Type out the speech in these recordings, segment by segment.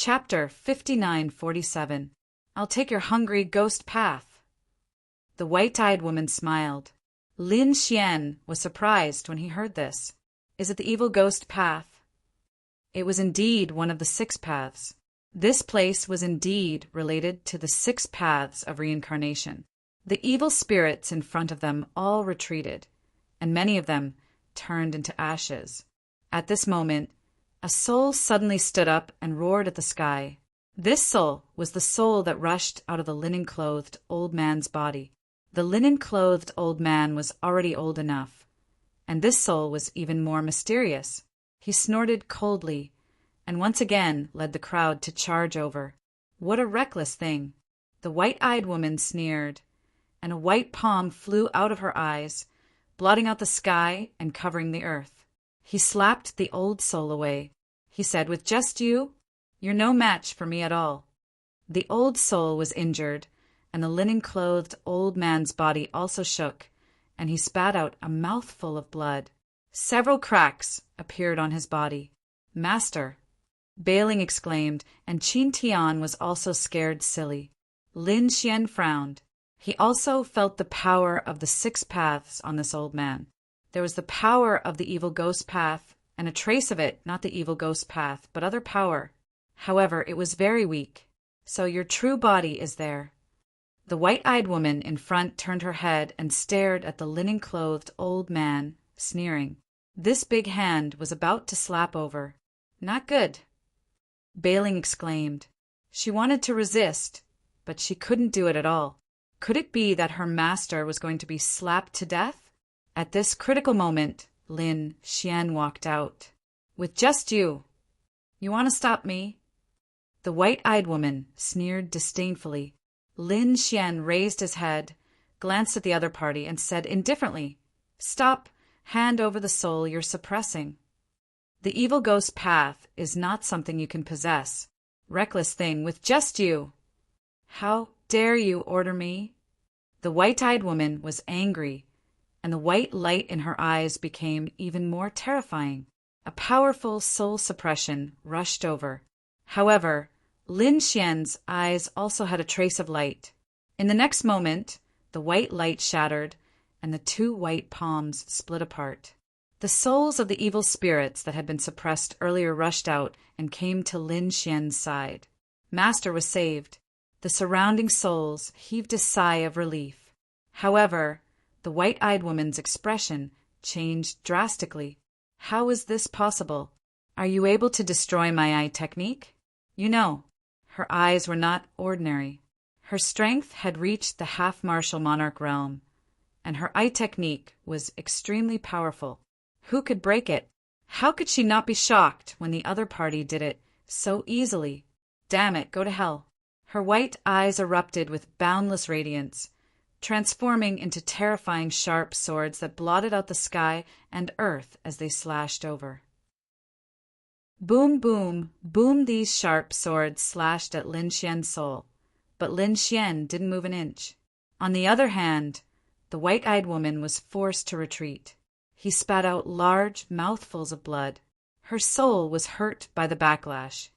Chapter 5947. I'll take your hungry ghost path. The white-eyed woman smiled. Lin Xian was surprised when he heard this. Is it the evil ghost path? It was indeed one of the 6 paths. This place was indeed related to the 6 paths of reincarnation. The evil spirits in front of them all retreated, and many of them turned into ashes. At this moment, a soul suddenly stood up and roared at the sky. This soul was the soul that rushed out of the linen-clothed old man's body. The linen-clothed old man was already old enough, and this soul was even more mysterious. He snorted coldly, and once again led the crowd to charge over. What a reckless thing! The white-eyed woman sneered, and a white palm flew out of her eyes, blotting out the sky and covering the earth. He slapped the old soul away. He said, "With just you, you're no match for me at all." The old soul was injured, and the linen-clothed old man's body also shook, and he spat out a mouthful of blood. Several cracks appeared on his body. "Master!" Bailing exclaimed, and Qin Tian was also scared silly. Lin Xian frowned. He also felt the power of the 6 paths on this old man. There was the power of the evil ghost path, and a trace of it, not the evil ghost path, but other power. However, it was very weak. So your true body is there. The white-eyed woman in front turned her head and stared at the linen-clothed old man, sneering. This big hand was about to slap over. Not good. Bailing exclaimed. She wanted to resist, but she couldn't do it at all. Could it be that her master was going to be slapped to death? At this critical moment, Lin Xian walked out. "With just you. You want to stop me?" The white-eyed woman sneered disdainfully. Lin Xian raised his head, glanced at the other party, and said indifferently, "Stop. Hand over the soul you're suppressing. The evil ghost path is not something you can possess. Reckless thing, with just you. How dare you order me?" The white-eyed woman was angry, and the white light in her eyes became even more terrifying. A powerful soul suppression rushed over. However, Lin Xian's eyes also had a trace of light. In the next moment, the white light shattered, and the 2 white palms split apart. The souls of the evil spirits that had been suppressed earlier rushed out and came to Lin Xian's side. Master was saved. The surrounding souls heaved a sigh of relief. However, the white-eyed woman's expression changed drastically. "How is this possible? Are you able to destroy my eye technique?" You know, her eyes were not ordinary. Her strength had reached the half-martial monarch realm, and her eye technique was extremely powerful. Who could break it? How could she not be shocked when the other party did it so easily? Damn it, go to hell. Her white eyes erupted with boundless radiance, transforming into terrifying sharp swords that blotted out the sky and earth as they slashed over. Boom, boom, boom, these sharp swords slashed at Lin Xian's soul, but Lin Xian didn't move an inch. On the other hand, the white-eyed woman was forced to retreat. He spat out large mouthfuls of blood. Her soul was hurt by the backlash.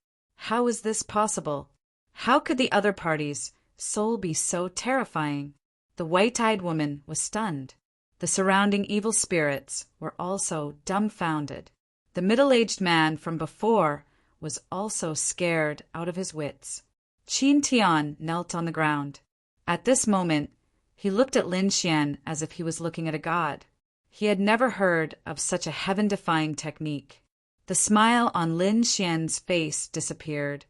How is this possible? How could the other party's soul be so terrifying? The white-eyed woman was stunned. The surrounding evil spirits were also dumbfounded. The middle-aged man from before was also scared out of his wits. Qin Tian knelt on the ground. At this moment, he looked at Lin Xian as if he was looking at a god. He had never heard of such a heaven-defying technique. The smile on Lin Xian's face disappeared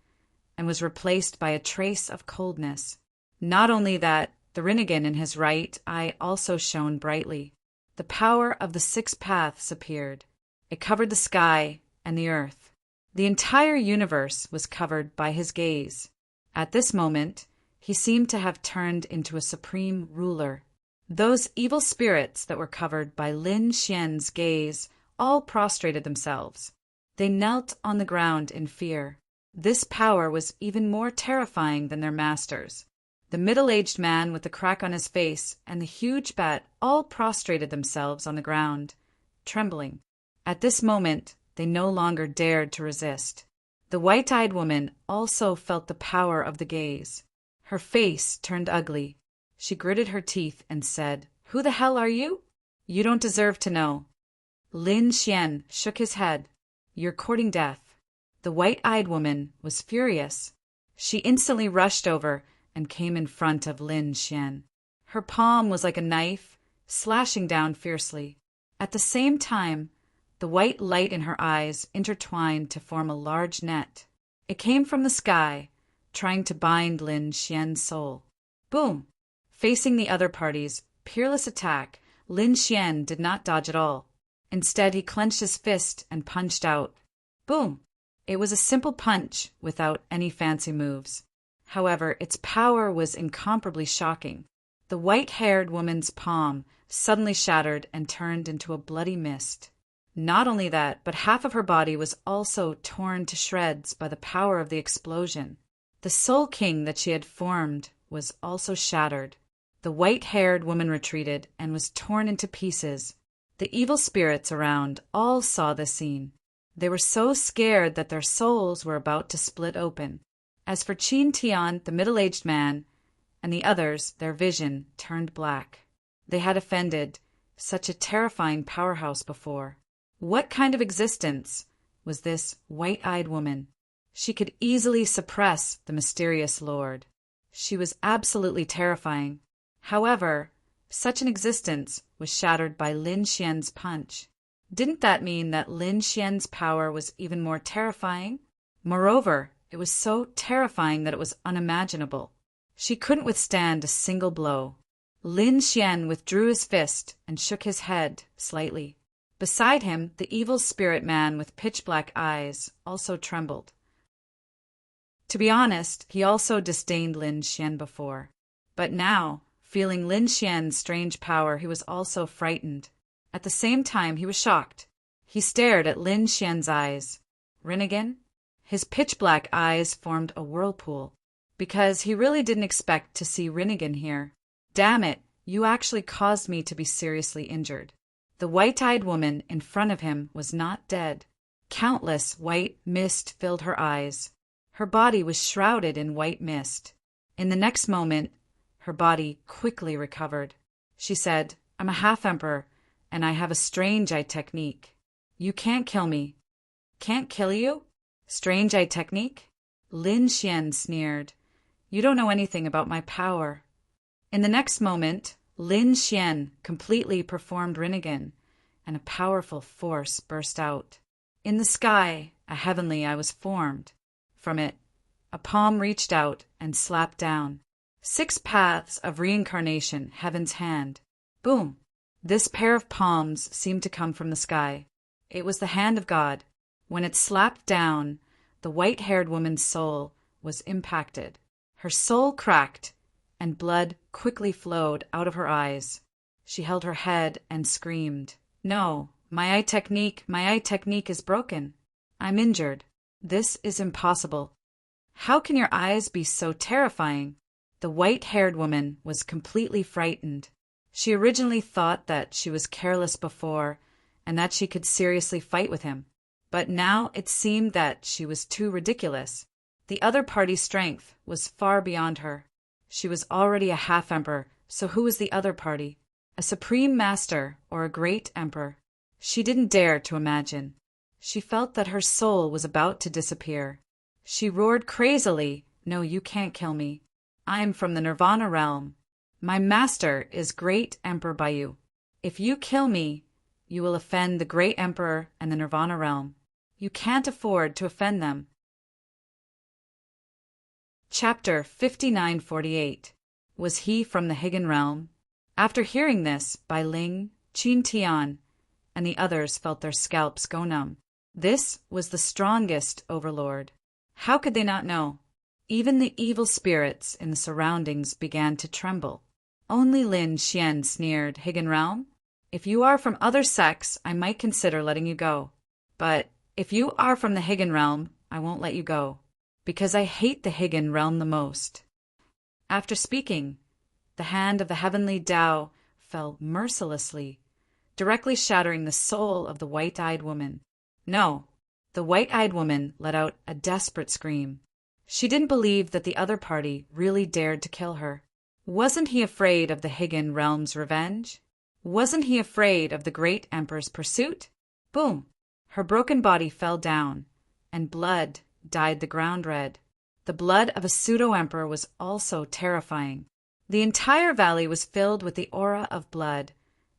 and was replaced by a trace of coldness. Not only that, the rinnegan in his right eye also shone brightly. The power of the 6 paths appeared. It covered the sky and the earth. The entire universe was covered by his gaze. At this moment, he seemed to have turned into a supreme ruler. Those evil spirits that were covered by Lin Xian's gaze all prostrated themselves. They knelt on the ground in fear. This power was even more terrifying than their master's. The middle-aged man with the crack on his face and the huge bat all prostrated themselves on the ground, trembling. At this moment, they no longer dared to resist. The white-eyed woman also felt the power of the gaze. Her face turned ugly. She gritted her teeth and said, "Who the hell are you?" "You don't deserve to know." Lin Xian shook his head. "You're courting death." The white-eyed woman was furious. She instantly rushed over and came in front of Lin Xian. Her palm was like a knife, slashing down fiercely. At the same time, the white light in her eyes intertwined to form a large net. It came from the sky, trying to bind Lin Xian's soul. Boom! Facing the other party's peerless attack, Lin Xian did not dodge at all. Instead, he clenched his fist and punched out. Boom! It was a simple punch without any fancy moves. However, its power was incomparably shocking. The white-haired woman's palm suddenly shattered and turned into a bloody mist. Not only that, but half of her body was also torn to shreds by the power of the explosion. The Soul King that she had formed was also shattered. The white-haired woman retreated and was torn into pieces. The evil spirits around all saw this scene. They were so scared that their souls were about to split open. As for Qin Tian, the middle-aged man, and the others, their vision turned black. They had offended such a terrifying powerhouse before. What kind of existence was this white-eyed woman? She could easily suppress the mysterious lord. She was absolutely terrifying. However, such an existence was shattered by Lin Xian's punch. Didn't that mean that Lin Xian's power was even more terrifying? Moreover, it was so terrifying that it was unimaginable. She couldn't withstand a single blow. Lin Xian withdrew his fist and shook his head slightly. Beside him, the evil spirit man with pitch-black eyes also trembled. To be honest, he also disdained Lin Xian before. But now, feeling Lin Xian's strange power, he was also frightened. At the same time, he was shocked. He stared at Lin Xian's eyes. Rinnegan? His pitch-black eyes formed a whirlpool, because he really didn't expect to see Rinnegan here. Damn it, you actually caused me to be seriously injured. The white-eyed woman in front of him was not dead. Countless white mist filled her eyes. Her body was shrouded in white mist. In the next moment, her body quickly recovered. She said, "I'm a half-emperor, and I have a strange eye technique. You can't kill me." "Can't kill you? Strange eye technique?" Lin Xian sneered. "You don't know anything about my power." In the next moment, Lin Xian completely performed Rinnegan, and a powerful force burst out. In the sky, a heavenly eye was formed. From it, a palm reached out and slapped down. 6 paths of reincarnation, heaven's hand. Boom! This pair of palms seemed to come from the sky. It was the hand of God. When it slapped down, the white-haired woman's soul was impacted. Her soul cracked, and blood quickly flowed out of her eyes. She held her head and screamed, "No, my eye technique is broken. I'm injured. This is impossible. How can your eyes be so terrifying?" The white-haired woman was completely frightened. She originally thought that she was careless before and that she could seriously fight with him. But now it seemed that she was too ridiculous. The other party's strength was far beyond her. She was already a half-emperor, so who was the other party? A supreme master or a great emperor? She didn't dare to imagine. She felt that her soul was about to disappear. She roared crazily, "No, you can't kill me. I'm from the Nirvana realm. My master is Great Emperor Bayu. If you kill me, you will offend the Great Emperor and the Nirvana realm. You can't afford to offend them." Chapter 5948. Was he from the Higan realm? After hearing this, Bai Ling, Qin Tian, and the others felt their scalps go numb. This was the strongest overlord. How could they not know? Even the evil spirits in the surroundings began to tremble. Only Lin Xian sneered, "Higan realm? If you are from other sects, I might consider letting you go. But if you are from the Higan realm, I won't let you go, because I hate the Higan realm the most." After speaking, the hand of the heavenly Tao fell mercilessly, directly shattering the soul of the white-eyed woman. "No, The white-eyed woman let out a desperate scream. She didn't believe that the other party really dared to kill her. Wasn't he afraid of the Higan realm's revenge? Wasn't he afraid of the great emperor's pursuit? Boom! Her broken body fell down, and blood dyed the ground red. The blood of a pseudo-emperor was also terrifying. The entire valley was filled with the aura of blood,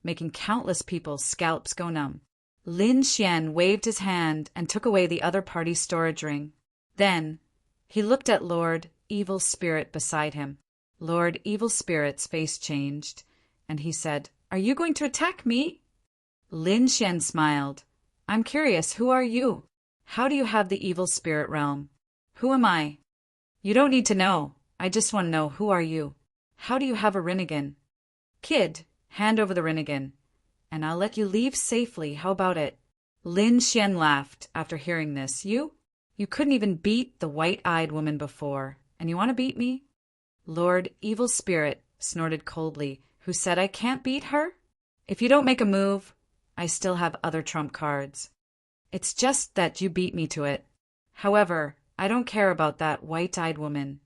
making countless people's scalps go numb. Lin Xian waved his hand and took away the other party's storage ring. Then, he looked at Lord Evil Spirit beside him. Lord Evil Spirit's face changed, and he said, "Are you going to attack me?" Lin Xian smiled. "I'm curious, who are you? How do you have the Evil Spirit realm? Who am I?" "You don't need to know. I just want to know, who are you? How do you have a Rinnegan?" "Kid, hand over the Rinnegan, and I'll let you leave safely. How about it?" Lin Xian laughed after hearing this. You couldn't even beat the white-eyed woman before, and you want to beat me?" Lord Evil Spirit snorted coldly, who said, "I can't beat her? If you don't make a move, I still have other trump cards. It's just that you beat me to it. However, I don't care about that white-eyed woman.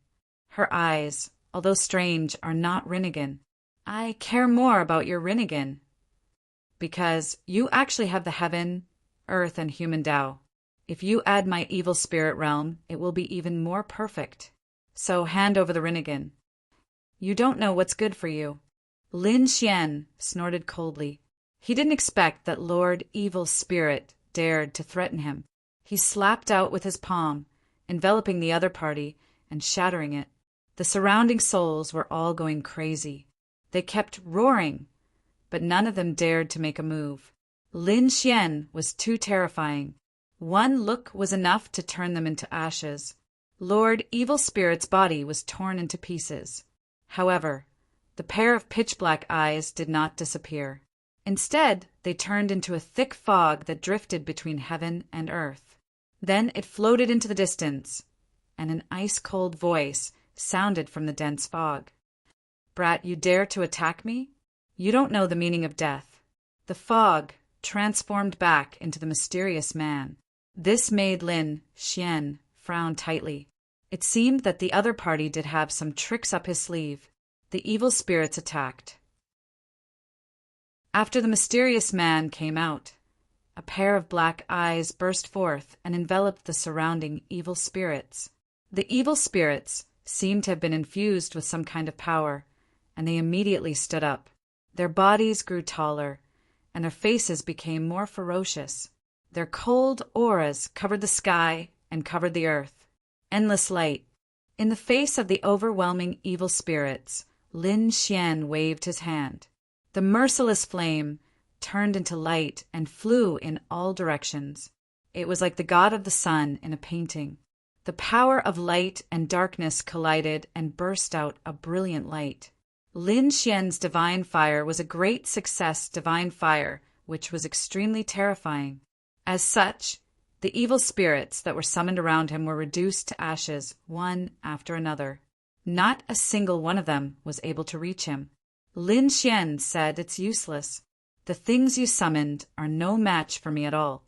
Her eyes, although strange, are not Rinnegan. I care more about your Rinnegan, because you actually have the heaven, earth, and human Tao. If you add my evil spirit realm, it will be even more perfect. So hand over the Rinnegan. You don't know what's good for you." Lin Xian snorted coldly. He didn't expect that Lord Evil Spirit dared to threaten him. He slapped out with his palm, enveloping the other party and shattering it. The surrounding souls were all going crazy. They kept roaring, but none of them dared to make a move. Lin Xian was too terrifying. One look was enough to turn them into ashes. Lord Evil Spirit's body was torn into pieces. However, the pair of pitch-black eyes did not disappear. Instead, they turned into a thick fog that drifted between heaven and earth. Then it floated into the distance, and an ice-cold voice sounded from the dense fog. "Brat, you dare to attack me? You don't know the meaning of death." The fog transformed back into the mysterious man. This made Lin Xian frown tightly. It seemed that the other party did have some tricks up his sleeve. The evil spirits attacked. After the mysterious man came out, a pair of black eyes burst forth and enveloped the surrounding evil spirits. The evil spirits seemed to have been infused with some kind of power, and they immediately stood up. Their bodies grew taller, and their faces became more ferocious. Their cold auras covered the sky and covered the earth. Endless light. In the face of the overwhelming evil spirits, Lin Xian waved his hand. The merciless flame turned into light and flew in all directions. It was like the god of the sun in a painting. The power of light and darkness collided and burst out a brilliant light. Lin Xian's divine fire was a great success divine fire, which was extremely terrifying. As such, the evil spirits that were summoned around him were reduced to ashes, one after another. Not a single one of them was able to reach him. Lin Xian said, "It's useless. The things you summoned are no match for me at all."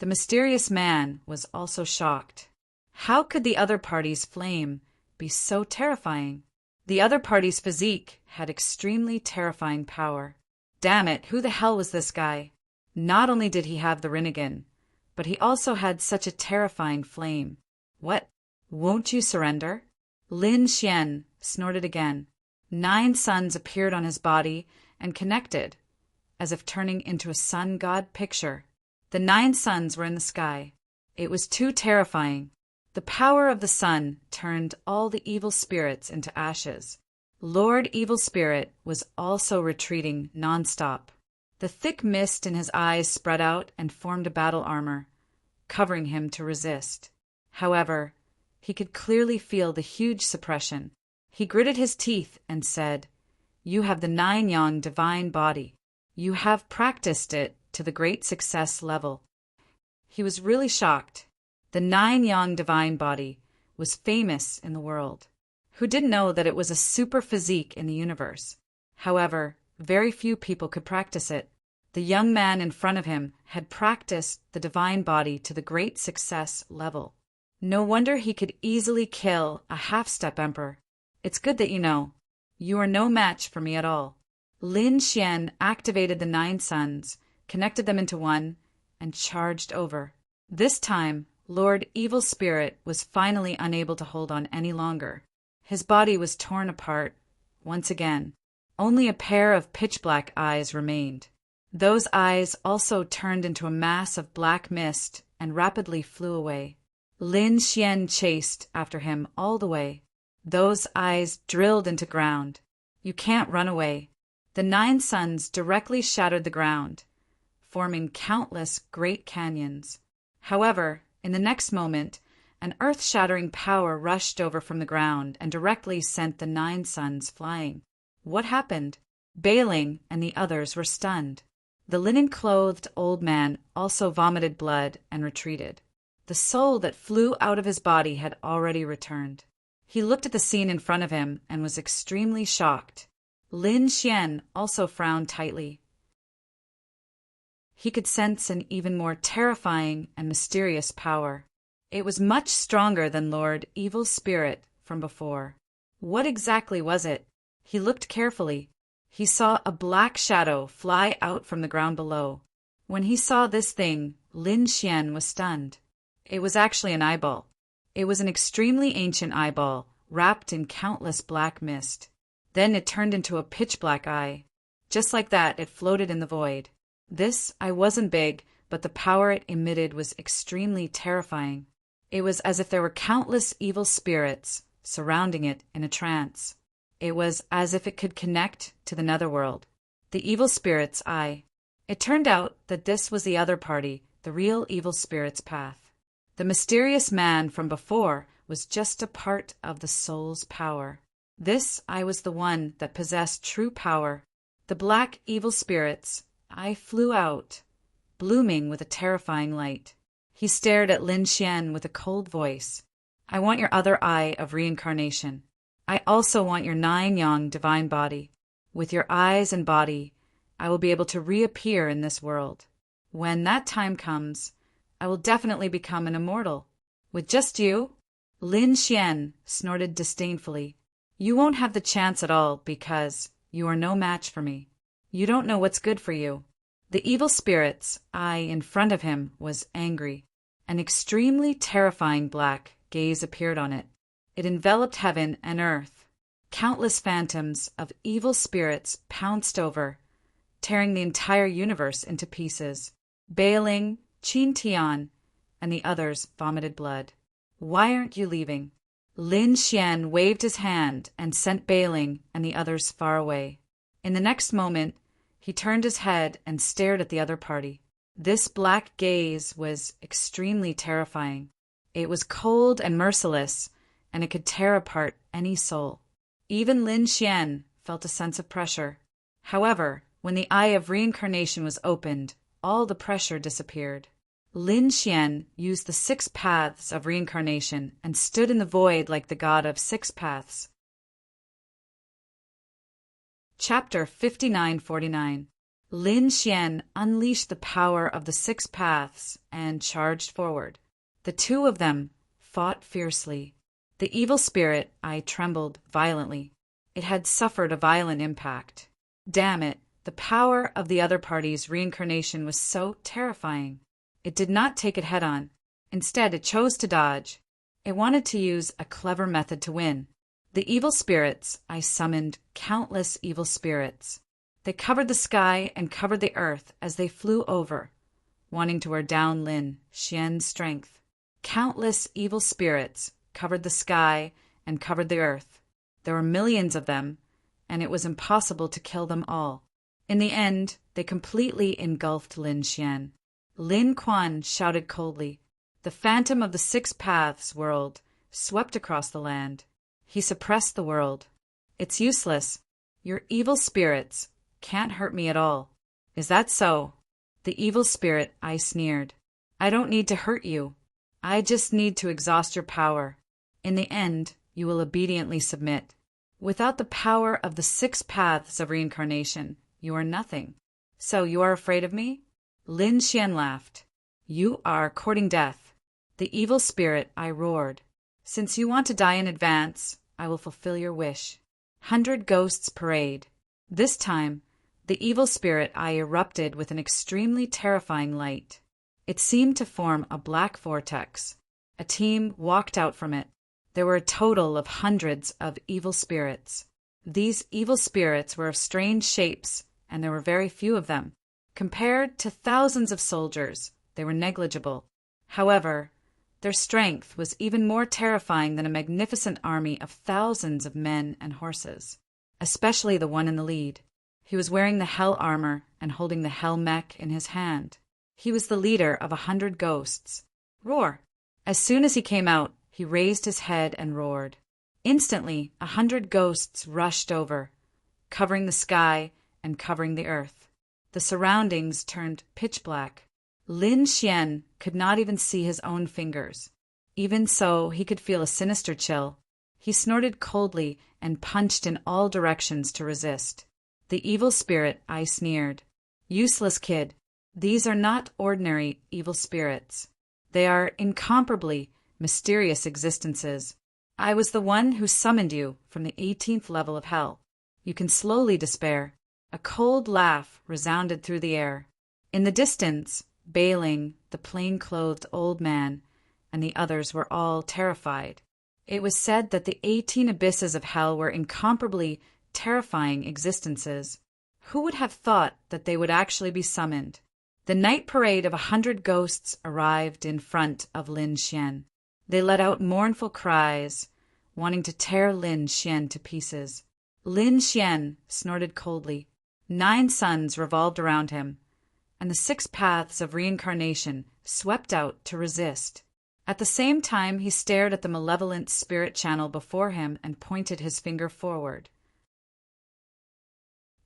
The mysterious man was also shocked. How could the other party's flame be so terrifying? The other party's physique had extremely terrifying power. Damn it, who the hell was this guy? Not only did he have the Rinnegan, but he also had such a terrifying flame. What? Won't you surrender? Lin Xian snorted again. 9 suns appeared on his body and connected, as if turning into a sun god picture. The 9 suns were in the sky. It was too terrifying. The power of the sun turned all the evil spirits into ashes. Lord Evil Spirit was also retreating nonstop. The thick mist in his eyes spread out and formed a battle armor, covering him to resist. However, he could clearly feel the huge suppression. He gritted his teeth and said, "You have the 9-yang divine body. You have practiced it to the great success level." He was really shocked. The 9-yang divine body was famous in the world. Who didn't know that it was a super physique in the universe? However, very few people could practice it. The young man in front of him had practiced the divine body to the great success level. No wonder he could easily kill a half-step emperor. It's good that you know. You are no match for me at all. Lin Xian activated the 9 suns, connected them into one, and charged over. This time, Lord Evil Spirit was finally unable to hold on any longer. His body was torn apart, once again. Only a pair of pitch-black eyes remained. Those eyes also turned into a mass of black mist and rapidly flew away. Lin Xian chased after him all the way. Those eyes drilled into ground. You can't run away. The 9 suns directly shattered the ground, forming countless great canyons. However, in the next moment, an earth-shattering power rushed over from the ground and directly sent the 9 suns flying. What happened? Bailing and the others were stunned. The linen-clothed old man also vomited blood and retreated. The soul that flew out of his body had already returned. He looked at the scene in front of him and was extremely shocked. Lin Xian also frowned tightly. He could sense an even more terrifying and mysterious power. It was much stronger than Lord Evil Spirit from before. What exactly was it? He looked carefully. He saw a black shadow fly out from the ground below. When he saw this thing, Lin Xian was stunned. It was actually an eyeball. It was an extremely ancient eyeball, wrapped in countless black mist. Then it turned into a pitch-black eye. Just like that, it floated in the void. This eye wasn't big, but the power it emitted was extremely terrifying. It was as if there were countless evil spirits surrounding it in a trance. It was as if it could connect to the netherworld. The evil spirit's eye. It turned out that this was the other party, the real evil spirit's path. The mysterious man from before was just a part of the soul's power. This eye was the one that possessed true power. The black evil spirit's eye flew out, blooming with a terrifying light. He stared at Lin Xian with a cold voice. I want your other eye of reincarnation. I also want your 9 yang divine body. With your eyes and body, I will be able to reappear in this world. When that time comes, I will definitely become an immortal. With just you? Lin Xian snorted disdainfully. You won't have the chance at all because you are no match for me. You don't know what's good for you. The evil spirit's eye in front of him was angry. An extremely terrifying black gaze appeared on it. It enveloped heaven and earth. Countless phantoms of evil spirits pounced over, tearing the entire universe into pieces. Bailing, Qin Tian, and the others vomited blood. Why aren't you leaving? Lin Xian waved his hand and sent Bailing and the others far away. In the next moment, he turned his head and stared at the other party. This black gaze was extremely terrifying. It was cold and merciless, and it could tear apart any soul. Even Lin Xian felt a sense of pressure. However, when the eye of reincarnation was opened, all the pressure disappeared. Lin Xian used the 6 paths of reincarnation and stood in the void like the god of 6 paths. Chapter 5949. Lin Xian unleashed the power of the 6 paths and charged forward. The 2 of them fought fiercely. The evil spirit eye trembled violently. It had suffered a violent impact. Damn it, the power of the other party's reincarnation was so terrifying. It did not take it head-on. Instead, it chose to dodge. It wanted to use a clever method to win. The evil spirits eye summoned countless evil spirits. They covered the sky and covered the earth as they flew over, wanting to wear down Lin Xian's strength. Countless evil spirits covered the sky and covered the earth. There were millions of them, and it was impossible to kill them all. In the end, they completely engulfed Lin Xian. Lin Quan shouted coldly. The phantom of the 6 paths world swept across the land. He suppressed the world. It's useless. Your evil spirits can't hurt me at all. Is that so? The evil spirit eye sneered. I don't need to hurt you. I just need to exhaust your power. In the end, you will obediently submit. Without the power of the 6 paths of reincarnation, you are nothing. So you are afraid of me? Lin Xian laughed. You are courting death. The evil spirit, I roared. Since you want to die in advance, I will fulfill your wish. 100 Ghosts Parade. This time, the evil spirit I erupted with an extremely terrifying light. It seemed to form a black vortex. A team walked out from it. There were a total of hundreds of evil spirits. These evil spirits were of strange shapes, and there were very few of them. Compared to thousands of soldiers, they were negligible. However, their strength was even more terrifying than a magnificent army of thousands of men and horses, especially the one in the lead. He was wearing the hell armor and holding the hell mech in his hand. He was the leader of 100 ghosts. Roar! As soon as he came out, he raised his head and roared. Instantly, 100 ghosts rushed over, covering the sky and covering the earth. The surroundings turned pitch black. Lin Xian could not even see his own fingers. Even so, he could feel a sinister chill. He snorted coldly and punched in all directions to resist. The evil spirit, I sneered. Useless kid. These are not ordinary evil spirits. They are incomparably mysterious existences. I was the one who summoned you from the 18th level of hell. You can slowly despair. A cold laugh resounded through the air. In the distance, Bailing, the plain-clothed old man, and the others were all terrified. It was said that the 18 abysses of hell were incomparably terrifying existences. Who would have thought that they would actually be summoned? The night parade of 100 ghosts arrived in front of Lin Xian. They let out mournful cries, wanting to tear Lin Xian to pieces. Lin Xian snorted coldly. 9 suns revolved around him, and the 6 paths of reincarnation swept out to resist. At the same time, he stared at the malevolent spirit channel before him and pointed his finger forward.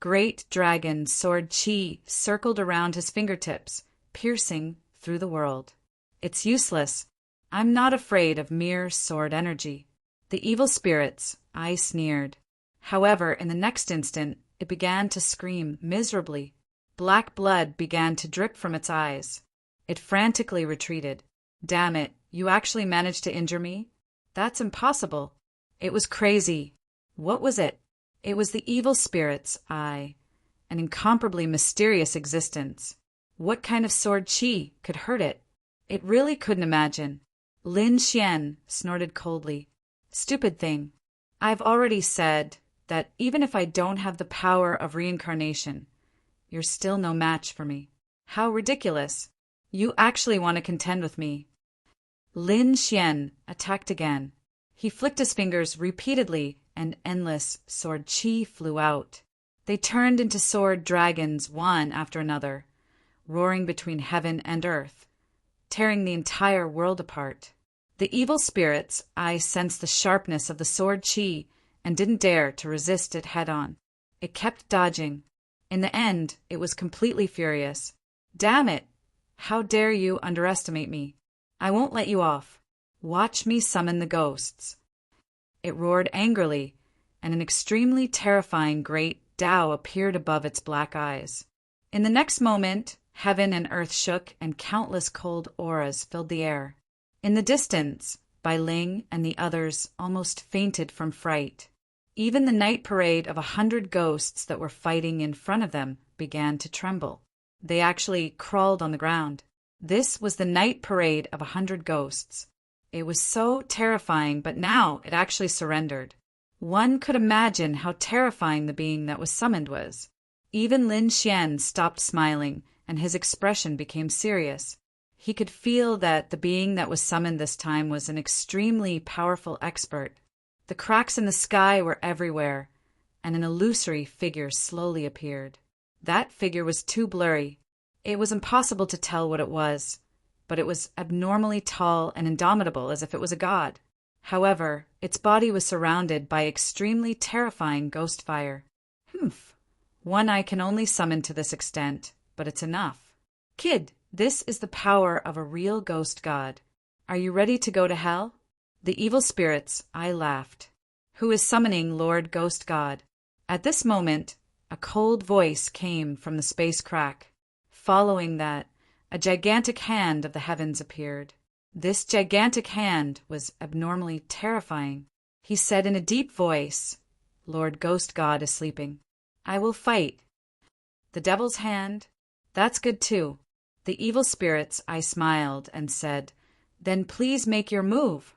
Great dragon sword Qi circled around his fingertips, piercing through the world. It's useless. I'm not afraid of mere sword energy. The evil spirits, I sneered. However, in the next instant, it began to scream miserably. Black blood began to drip from its eyes. It frantically retreated. Damn it, you actually managed to injure me? That's impossible. It was crazy. What was it? It was the evil spirits, an incomparably mysterious existence. What kind of sword Qi could hurt it? It really couldn't imagine. Lin Xian snorted coldly. Stupid thing. I've already said that even if I don't have the power of reincarnation, you're still no match for me. How ridiculous. You actually want to contend with me. Lin Xian attacked again. He flicked his fingers repeatedly, and endless sword Qi flew out. They turned into sword dragons one after another, roaring between heaven and earth, tearing the entire world apart. The evil spirits, I sensed the sharpness of the sword Qi and didn't dare to resist it head-on. It kept dodging. In the end, it was completely furious. Damn it! How dare you underestimate me? I won't let you off. Watch me summon the ghosts. It roared angrily, and an extremely terrifying great Tao appeared above its black eyes. In the next moment, heaven and earth shook and countless cold auras filled the air. In the distance, Bai Ling and the others almost fainted from fright. Even the night parade of 100 ghosts that were fighting in front of them began to tremble. They actually crawled on the ground. This was the night parade of 100 ghosts. It was so terrifying, but now it actually surrendered. One could imagine how terrifying the being that was summoned was. Even Lin Xian stopped smiling, and his expression became serious. He could feel that the being that was summoned this time was an extremely powerful expert. The cracks in the sky were everywhere, and an illusory figure slowly appeared. That figure was too blurry. It was impossible to tell what it was, but it was abnormally tall and indomitable, as if it was a god. However, its body was surrounded by extremely terrifying ghost fire. Humph. One I can only summon to this extent, but it's enough. Kid, this is the power of a real ghost god. Are you ready to go to hell? The evil spirits, I laughed. Who is summoning Lord Ghost God? At this moment, A cold voice came from the space crack. Following that, a gigantic hand of the heavens appeared. This gigantic hand was abnormally terrifying. He said in a deep voice, "Lord Ghost God is sleeping. I will fight." The devil's hand? That's good too. The evil spirits, I smiled and said, "Then please make your move."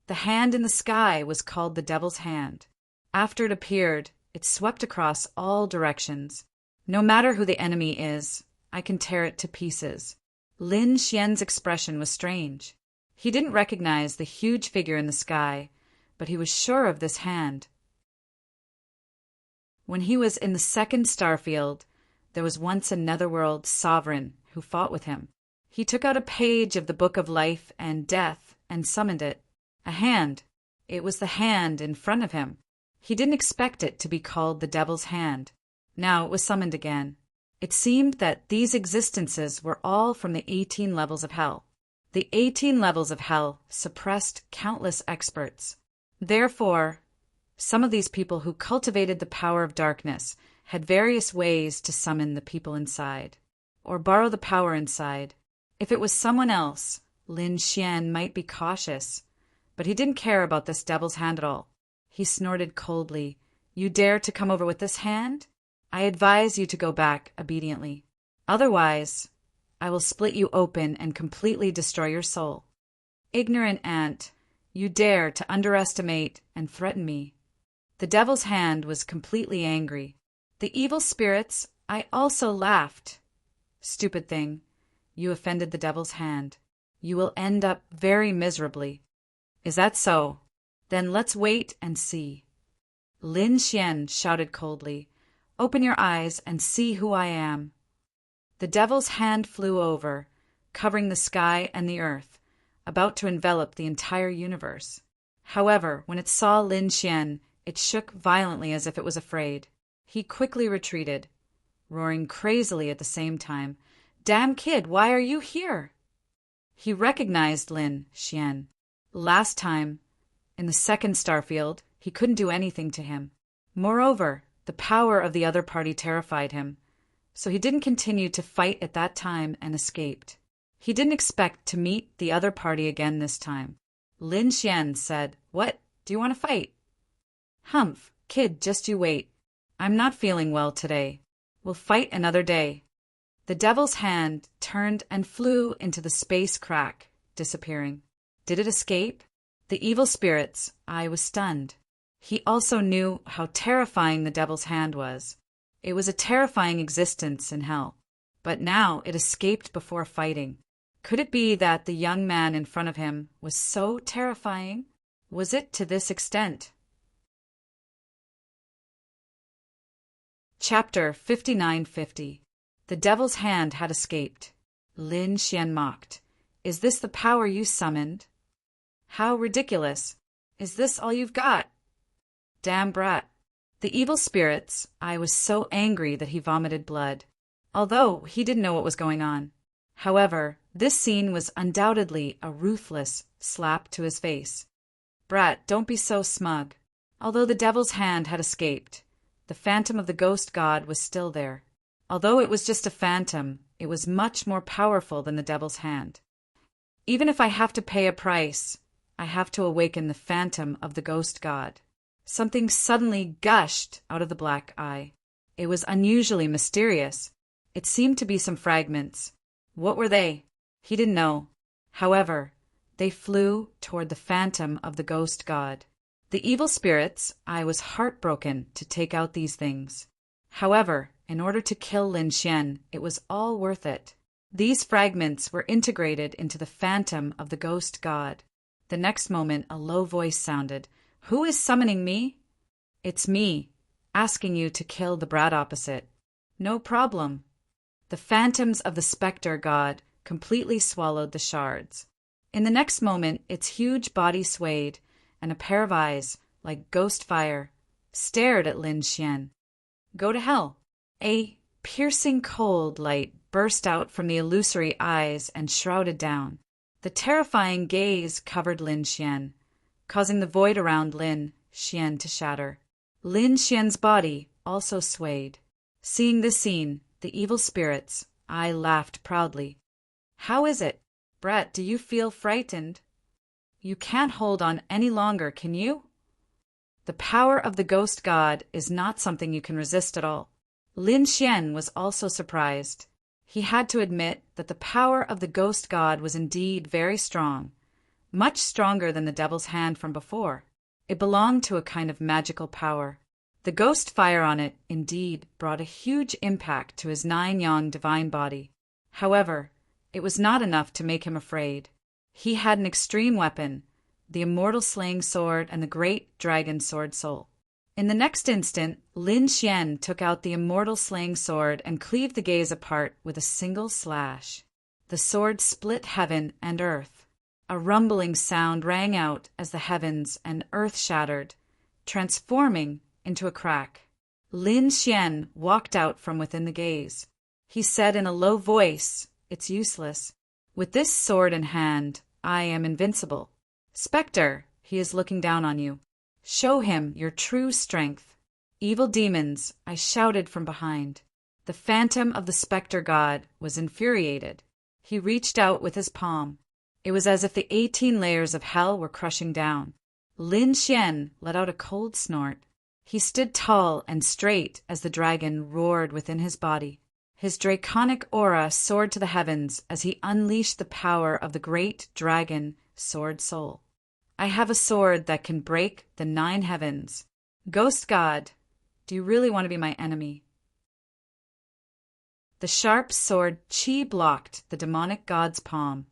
The hand in the sky was called the devil's hand. After it appeared, it swept across all directions. No matter who the enemy is, I can tear it to pieces. Lin Xian's expression was strange. He didn't recognize the huge figure in the sky, but he was sure of this hand. When he was in the second star field, there was once a netherworld sovereign who fought with him. He took out a page of the Book of Life and Death and summoned it. A hand. It was the hand in front of him. He didn't expect it to be called the devil's hand. Now it was summoned again. It seemed that these existences were all from the 18 levels of hell. The 18 levels of hell suppressed countless experts. Therefore, some of these people who cultivated the power of darkness had various ways to summon the people inside, or borrow the power inside. If it was someone else, Lin Xian might be cautious, but he didn't care about this devil's hand at all. He snorted coldly. "You dare to come over with this hand? I advise you to go back obediently. Otherwise, I will split you open and completely destroy your soul. Ignorant ant, you dare to underestimate and threaten me." The devil's hand was completely angry. The evil spirits, I also laughed. "Stupid thing, you offended the devil's hand. You will end up very miserably." "Is that so? Then let's wait and see." Lin Xian shouted coldly, "Open your eyes and see who I am." The devil's hand flew over, covering the sky and the earth, about to envelop the entire universe. However, when it saw Lin Xian, it shook violently as if it was afraid. He quickly retreated, roaring crazily at the same time, "Damn kid, why are you here?" He recognized Lin Xian. Last time, in the second star field, he couldn't do anything to him. Moreover, the power of the other party terrified him, so he didn't continue to fight at that time and escaped. He didn't expect to meet the other party again this time. Lin Xian said, "What? Do you want to fight?" "Humph, kid, just you wait. I'm not feeling well today. We'll fight another day." The devil's hand turned and flew into the space crack, disappearing. Did it escape? The evil spirits, I was stunned. He also knew how terrifying the devil's hand was. It was a terrifying existence in hell. But now it escaped before fighting. Could it be that the young man in front of him was so terrifying? Was it to this extent? Chapter 5950. The devil's hand had escaped. Lin Xian mocked. "Is this the power you summoned? How ridiculous. Is this all you've got? Damn brat." The evil spirits, I was so angry that he vomited blood, although he didn't know what was going on. However, this scene was undoubtedly a ruthless slap to his face. "Brat, don't be so smug." Although the devil's hand had escaped, the phantom of the ghost god was still there. Although it was just a phantom, it was much more powerful than the devil's hand. Even if I have to pay a price, I have to awaken the phantom of the ghost god. Something suddenly gushed out of the black eye. It was unusually mysterious. It seemed to be some fragments. What were they? He didn't know. However, they flew toward the phantom of the ghost god. The evil spirits, I was heartbroken to take out these things. However, in order to kill Lin Xian, it was all worth it. These fragments were integrated into the phantom of the ghost god. The next moment, a low voice sounded. "Who is summoning me?" "It's me, asking you to kill the brat opposite." "No problem." The phantoms of the specter god completely swallowed the shards. In the next moment, its huge body swayed, and a pair of eyes, like ghost fire, stared at Lin Xian. "Go to hell." A piercing cold light burst out from the illusory eyes and shrouded down. The terrifying gaze covered Lin Xian, causing the void around Lin Xian to shatter. Lin Xian's body also swayed. Seeing this scene, the evil spirits, I laughed proudly. How is it, Brett? Do you feel frightened? You can't hold on any longer, can you? The power of the ghost god is not something you can resist at all. Lin Xian was also surprised. He had to admit that the power of the ghost god was indeed very strong, much stronger than the devil's hand from before. It belonged to a kind of magical power. The ghost fire on it, indeed, brought a huge impact to his 9-yang divine body. However, it was not enough to make him afraid. He had an extreme weapon, the immortal slaying sword and the great dragon sword soul. In the next instant, Lin Xian took out the immortal slaying sword and cleaved the gaze apart with a single slash. The sword split heaven and earth. A rumbling sound rang out as the heavens and earth shattered, transforming into a crack. Lin Xian walked out from within the gaze. He said in a low voice, "It's useless. With this sword in hand, I am invincible. Spectre, he is looking down on you. Show him your true strength." "Evil demons," I shouted from behind. The phantom of the spectre god was infuriated. He reached out with his palm. It was as if the 18 layers of hell were crushing down. Lin Xian let out a cold snort. He stood tall and straight as the dragon roared within his body. His draconic aura soared to the heavens as he unleashed the power of the great dragon sword soul. "I have a sword that can break the 9 heavens. Ghost god, do you really want to be my enemy?" The sharp sword Qi blocked the demonic god's palm,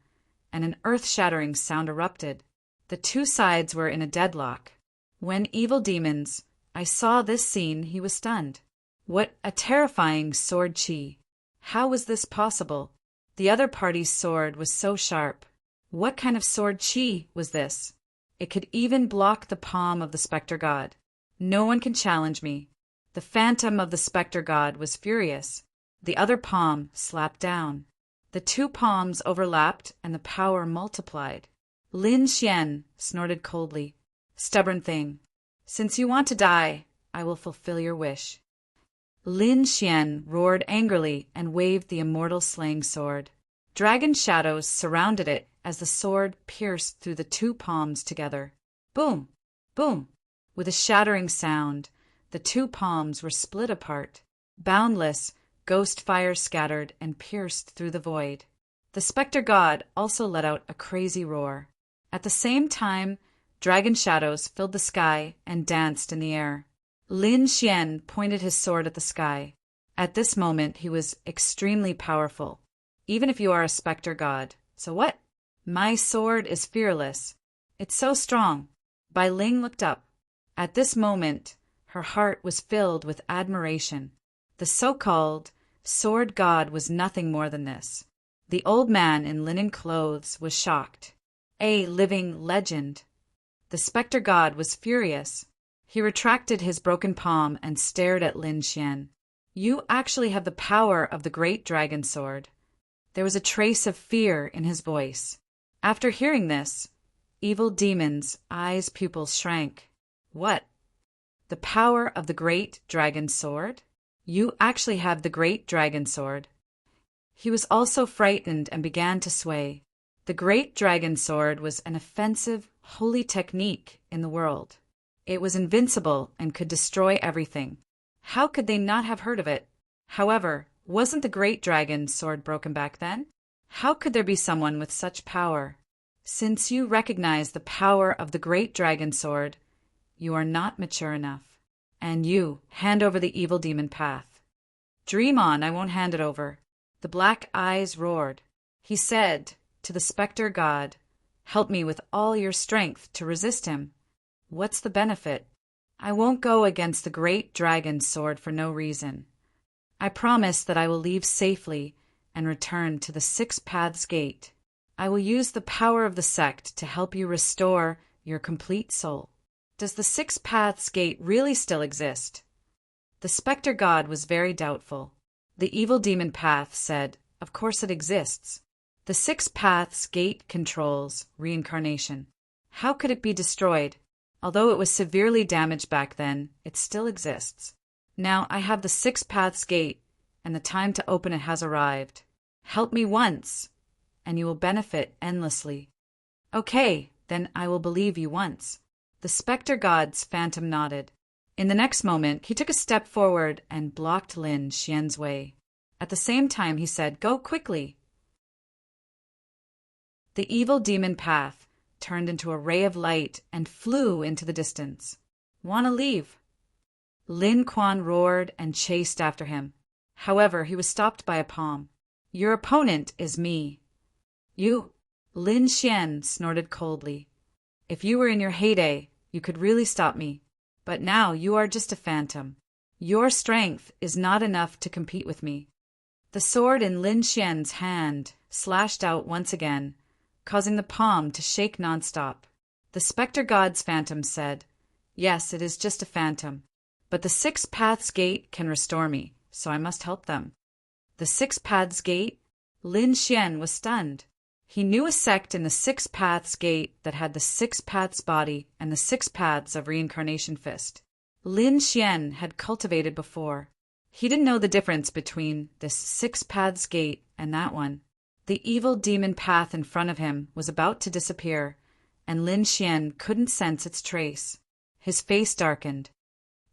and an earth-shattering sound erupted. The two sides were in a deadlock. When evil demons, I saw this scene, he was stunned. What a terrifying sword Qi! How was this possible? The other party's sword was so sharp. What kind of sword Qi was this? It could even block the palm of the spectre god. No one can challenge me. The phantom of the spectre god was furious. The other palm slapped down. The two palms overlapped and the power multiplied. Lin Xian snorted coldly. "Stubborn thing. Since you want to die, I will fulfill your wish." Lin Xian roared angrily and waved the immortal slaying sword. Dragon shadows surrounded it as the sword pierced through the two palms together. Boom! Boom! With a shattering sound, the two palms were split apart. Boundless, ghost fire scattered and pierced through the void. The spectre god also let out a crazy roar. At the same time, dragon shadows filled the sky and danced in the air. Lin Xian pointed his sword at the sky. At this moment, he was extremely powerful, even if you are a spectre god. So what? My sword is fearless. It's so strong. Bai Ling looked up. At this moment, her heart was filled with admiration. The so-called sword god was nothing more than this. The old man in linen clothes was shocked. A living legend. The spectre god was furious. He retracted his broken palm and stared at Lin Xian. "You actually have the power of the great dragon sword." There was a trace of fear in his voice. After hearing this, evil demon's eyes pupils shrank. "What? The power of the great dragon sword? You actually have the great dragon sword." He was also frightened and began to sway. The great dragon sword was an offensive, holy technique in the world. It was invincible and could destroy everything. How could they not have heard of it? However, wasn't the great dragon sword broken back then? How could there be someone with such power? Since you recognize the power of the great dragon sword, you are not mature enough. And you, hand over the evil demon path. "Dream on, I won't hand it over." The black eyes roared. He said to the spectre god, "Help me with all your strength to resist him." What's the benefit? I won't go against the great dragon sword for no reason. I promise that I will leave safely and return to the 6 Paths Gate. I will use the power of the sect to help you restore your complete soul. Does the 6 Paths Gate really still exist? The spectre god was very doubtful. The evil demon path said, "Of course it exists. The 6 Paths Gate controls reincarnation. How could it be destroyed? Although it was severely damaged back then, it still exists. Now I have the Six Paths Gate, and the time to open it has arrived. Help me once, and you will benefit endlessly. Okay, then I will believe you once. The specter god's phantom nodded. In the next moment, he took a step forward and blocked Lin Xian's way. At the same time, he said, "Go quickly." The evil demon path turned into a ray of light and flew into the distance. "Wanna leave?" Lin Quan roared and chased after him. However, he was stopped by a palm. "Your opponent is me." "You?" Lin Xian snorted coldly. "If you were in your heyday, you could really stop me. But now you are just a phantom. Your strength is not enough to compete with me." The sword in Lin Xian's hand slashed out once again, causing the palm to shake nonstop. The specter god's phantom said, "Yes, it is just a phantom, but the Six Paths Gate can restore me, so I must help them." The Six Paths Gate? Lin Xian was stunned. He knew a sect in the Six Paths Gate that had the Six Paths body and the Six Paths of Reincarnation Fist. Lin Xian had cultivated before. He didn't know the difference between this Six Paths Gate and that one. The evil demon path in front of him was about to disappear, and Lin Xian couldn't sense its trace. His face darkened.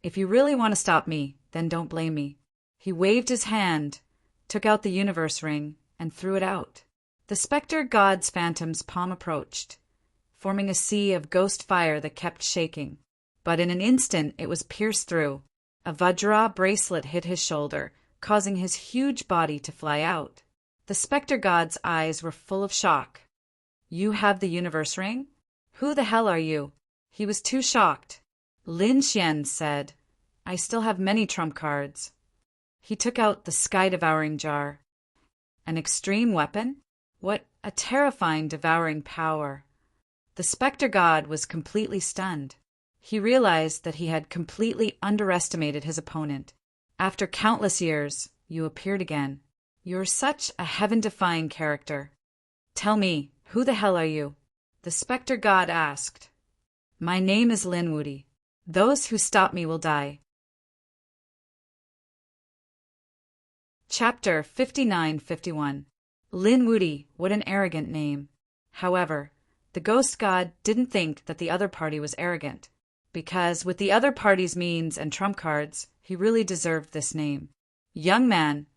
"If you really want to stop me, then don't blame me." He waved his hand, took out the universe ring, and threw it out. The specter god's phantom's palm approached, forming a sea of ghost fire that kept shaking. But in an instant it was pierced through. A Vajra bracelet hit his shoulder, causing his huge body to fly out. The specter god's eyes were full of shock. "You have the universe ring? Who the hell are you?" He was too shocked. Lin Xian said, "I still have many trump cards." He took out the sky-devouring jar. An extreme weapon? What a terrifying devouring power. The specter god was completely stunned. He realized that he had completely underestimated his opponent. "After countless years, you appeared again. You're such a heaven-defying character. Tell me, who the hell are you?" The specter god asked. "My name is Lin Wudi. Those who stop me will die." Chapter 59-51. Lin Wudi, what an arrogant name. However, the ghost god didn't think that the other party was arrogant, because with the other party's means and trump cards, he really deserved this name. "Young man,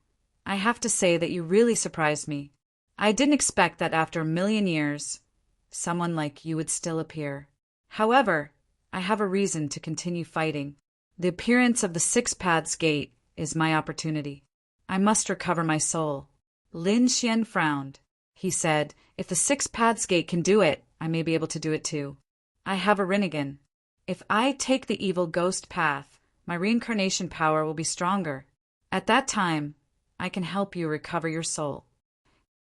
I have to say that you really surprised me. I didn't expect that after a million years, someone like you would still appear. However, I have a reason to continue fighting. The appearance of the Six Paths Gate is my opportunity. I must recover my soul." Lin Xian frowned. He said, "If the Six Paths Gate can do it, I may be able to do it too. I have a Rinnegan. If I take the evil ghost path, my reincarnation power will be stronger. At that time, I can help you recover your soul."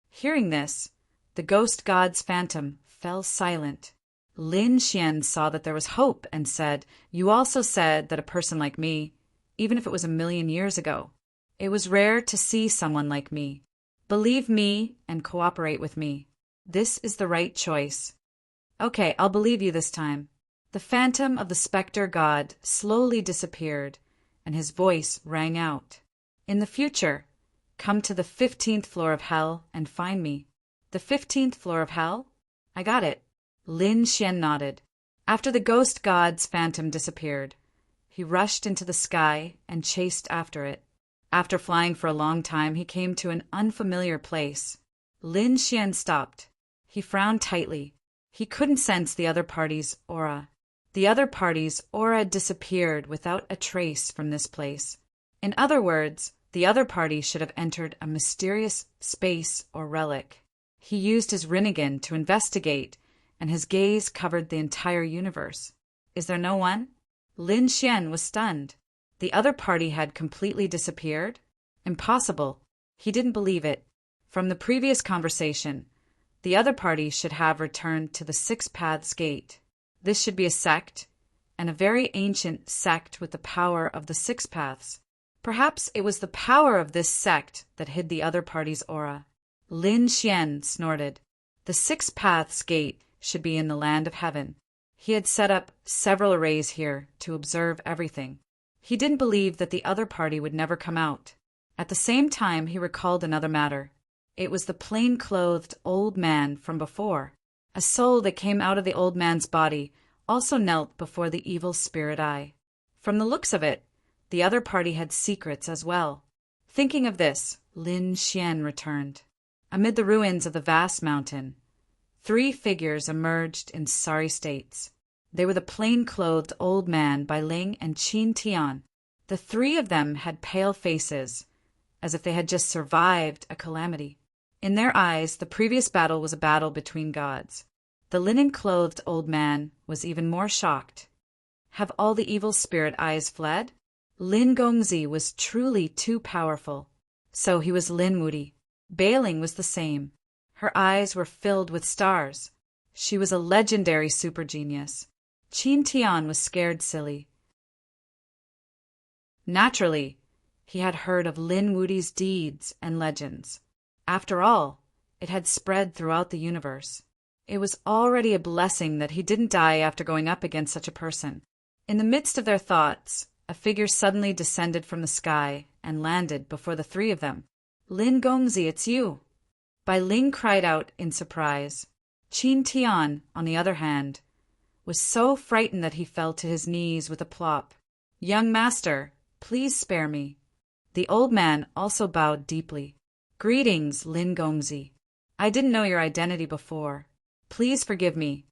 Hearing this, the ghost god's phantom fell silent. Lin Xian saw that there was hope and said, "You also said that a person like me, even if it was a million years ago, it was rare to see someone like me. Believe me and cooperate with me. This is the right choice." "Okay, I'll believe you this time." The phantom of the specter god slowly disappeared, and his voice rang out. "In the future, come to the 15th floor of hell and find me." "The 15th floor of hell? I got it." Lin Xian nodded. After the ghost god's phantom disappeared, he rushed into the sky and chased after it. After flying for a long time, he came to an unfamiliar place. Lin Xian stopped. He frowned tightly. He couldn't sense the other party's aura. The other party's aura disappeared without a trace from this place. In other words, the other party should have entered a mysterious space or relic. He used his Rinnegan to investigate, and his gaze covered the entire universe. Is there no one? Lin Xian was stunned. The other party had completely disappeared? Impossible. He didn't believe it. From the previous conversation, the other party should have returned to the Six Paths Gate. This should be a sect, and a very ancient sect with the power of the Six Paths. Perhaps it was the power of this sect that hid the other party's aura. Lin Xian snorted. The Six Paths Gate should be in the land of heaven. He had set up several arrays here to observe everything. He didn't believe that the other party would never come out. At the same time, he recalled another matter. It was the plain-clothed old man from before. A soul that came out of the old man's body also knelt before the evil spirit eye. From the looks of it, the other party had secrets as well. Thinking of this, Lin Xian returned. Amid the ruins of the vast mountain, 3 figures emerged in sorry states. They were the plain-clothed old man, Bai Ling, and Qin Tian. The 3 of them had pale faces, as if they had just survived a calamity. In their eyes, the previous battle was a battle between gods. The linen-clothed old man was even more shocked. Have all the evil spirit eyes fled? Lin Gongzi was truly too powerful. So he was Lin Wuti. Bai Ling was the same. Her eyes were filled with stars. She was a legendary super genius. Qin Tian was scared silly. Naturally, he had heard of Lin Wuti's deeds and legends. After all, it had spread throughout the universe. It was already a blessing that he didn't die after going up against such a person. In the midst of their thoughts, a figure suddenly descended from the sky and landed before the 3 of them. Lin Gongzi, it's you! Bai Ling cried out in surprise. Qin Tian, on the other hand, was so frightened that he fell to his knees with a plop. Young master, please spare me. The old man also bowed deeply. Greetings, Lin Gongzi. I didn't know your identity before. Please forgive me.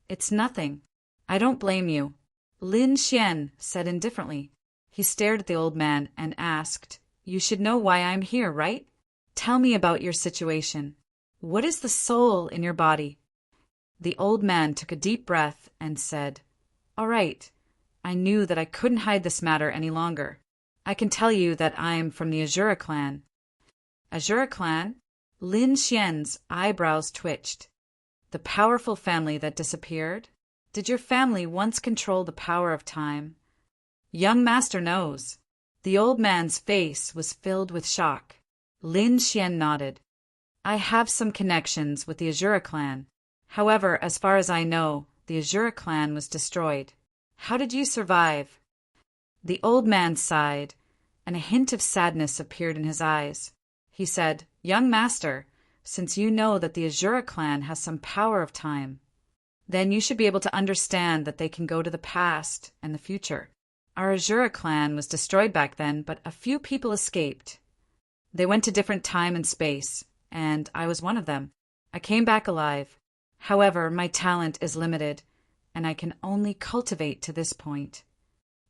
It's nothing. I don't blame you. Lin Xian said indifferently. He stared at the old man and asked, You should know why I'm here, right? Tell me about your situation. What is the soul in your body? The old man took a deep breath and said, All right. I knew that I couldn't hide this matter any longer. I can tell you that I am from the Azura clan. Azura clan? Lin Xian's eyebrows twitched. The powerful family that disappeared? Did your family once control the power of time? Young master knows. The old man's face was filled with shock. Lin Xian nodded. I have some connections with the Azura clan. However, as far as I know, the Azura clan was destroyed. How did you survive? The old man sighed, and a hint of sadness appeared in his eyes. He said, Young master, since you know that the Azura clan has some power of time, then you should be able to understand that they can go to the past and the future. Our Azura clan was destroyed back then, but a few people escaped. They went to different time and space, and I was one of them. I came back alive. However, my talent is limited, and I can only cultivate to this point.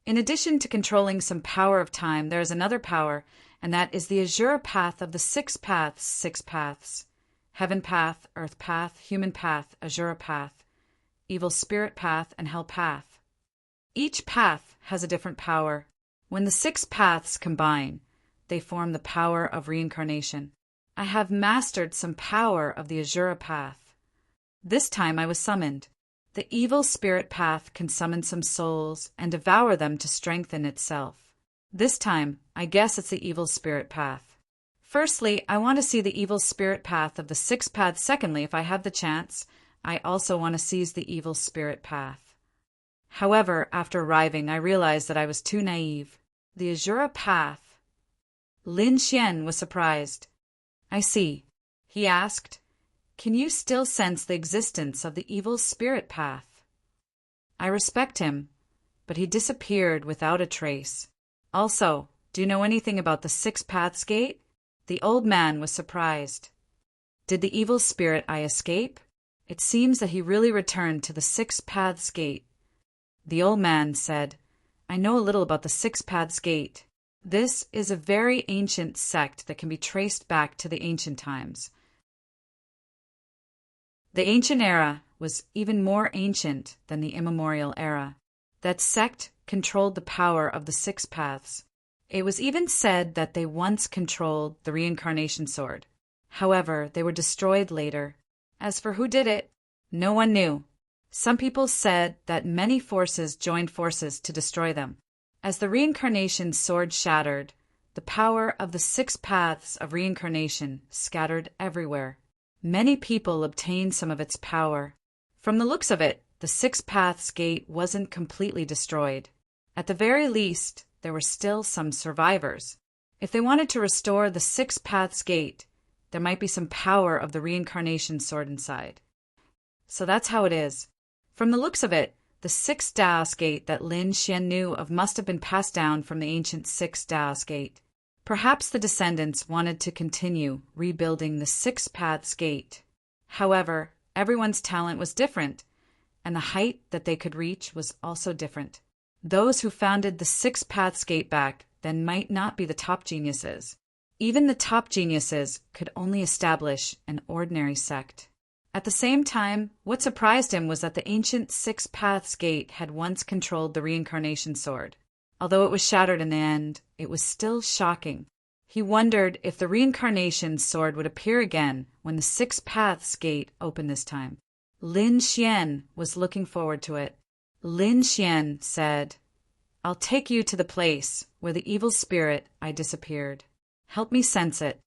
In addition to controlling some power of time, there is another power, and that is the Azura path of the 6 paths, 6 paths. Heaven path, earth path, human path, Azura path, evil spirit path, and hell path. Each path has a different power. When the 6 paths combine, they form the power of reincarnation. I have mastered some power of the Azura path. This time I was summoned. The evil spirit path can summon some souls and devour them to strengthen itself. This time, I guess it's the evil spirit path. Firstly, I want to see the evil spirit path of the 6 paths. Secondly, if I have the chance, I also want to seize the evil spirit path. However, after arriving, I realized that I was too naive. The Azura path. Lin Xian was surprised. I see. He asked, Can you still sense the existence of the evil spirit path? I respect him, but he disappeared without a trace. Also, do you know anything about the 6 paths gate? The old man was surprised. Did the evil spirit eye escape? It seems that he really returned to the 6 paths gate. The old man said, I know a little about the 6 paths gate. This is a very ancient sect that can be traced back to the ancient times. The ancient era was even more ancient than the immemorial era. That sect controlled the power of the 6 paths. It was even said that they once controlled the reincarnation sword. However, they were destroyed later. As for who did it, no one knew. Some people said that many forces joined forces to destroy them. As the reincarnation sword shattered, the power of the 6 paths of reincarnation scattered everywhere. Many people obtained some of its power. From the looks of it, the 6 paths gate wasn't completely destroyed. At the very least, there were still some survivors. If they wanted to restore the Six Paths Gate, there might be some power of the reincarnation sword inside. So that's how it is. From the looks of it, the Six Daos Gate that Lin Xian knew of must have been passed down from the ancient Six Daos Gate. Perhaps the descendants wanted to continue rebuilding the Six Paths Gate. However, everyone's talent was different, and the height that they could reach was also different. Those who founded the Six Paths Gate back then might not be the top geniuses. Even the top geniuses could only establish an ordinary sect. At the same time, what surprised him was that the ancient Six Paths Gate had once controlled the reincarnation sword. Although it was shattered in the end, it was still shocking. He wondered if the reincarnation sword would appear again when the Six Paths Gate opened this time. Lin Xian was looking forward to it. Lin Xian said, "I'll take you to the place where the evil spirit I disappeared. Help me sense it."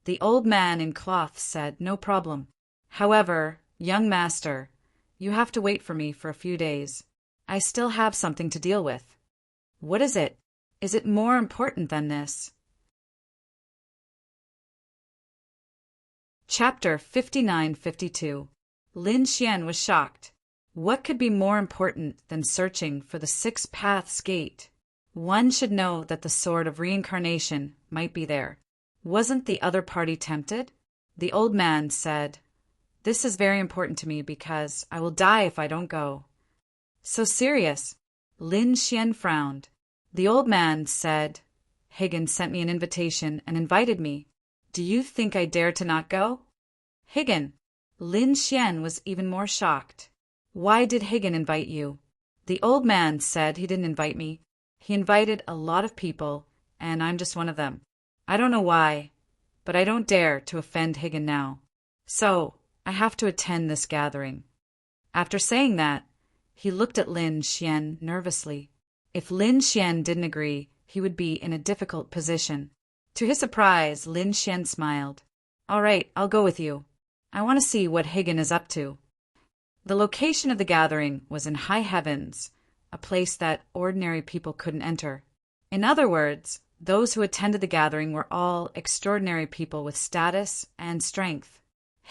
The old man in cloth said, "No problem. However, young master, you have to wait for me for a few days. I still have something to deal with." "What is it? Is it more important than this?" Chapter 59-52. Lin Xian was shocked. What could be more important than searching for the Six Paths Gate? One should know that the sword of reincarnation might be there. Wasn't the other party tempted? The old man said, "This is very important to me because I will die if I don't go." "So serious?" Lin Xian frowned. The old man said, "Higgin sent me an invitation and invited me. Do you think I dare to not go?" "Higgin?" Lin Xian was even more shocked. "Why did Higgin invite you?" The old man said he didn't invite me. He invited a lot of people, and I'm just one of them. I don't know why, but I don't dare to offend Higgin now. So, I have to attend this gathering." After saying that, he looked at Lin Xian nervously. If Lin Xian didn't agree, he would be in a difficult position. To his surprise, Lin Xian smiled. "All right, I'll go with you. I want to see what Higgin is up to." The location of the gathering was in high heavens, a place that ordinary people couldn't enter. In other words, those who attended the gathering were all extraordinary people with status and strength.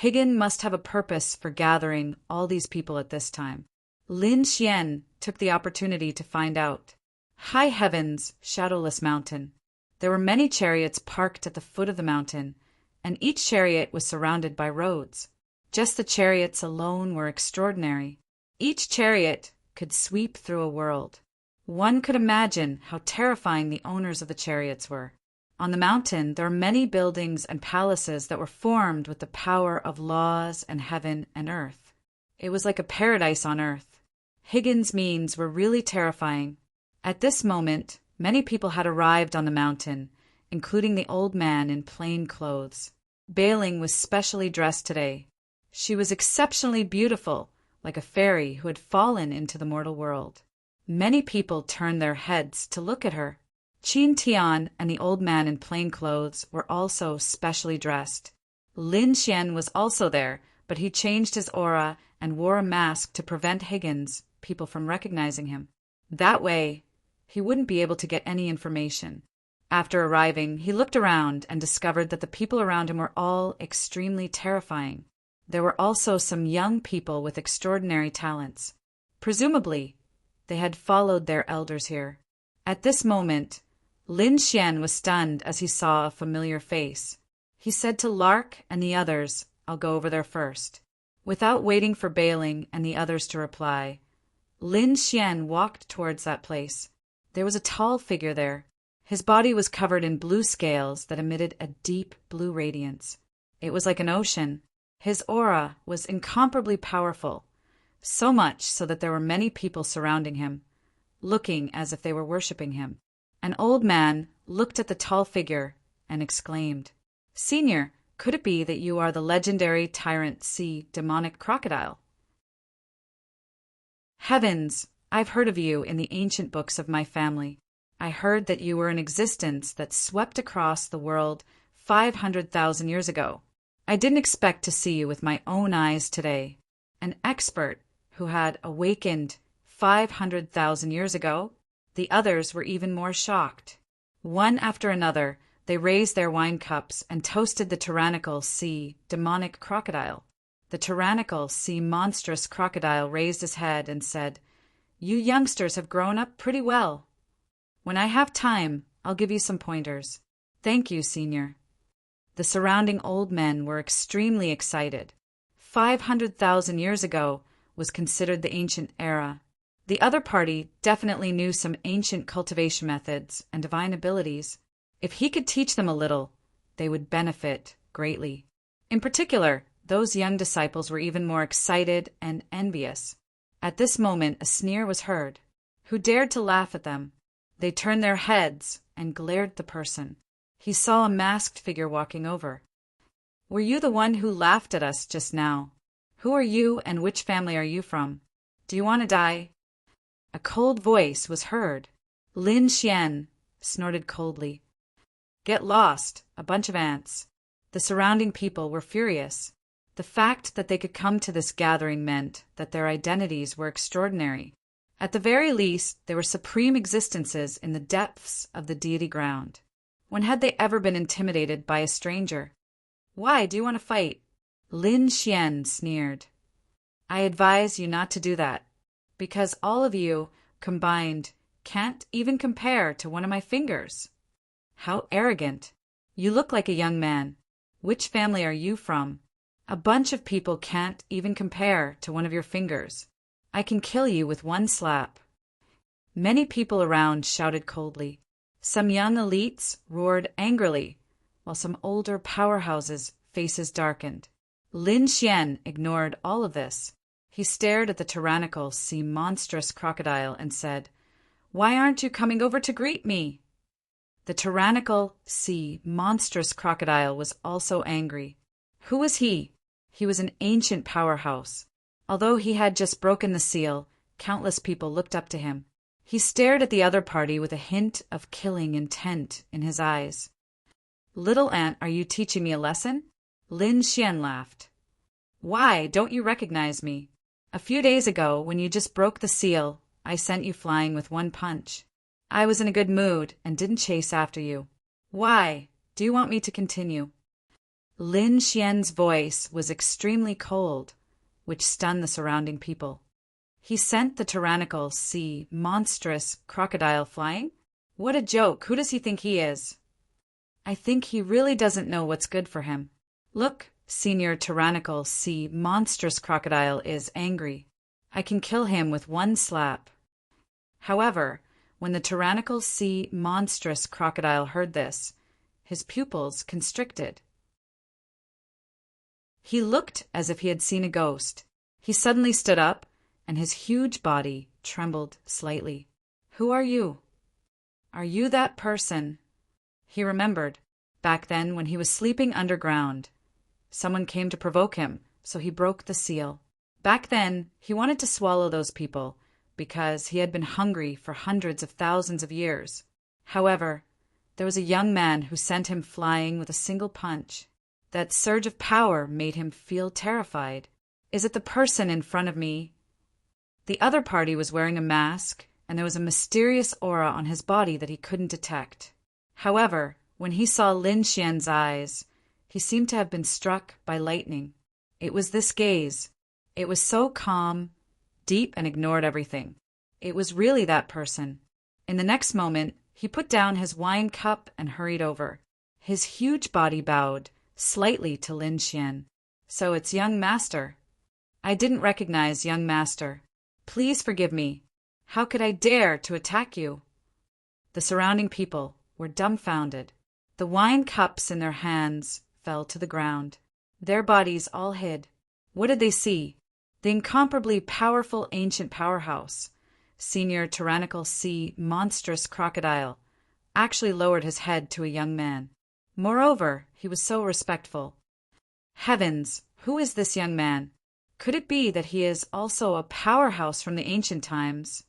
Higgin must have a purpose for gathering all these people at this time. Lin Xian took the opportunity to find out. High heavens, shadowless mountain. There were many chariots parked at the foot of the mountain, and each chariot was surrounded by roads. Just the chariots alone were extraordinary. Each chariot could sweep through a world. One could imagine how terrifying the owners of the chariots were. On the mountain, there were many buildings and palaces that were formed with the power of laws and heaven and earth. It was like a paradise on earth. Higgin's means were really terrifying. At this moment, many people had arrived on the mountain, including the old man in plain clothes. Bailing was specially dressed today. She was exceptionally beautiful, like a fairy who had fallen into the mortal world. Many people turned their heads to look at her. Qin Tian and the old man in plain clothes were also specially dressed. Lin Xian was also there, but he changed his aura and wore a mask to prevent Higgins, people from recognizing him. That way, he wouldn't be able to get any information. After arriving, he looked around and discovered that the people around him were all extremely terrifying. There were also some young people with extraordinary talents. Presumably, they had followed their elders here. At this moment, Lin Xian was stunned as he saw a familiar face. He said to Lark and the others, "I'll go over there first." Without waiting for Bailing and the others to reply, Lin Xian walked towards that place. There was a tall figure there. His body was covered in blue scales that emitted a deep blue radiance. It was like an ocean. His aura was incomparably powerful, so much so that there were many people surrounding him, looking as if they were worshipping him. An old man looked at the tall figure and exclaimed, "Senior, could it be that you are the legendary tyrant sea demonic crocodile?" "Heavens, I've heard of you in the ancient books of my family. I heard that you were an existence that swept across the world 500,000 years ago. I didn't expect to see you with my own eyes today. An expert who had awakened 500,000 years ago? The others were even more shocked. One after another, they raised their wine cups and toasted the tyrannical sea demonic crocodile. The tyrannical sea monstrous crocodile raised his head and said, "You youngsters have grown up pretty well. When I have time, I'll give you some pointers. Thank you, Senior." The surrounding old men were extremely excited. 500,000 years ago was considered the ancient era. The other party definitely knew some ancient cultivation methods and divine abilities. If he could teach them a little, they would benefit greatly. In particular, those young disciples were even more excited and envious. At this moment, a sneer was heard. Who dared to laugh at them? They turned their heads and glared at the person. He saw a masked figure walking over. "Were you the one who laughed at us just now? Who are you and which family are you from? Do you want to die?" A cold voice was heard. Lin Xian snorted coldly. "Get lost, a bunch of ants." The surrounding people were furious. The fact that they could come to this gathering meant that their identities were extraordinary. At the very least, they were supreme existences in the depths of the deity ground. When had they ever been intimidated by a stranger? "Why do you want to fight?" Lin Xian sneered. "I advise you not to do that, because all of you, combined, can't even compare to one of my fingers." "How arrogant. You look like a young man. Which family are you from? A bunch of people can't even compare to one of your fingers. I can kill you with one slap." Many people around shouted coldly. Some young elites roared angrily, while some older powerhouses' faces darkened. Lin Xian ignored all of this. He stared at the tyrannical sea monstrous crocodile and said, "Why aren't you coming over to greet me?" The tyrannical sea monstrous crocodile was also angry. Who was he? He was an ancient powerhouse. Although he had just broken the seal, countless people looked up to him. He stared at the other party with a hint of killing intent in his eyes. "Little ant, are you teaching me a lesson?" Lin Xian laughed. "Why, don't you recognize me? A few days ago, when you just broke the seal, I sent you flying with one punch. I was in a good mood and didn't chase after you. Why? Do you want me to continue?" Lin Xian's voice was extremely cold, which stunned the surrounding people. He sent the tyrannical sea monstrous crocodile flying? What a joke! Who does he think he is? I think he really doesn't know what's good for him. Look, Senior Tyrannical Sea Monstrous Crocodile is angry. I can kill him with one slap. However, when the Tyrannical Sea Monstrous Crocodile heard this, his pupils constricted. He looked as if he had seen a ghost. He suddenly stood up, and his huge body trembled slightly. "Who are you?" "Are you that person?" He remembered, back then when he was sleeping underground. Someone came to provoke him, so he broke the seal. Back then, he wanted to swallow those people, because he had been hungry for hundreds of thousands of years. However, there was a young man who sent him flying with a single punch. That surge of power made him feel terrified. Is it the person in front of me? The other party was wearing a mask, and there was a mysterious aura on his body that he couldn't detect. However, when he saw Lin Xian's eyes, he seemed to have been struck by lightning. It was this gaze. It was so calm, deep, and ignored everything. It was really that person. In the next moment, he put down his wine cup and hurried over. His huge body bowed slightly to Lin Xian. "So it's young master." "I didn't recognize young master. Please forgive me. How could I dare to attack you?" The surrounding people were dumbfounded. The wine cups in their hands fell to the ground. Their bodies all hid. What did they see? The incomparably powerful ancient powerhouse, Senior Tyrannical Sea Monstrous Crocodile, actually lowered his head to a young man. Moreover, he was so respectful. Heavens, who is this young man? Could it be that he is also a powerhouse from the ancient times?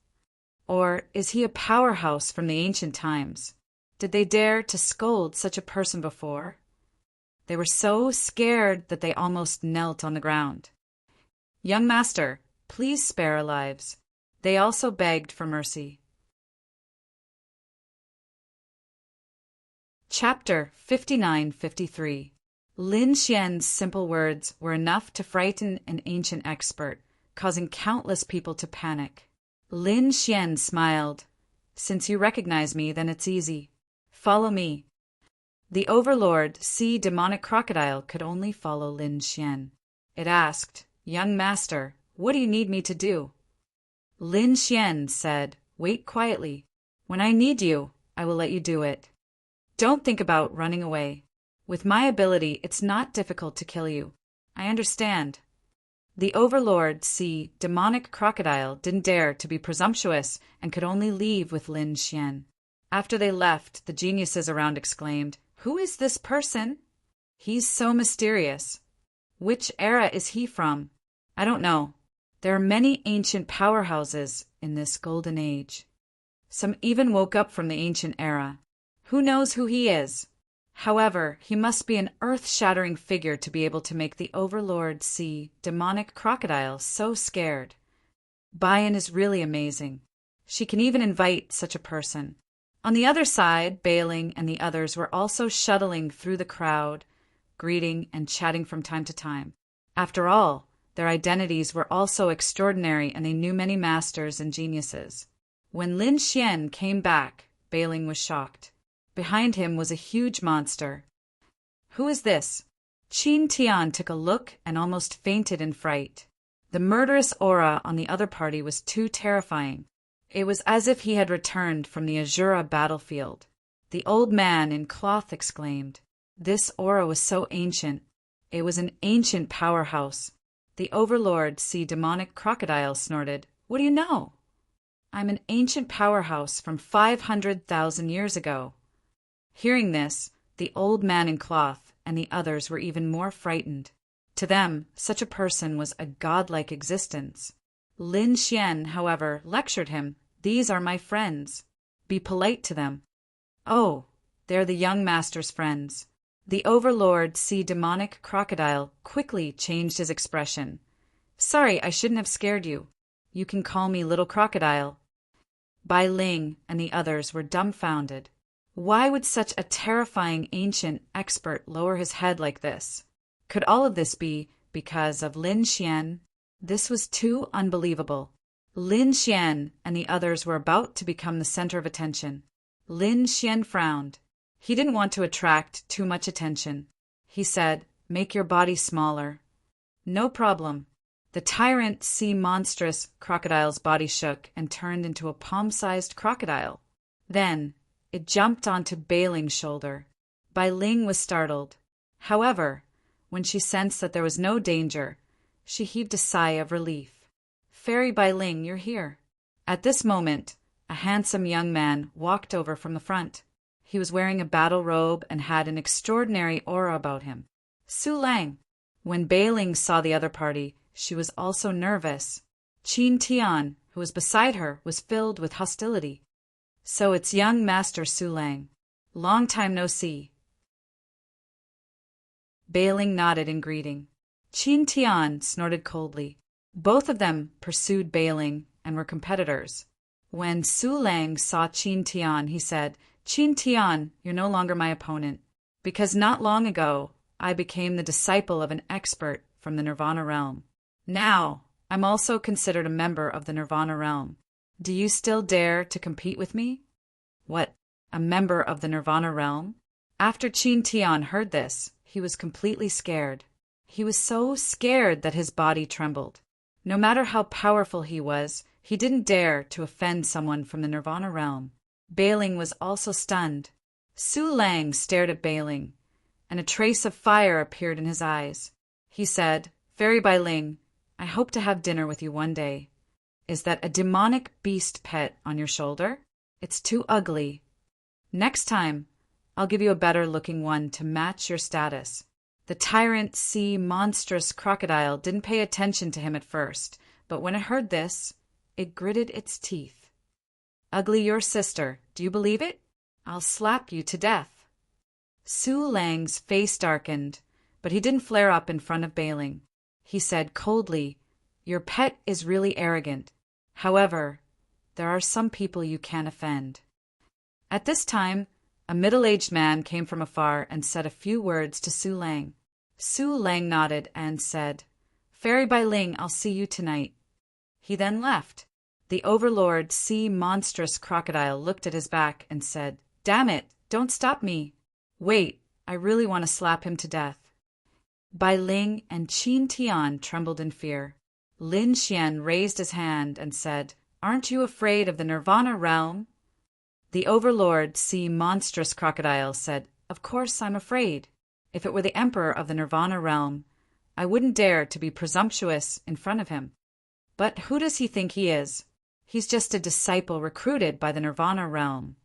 Or is he a powerhouse from the ancient times? Did they dare to scold such a person before? They were so scared that they almost knelt on the ground. "Young master, please spare our lives." They also begged for mercy. Chapter 59-53. Lin Xian's simple words were enough to frighten an ancient expert, causing countless people to panic. Lin Xian smiled. Since you recognize me, then it's easy. Follow me. The overlord, sea demonic crocodile, could only follow Lin Xian. It asked, "Young master, what do you need me to do?" Lin Xian said, "Wait quietly. When I need you, I will let you do it. Don't think about running away. With my ability, it's not difficult to kill you. I understand." The overlord, sea demonic crocodile, didn't dare to be presumptuous and could only leave with Lin Xian. After they left, the geniuses around exclaimed, "Who is this person? He's so mysterious. Which era is he from? I don't know. There are many ancient powerhouses in this golden age. Some even woke up from the ancient era. Who knows who he is? However, he must be an earth-shattering figure to be able to make the overlord sea demonic crocodile so scared. Bayan is really amazing. She can even invite such a person." On the other side, Bailing and the others were also shuttling through the crowd, greeting and chatting from time to time. After all, their identities were also extraordinary and they knew many masters and geniuses. When Lin Xian came back, Bailing was shocked. Behind him was a huge monster. "Who is this?" Qin Tian took a look and almost fainted in fright. The murderous aura on the other party was too terrifying. It was as if he had returned from the Azura battlefield. The old man in cloth exclaimed. This aura was so ancient. It was an ancient powerhouse. The overlord, sea demonic crocodile, snorted. "What do you know?" "I'm an ancient powerhouse from 500,000 years ago." Hearing this, the old man in cloth and the others were even more frightened. To them, such a person was a godlike existence. Lin Xian, however, lectured him. "These are my friends. Be polite to them." "Oh, they're the young master's friends." The overlord, sea demonic crocodile, quickly changed his expression. "Sorry, I shouldn't have scared you. You can call me Little Crocodile." Bai Ling and the others were dumbfounded. Why would such a terrifying ancient expert lower his head like this? Could all of this be because of Lin Xian? This was too unbelievable. Lin Xian and the others were about to become the center of attention. Lin Xian frowned. He didn't want to attract too much attention. He said, "Make your body smaller." "No problem." The tyrant sea monstrous crocodile's body shook and turned into a palm-sized crocodile. Then it jumped onto Bailing's shoulder. Bai Ling was startled. However, when she sensed that there was no danger, she heaved a sigh of relief. "Fairy Bai Ling, you're here." At this moment, a handsome young man walked over from the front. He was wearing a battle robe and had an extraordinary aura about him. Su Lang. When Bai Ling saw the other party, she was also nervous. Qin Tian, who was beside her, was filled with hostility. "So it's young Master Su Lang. Long time no see." Bailing nodded in greeting. Qin Tian snorted coldly. Both of them pursued Bailing and were competitors. When Su Lang saw Qin Tian, he said, "Qin Tian, you're no longer my opponent, because not long ago I became the disciple of an expert from the Nirvana realm. Now I'm also considered a member of the Nirvana realm. Do you still dare to compete with me?" "What, a member of the Nirvana realm?" After Qin Tian heard this, he was completely scared. He was so scared that his body trembled. No matter how powerful he was, he didn't dare to offend someone from the Nirvana realm. Bailing was also stunned. Su Lang stared at Bailing, and a trace of fire appeared in his eyes. He said, "Fairy Bai Ling, I hope to have dinner with you one day. Is that a demonic beast pet on your shoulder? It's too ugly. Next time, I'll give you a better-looking one to match your status." The tyrant sea monstrous crocodile didn't pay attention to him at first, but when it heard this, it gritted its teeth. "Ugly your sister, do you believe it? I'll slap you to death." Su Lang's face darkened, but he didn't flare up in front of Bailing. He said coldly, "Your pet is really arrogant. However, there are some people you can't offend." At this time, A middle-aged man came from afar and said a few words to Su Lang. Su Lang nodded and said, "Ferry by Ling, I'll see you tonight." He then left. The overlord sea monstrous crocodile looked at his back and said, "Damn it, don't stop me. Wait, I really want to slap him to death." Bai Ling and Qin Tian trembled in fear. Lin Xian raised his hand and said, "Aren't you afraid of the Nirvana realm?" The overlord sea monstrous crocodile said, "Of course I'm afraid. If it were the emperor of the Nirvana realm, I wouldn't dare to be presumptuous in front of him. But who does he think he is? He's just a disciple recruited by the Nirvana realm.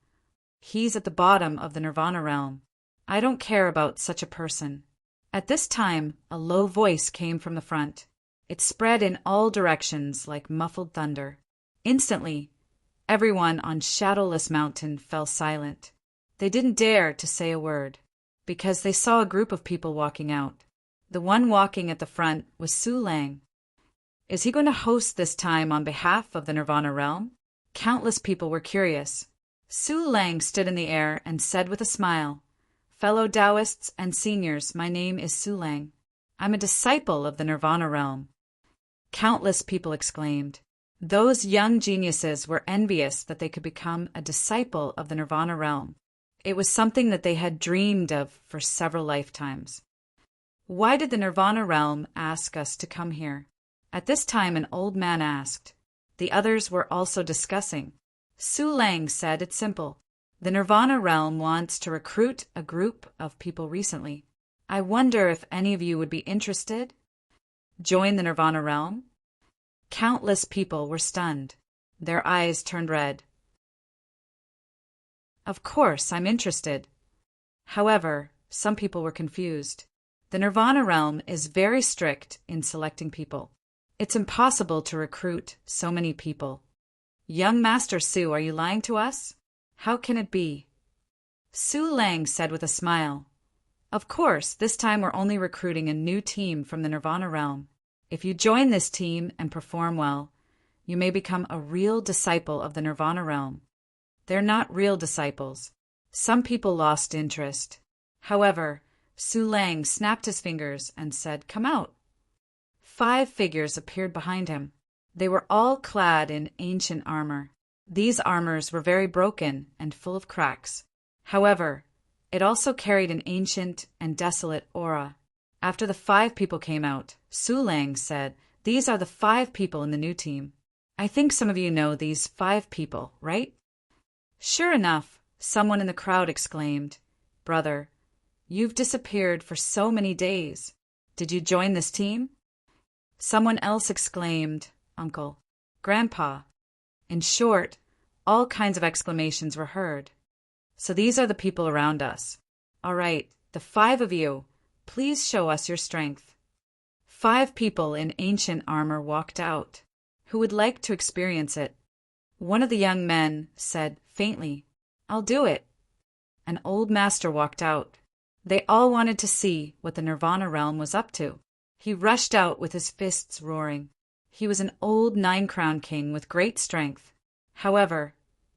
He's at the bottom of the Nirvana realm. I don't care about such a person." At this time, a low voice came from the front. It spread in all directions like muffled thunder. Instantly, everyone on Shadowless Mountain fell silent. They didn't dare to say a word, because they saw a group of people walking out. The one walking at the front was Su Lang. Is he going to host this time on behalf of the Nirvana realm? Countless people were curious. Su Lang stood in the air and said with a smile, "Fellow Taoists and seniors, my name is Su Lang. I'm a disciple of the Nirvana realm." Countless people exclaimed. Those young geniuses were envious that they could become a disciple of the Nirvana realm. It was something that they had dreamed of for several lifetimes. Why did the Nirvana realm ask us to come here? At this time, an old man asked. The others were also discussing. Su Lang said it's simple. The Nirvana realm wants to recruit a group of people recently. I wonder if any of you would be interested? Join the Nirvana realm? Countless people were stunned. Their eyes turned red. Of course, I'm interested. However, some people were confused. The Nirvana realm is very strict in selecting people. It's impossible to recruit so many people. Young Master Su, are you lying to us? How can it be? Su Lang said with a smile, "Of course, this time we're only recruiting a new team from the Nirvana realm. If you join this team and perform well, you may become a real disciple of the Nirvana realm." They're not real disciples. Some people lost interest. However, Su Lang snapped his fingers and said, "Come out." 5 figures appeared behind him. They were all clad in ancient armor. These armors were very broken and full of cracks. However, it also carried an ancient and desolate aura. After the 5 people came out, Su Lang said, "These are the 5 people in the new team. I think some of you know these 5 people, right?" Sure enough, someone in the crowd exclaimed, "Brother, you've disappeared for so many days. Did you join this team?" Someone else exclaimed, "Uncle, Grandpa." In short, all kinds of exclamations were heard. So these are the people around us. All right, the 5 of you, please show us your strength. 5 people in ancient armor walked out. Who would like to experience it? One of the young men said faintly, "I'll do it." An old master walked out. They all wanted to see what the Nirvana realm was up to. He rushed out with his fists roaring. He was an old 9-crown king with great strength. However,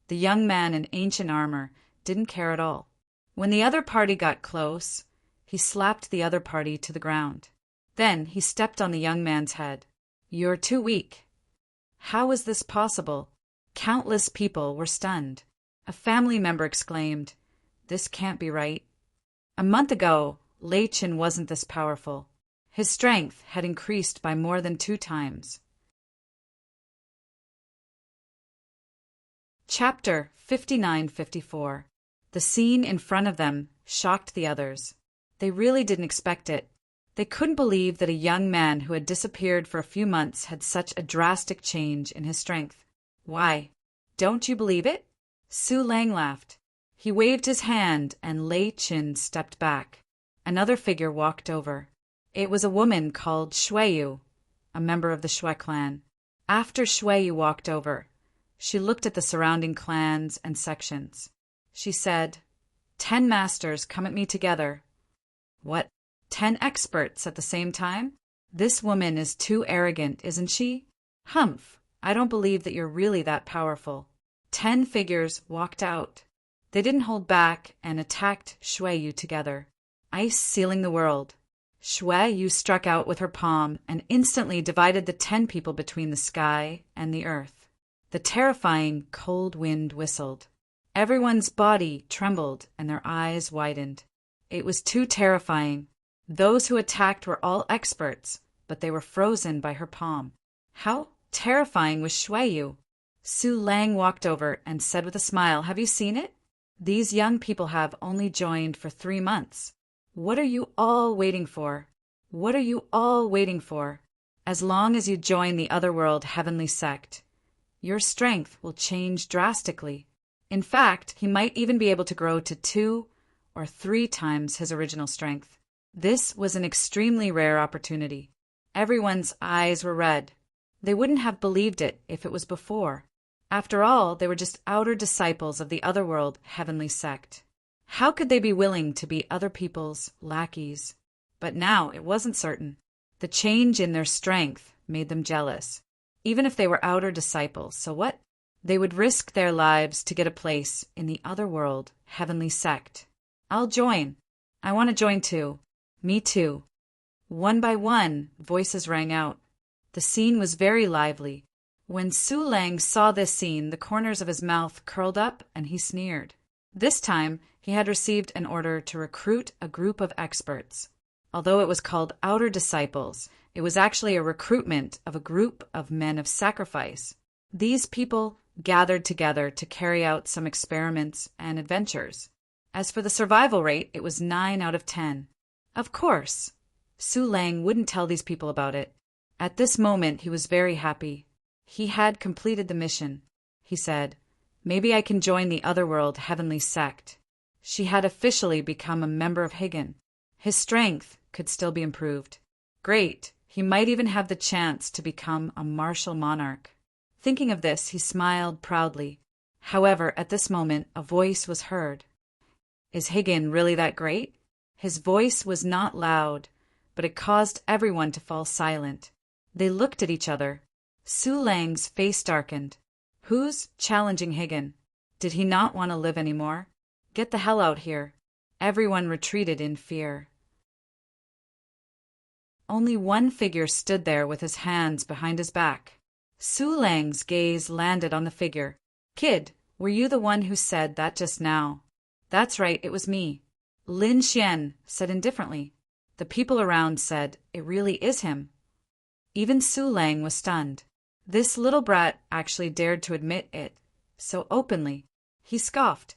the young man in ancient armor didn't care at all. When the other party got close, he slapped the other party to the ground. Then he stepped on the young man's head. "You're too weak." How was this possible? Countless people were stunned. A family member exclaimed, "This can't be right." A month ago, Lei Chin wasn't this powerful. His strength had increased by more than 2 times. Chapter 59-54. The scene in front of them shocked the others. They really didn't expect it. They couldn't believe that a young man who had disappeared for a few months had such a drastic change in his strength. "Why, don't you believe it?" Su Lang laughed. He waved his hand and Lei Chin stepped back. Another figure walked over. It was a woman called Shuiyu, a member of the Shui clan. After Shuiyu walked over, she looked at the surrounding clans and sections. She said, 10 masters come at me together." What, 10 experts at the same time? This woman is too arrogant, isn't she? Humph, I don't believe that you're really that powerful. 10 figures walked out. They didn't hold back and attacked Shui Yu together, ice sealing the world. Shui Yu struck out with her palm and instantly divided the 10 people between the sky and the earth. The terrifying cold wind whistled. Everyone's body trembled and their eyes widened. It was too terrifying. Those who attacked were all experts, but they were frozen by her palm. How terrifying was Shui Yu? Su Lang walked over and said with a smile, "Have you seen it? These young people have only joined for 3 months. What are you all waiting for? What are you all waiting for? As long as you join the Otherworld Heavenly Sect, your strength will change drastically. In fact, he might even be able to grow to 2 or 3 times his original strength." This was an extremely rare opportunity. Everyone's eyes were red. They wouldn't have believed it if it was before. After all, they were just outer disciples of the Otherworld Heavenly Sect. How could they be willing to be other people's lackeys? But now it wasn't certain. The change in their strength made them jealous. Even if they were outer disciples, so what? They would risk their lives to get a place in the Otherworld Heavenly Sect. "I'll join. I want to join too." "Me too." One by one, voices rang out. The scene was very lively. When Su Lang saw this scene, the corners of his mouth curled up and he sneered. This time, he had received an order to recruit a group of experts. Although it was called Outer Disciples, it was actually a recruitment of a group of men of sacrifice. These people gathered together to carry out some experiments and adventures. As for the survival rate, it was 9 out of 10. Of course, Su Lang wouldn't tell these people about it. At this moment, he was very happy. He had completed the mission. He said, "Maybe I can join the Otherworld Heavenly Sect." She had officially become a member of Higan. His strength could still be improved. Great, he might even have the chance to become a martial monarch. Thinking of this, he smiled proudly. However, at this moment, a voice was heard. Is Higan really that great? His voice was not loud, but it caused everyone to fall silent. They looked at each other. Su Lang's face darkened. Who's challenging Higan? Did he not want to live anymore? Get the hell out here. Everyone retreated in fear. Only one figure stood there with his hands behind his back. Su Lang's gaze landed on the figure. "Kid, were you the one who said that just now?" "That's right, it was me." Lin Xian said indifferently. The people around said, "It really is him." Even Su Lang was stunned. This little brat actually dared to admit it so openly. He scoffed.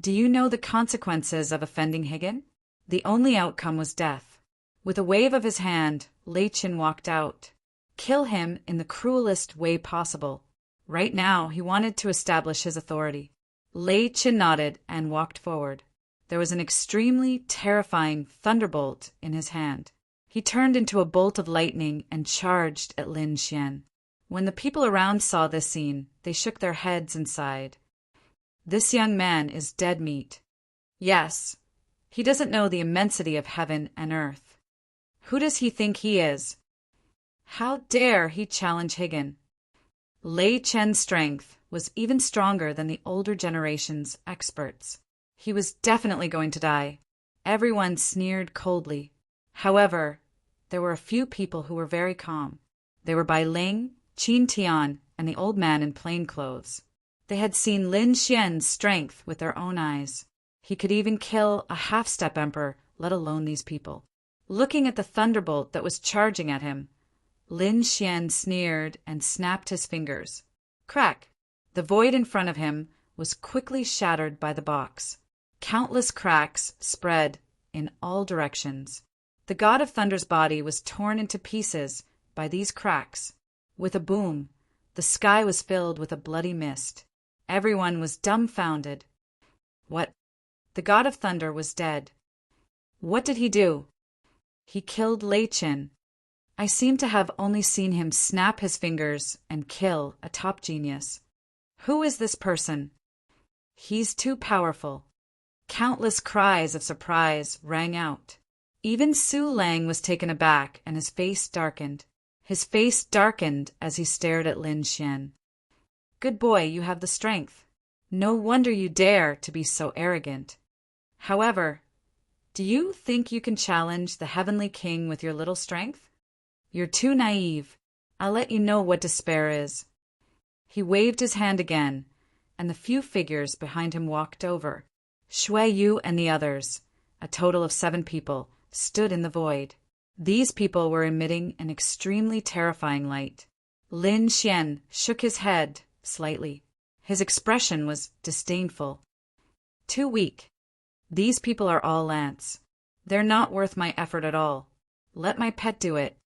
"Do you know the consequences of offending Higan?" The only outcome was death. With a wave of his hand, Lei Qin walked out. Kill him in the cruelest way possible. Right now, he wanted to establish his authority. Lei Qin nodded and walked forward. There was an extremely terrifying thunderbolt in his hand. He turned into a bolt of lightning and charged at Lin Xian. When the people around saw this scene, they shook their heads and sighed. This young man is dead meat. Yes, he doesn't know the immensity of heaven and earth. Who does he think he is? How dare he challenge Higan? Lei Chen's strength was even stronger than the older generation's experts. He was definitely going to die. Everyone sneered coldly. However, there were a few people who were very calm. They were Bai Ling, Qin Tian, and the old man in plain clothes. They had seen Lin Xian's strength with their own eyes. He could even kill a half-step emperor, let alone these people. Looking at the thunderbolt that was charging at him, Lin Xian sneered and snapped his fingers. Crack! The void in front of him was quickly shattered by the box. Countless cracks spread in all directions. The God of Thunder's body was torn into pieces by these cracks. With a boom, the sky was filled with a bloody mist. Everyone was dumbfounded. What? The God of Thunder was dead. What did he do? He killed Lei Qin. I seem to have only seen him snap his fingers and kill a top genius. Who is this person? He's too powerful. Countless cries of surprise rang out. Even Su Lang was taken aback and his face darkened. His face darkened as he stared at Lin Xian. Good boy, you have the strength. No wonder you dare to be so arrogant. However, do you think you can challenge the Heavenly King with your little strength? You're too naive. I'll let you know what despair is." He waved his hand again, and the few figures behind him walked over. Shui Yu and the others, a total of 7 people, stood in the void. These people were emitting an extremely terrifying light. Lin Xian shook his head slightly. His expression was disdainful. "Too weak. These people are all ants. They're not worth my effort at all. Let my pet do it."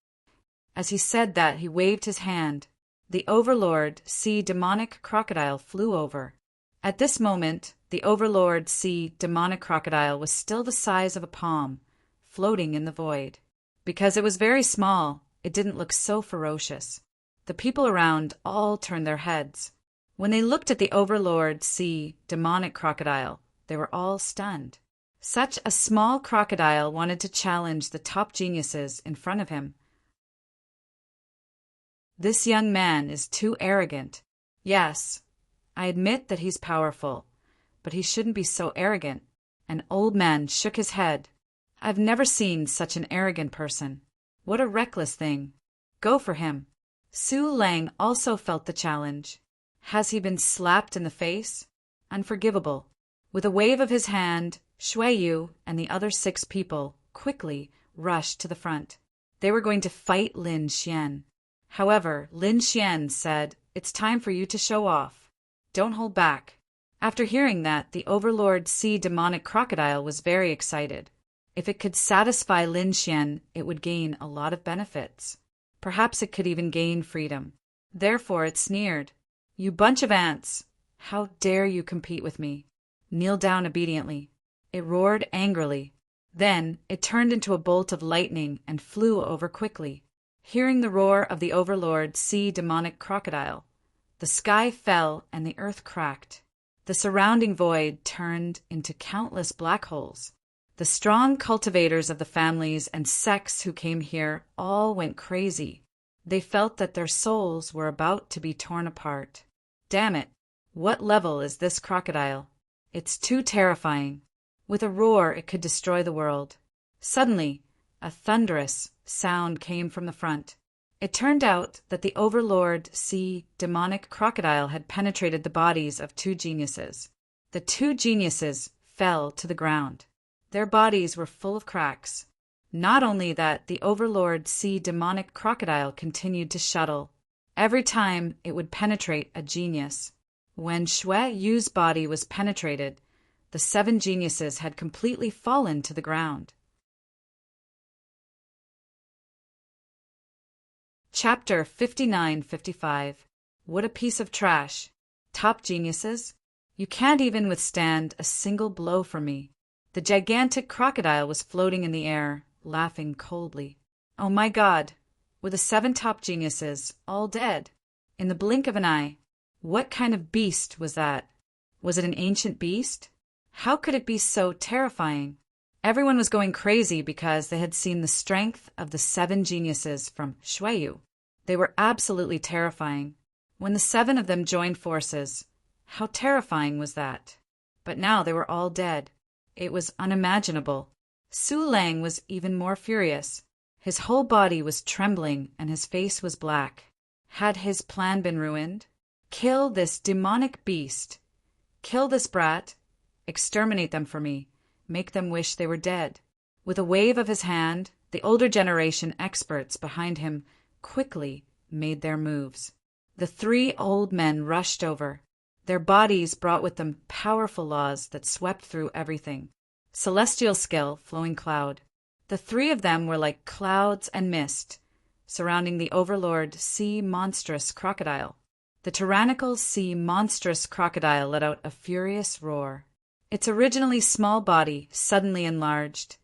As he said that, he waved his hand. The Overlord Sea Demonic Crocodile flew over. At this moment, the Overlord Sea Demonic Crocodile was still the size of a palm, floating in the void. Because it was very small, it didn't look so ferocious. The people around all turned their heads. When they looked at the Overlord Sea Demonic Crocodile, they were all stunned. Such a small crocodile wanted to challenge the top geniuses in front of him. This young man is too arrogant. Yes, I admit that he's powerful, but he shouldn't be so arrogant. An old man shook his head. I've never seen such an arrogant person. What a reckless thing. Go for him. Su Lang also felt the challenge. Has he been slapped in the face? Unforgivable. With a wave of his hand, Shui Yu and the other 6 people quickly rushed to the front. They were going to fight Lin Xian. However, Lin Xian said, "It's time for you to show off. Don't hold back." After hearing that, the Overlord Sea Demonic Crocodile was very excited. If it could satisfy Lin Xian, it would gain a lot of benefits. Perhaps it could even gain freedom. Therefore it sneered, "You bunch of ants! How dare you compete with me? Kneel down obediently." It roared angrily. Then it turned into a bolt of lightning and flew over quickly. Hearing the roar of the Overlord Sea Demonic Crocodile, the sky fell and the earth cracked. The surrounding void turned into countless black holes. The strong cultivators of the families and sects who came here all went crazy. They felt that their souls were about to be torn apart. Damn it! What level is this crocodile? It's too terrifying. With a roar, it could destroy the world. Suddenly, a thunderous sound came from the front. It turned out that the Overlord Sea Demonic Crocodile had penetrated the bodies of 2 geniuses. The 2 geniuses fell to the ground. Their bodies were full of cracks. Not only that, the Overlord Sea Demonic Crocodile continued to shuttle. Every time it would penetrate a genius. When Shui Yu's body was penetrated, the 7 geniuses had completely fallen to the ground. Chapter 59-55. What a piece of trash. Top geniuses, you can't even withstand a single blow from me. The gigantic crocodile was floating in the air, laughing coldly. Oh my God, were the 7 top geniuses all dead? In the blink of an eye. What kind of beast was that? Was it an ancient beast? How could it be so terrifying? Everyone was going crazy because they had seen the strength of the 7 geniuses from Shui Yu. They were absolutely terrifying. When the 7 of them joined forces, how terrifying was that? But now they were all dead. It was unimaginable. Su Lang was even more furious. His whole body was trembling and his face was black. Had his plan been ruined? Kill this demonic beast. Kill this brat. Exterminate them for me. Make them wish they were dead. With a wave of his hand, the older generation experts behind him quickly made their moves. The 3 old men rushed over. Their bodies brought with them powerful laws that swept through everything. Celestial skill, flowing cloud. The 3 of them were like clouds and mist, surrounding the Overlord Sea Monstrous Crocodile. The tyrannical Sea Monstrous Crocodile let out a furious roar. Its originally small body suddenly enlarged,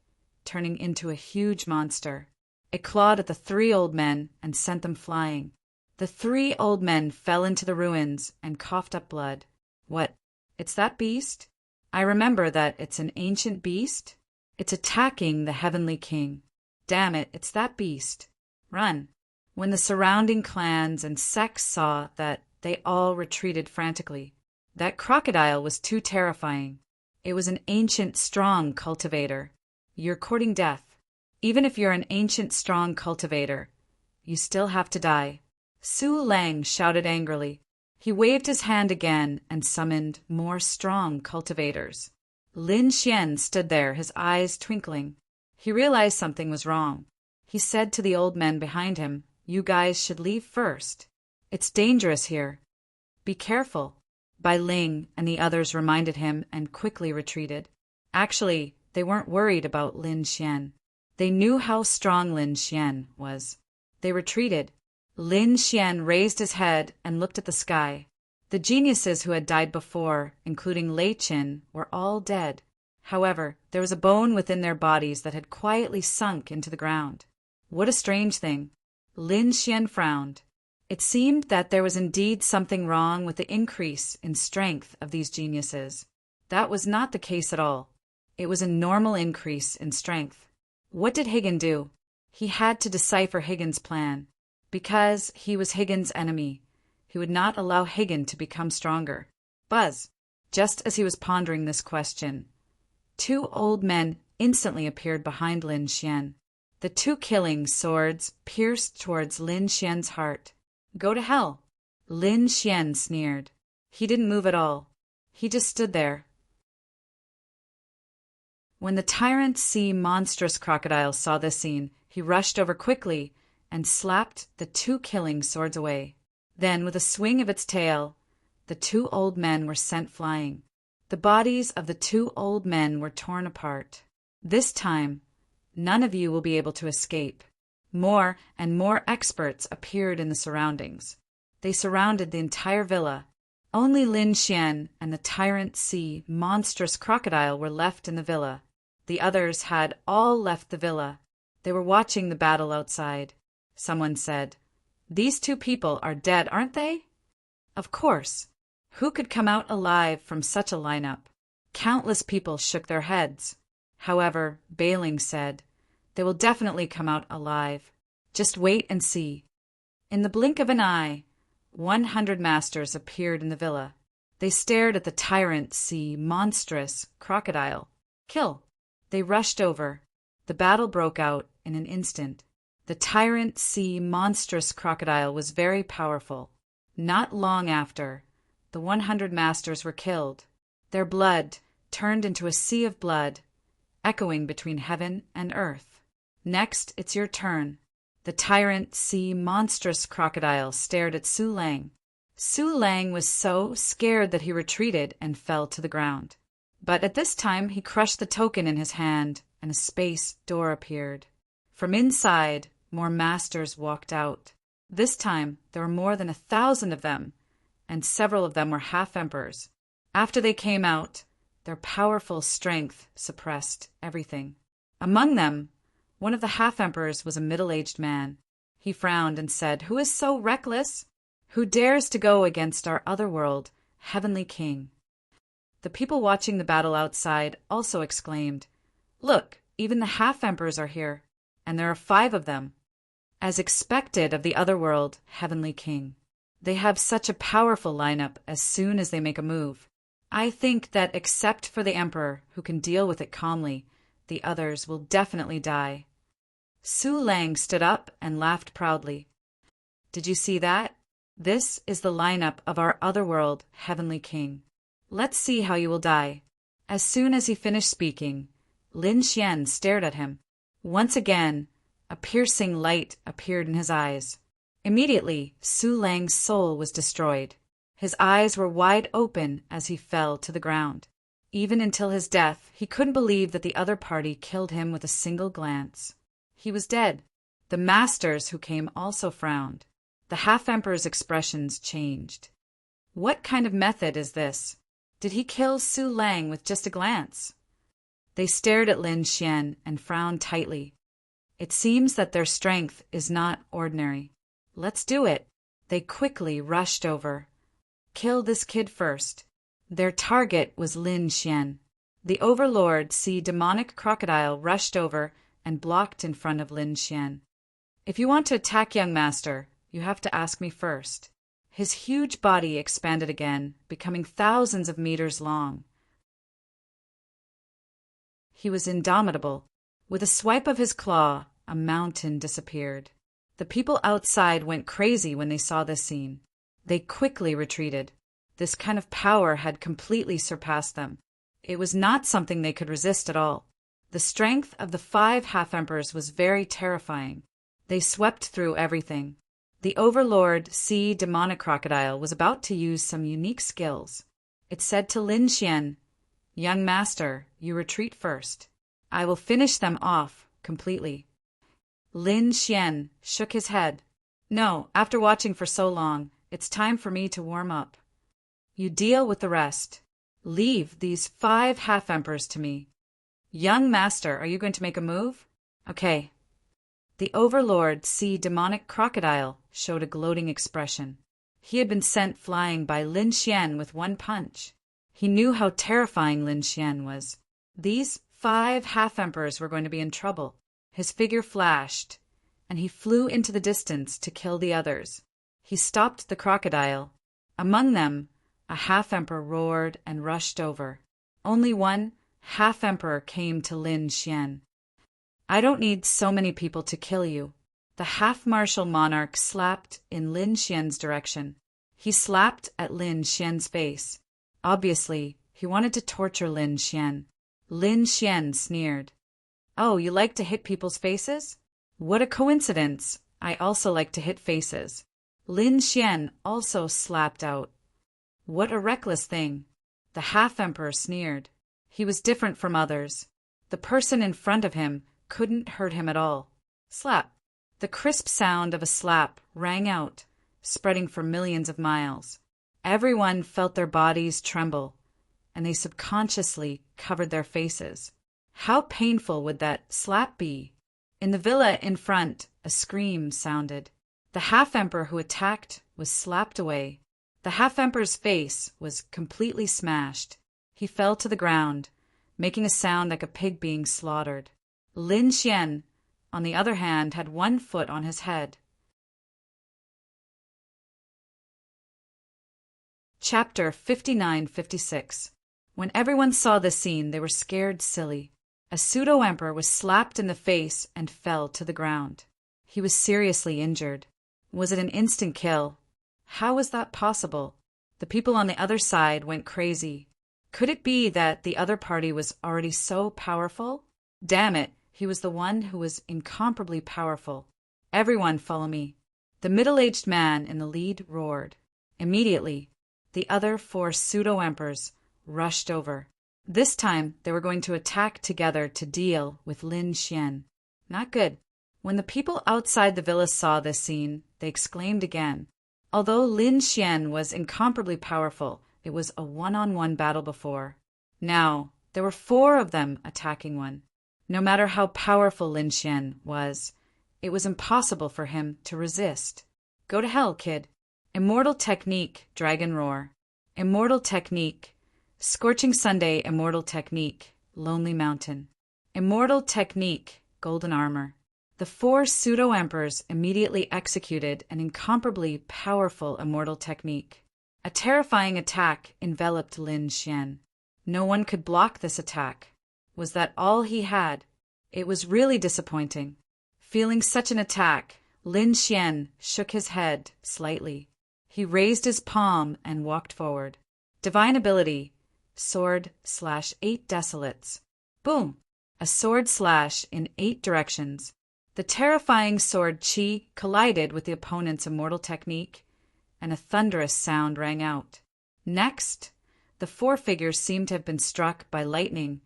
turning into a huge monster. It clawed at the 3 old men and sent them flying. The 3 old men fell into the ruins and coughed up blood. What? It's that beast? I remember that it's an ancient beast. It's attacking the Heavenly King. Damn it, it's that beast. Run. When the surrounding clans and sects saw that, they all retreated frantically. That crocodile was too terrifying. It was an ancient, strong cultivator. You're courting death. Even if you're an ancient, strong cultivator, you still have to die. Su Lang shouted angrily. He waved his hand again and summoned more strong cultivators. Lin Xian stood there, his eyes twinkling. He realized something was wrong. He said to the old men behind him, "You guys should leave first. It's dangerous here. Be careful." Bai Ling and the others reminded him and quickly retreated. Actually, they weren't worried about Lin Xian. They knew how strong Lin Xian was. They retreated. Lin Xian raised his head and looked at the sky. The geniuses who had died before, including Lei Qin, were all dead. However, there was a bone within their bodies that had quietly sunk into the ground. What a strange thing. Lin Xian frowned. It seemed that there was indeed something wrong with the increase in strength of these geniuses. That was not the case at all. It was a normal increase in strength. What did Higgin do? He had to decipher Higgin's plan. Because he was Higgin's enemy, he would not allow Higgin to become stronger. Buzz! Just as he was pondering this question, two old men instantly appeared behind Lin Xian. The two killing swords pierced towards Lin Xian's heart. "Go to hell!" Lin Xian sneered. He didn't move at all. He just stood there. When the tyrant sea monstrous crocodile saw this scene, he rushed over quickly and slapped the two killing swords away. Then, with a swing of its tail, the two old men were sent flying. The bodies of the two old men were torn apart. This time, none of you will be able to escape. More and more experts appeared in the surroundings. They surrounded the entire villa. Only Lin Xian and the tyrant sea monstrous crocodile were left in the villa. The others had all left the villa. They were watching the battle outside. Someone said, "These two people are dead, aren't they?" Of course. Who could come out alive from such a lineup? Countless people shook their heads. However, Bai Ling said, "They will definitely come out alive. Just wait and see." In the blink of an eye, 100 masters appeared in the villa. They stared at the tyrant sea monstrous crocodile. Kill! They rushed over. The battle broke out in an instant. The tyrant sea monstrous crocodile was very powerful. Not long after, the 100 masters were killed. Their blood turned into a sea of blood, echoing between heaven and earth. Next, it's your turn. The tyrant sea monstrous crocodile stared at Su Lang. Su Lang was so scared that he retreated and fell to the ground. But at this time he crushed the token in his hand, and a space door appeared. From inside, more masters walked out. This time there were more than 1,000 of them, and several of them were half-emperors. After they came out, their powerful strength suppressed everything. Among them, one of the half-emperors was a middle-aged man. He frowned and said, "Who is so reckless? Who dares to go against our otherworld, heavenly king?" The people watching the battle outside also exclaimed, "Look, even the half-emperors are here, and there are 5 of them. As expected of the otherworld, heavenly king. They have such a powerful lineup as soon as they make a move. I think that except for the emperor, who can deal with it calmly, the others will definitely die." Su Lang stood up and laughed proudly. "Did you see that? This is the lineup of our otherworld, heavenly king. Let's see how you will die." As soon as he finished speaking, Lin Xian stared at him. Once again, a piercing light appeared in his eyes. Immediately, Su Lang's soul was destroyed. His eyes were wide open as he fell to the ground. Even until his death, he couldn't believe that the other party killed him with a single glance. He was dead. The masters who came also frowned. The half-emperor's expressions changed. What kind of method is this? Did he kill Su Lang with just a glance? They stared at Lin Xian and frowned tightly. It seems that their strength is not ordinary. Let's do it. They quickly rushed over. Kill this kid first. Their target was Lin Xian. The overlord sea demonic crocodile rushed over and blocked in front of Lin Xian. "If you want to attack, young master, you have to ask me first." His huge body expanded again, becoming thousands of meters long. He was indomitable. With a swipe of his claw, a mountain disappeared. The people outside went crazy when they saw this scene. They quickly retreated. This kind of power had completely surpassed them. It was not something they could resist at all. The strength of the 5 half-emperors was very terrifying. They swept through everything. The overlord sea demonic crocodile was about to use some unique skills. It said to Lin Xian, "Young master, you retreat first. I will finish them off completely." Lin Xian shook his head. "No, after watching for so long, it's time for me to warm up. You deal with the rest. Leave these 5 half-emperors to me." "Young master, are you going to make a move?" "Okay." The overlord sea demonic crocodile showed a gloating expression. He had been sent flying by Lin Xian with one punch. He knew how terrifying Lin Xian was. These 5 half-emperors were going to be in trouble. His figure flashed, and he flew into the distance to kill the others. He stopped the crocodile. Among them, a half-emperor roared and rushed over. Only one half-emperor came to Lin Xian. "I don't need so many people to kill you." The half-martial monarch slapped in Lin Xian's direction. He slapped at Lin Xian's face. Obviously, he wanted to torture Lin Xian. Lin Xian sneered. "Oh, you like to hit people's faces? What a coincidence. I also like to hit faces." Lin Xian also slapped out. "What a reckless thing." The half-emperor sneered. He was different from others. The person in front of him couldn't hurt him at all. Slap. The crisp sound of a slap rang out, spreading for millions of miles. Everyone felt their bodies tremble, and they subconsciously covered their faces. How painful would that slap be? In the villa in front, a scream sounded. The half-emperor who attacked was slapped away. The half-emperor's face was completely smashed. He fell to the ground, making a sound like a pig being slaughtered. Lin Xian, on the other hand, had one foot on his head. Chapter 59-56. When everyone saw this scene, they were scared silly. A pseudo-emperor was slapped in the face and fell to the ground. He was seriously injured. Was it an instant kill? How was that possible? The people on the other side went crazy. Could it be that the other party was already so powerful? Damn it, he was the one who was incomparably powerful. "Everyone follow me." The middle-aged man in the lead roared. Immediately, the other 4 pseudo-emperors rushed over. This time, they were going to attack together to deal with Lin Xian. Not good. When the people outside the villa saw this scene, they exclaimed again. Although Lin Xian was incomparably powerful, it was a one-on-one battle before. Now, there were 4 of them attacking one. No matter how powerful Lin Xian was, it was impossible for him to resist. "Go to hell, kid." Immortal technique, dragon roar. Immortal technique, scorching Sunday. Immortal technique, lonely mountain. Immortal technique, golden armor. The 4 pseudo-emperors immediately executed an incomparably powerful immortal technique. A terrifying attack enveloped Lin Xian. No one could block this attack. Was that all he had? It was really disappointing. Feeling such an attack, Lin Xian shook his head slightly. He raised his palm and walked forward. Divine ability, sword slash 8 desolates. Boom! A sword slash in 8 directions. The terrifying sword chi collided with the opponent's immortal technique, and a thunderous sound rang out. Next, the 4 figures seemed to have been struck by lightning,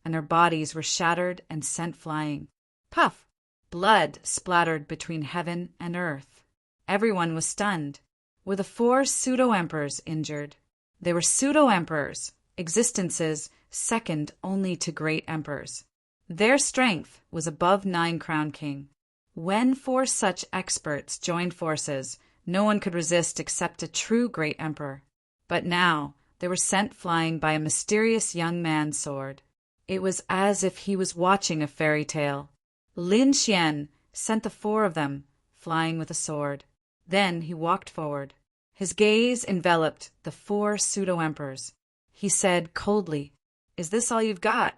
and their bodies were shattered and sent flying. Puff! Blood splattered between heaven and earth. Everyone was stunned. Were the 4 pseudo-emperors injured? They were pseudo-emperors, existences second only to great emperors. Their strength was above 9 crown king. When 4 such experts joined forces, no one could resist except a true great emperor. But now they were sent flying by a mysterious young man's sword. It was as if he was watching a fairy tale. Lin Xian sent the 4 of them flying with a sword. Then he walked forward. His gaze enveloped the 4 pseudo-emperors. He said coldly, "Is this all you've got?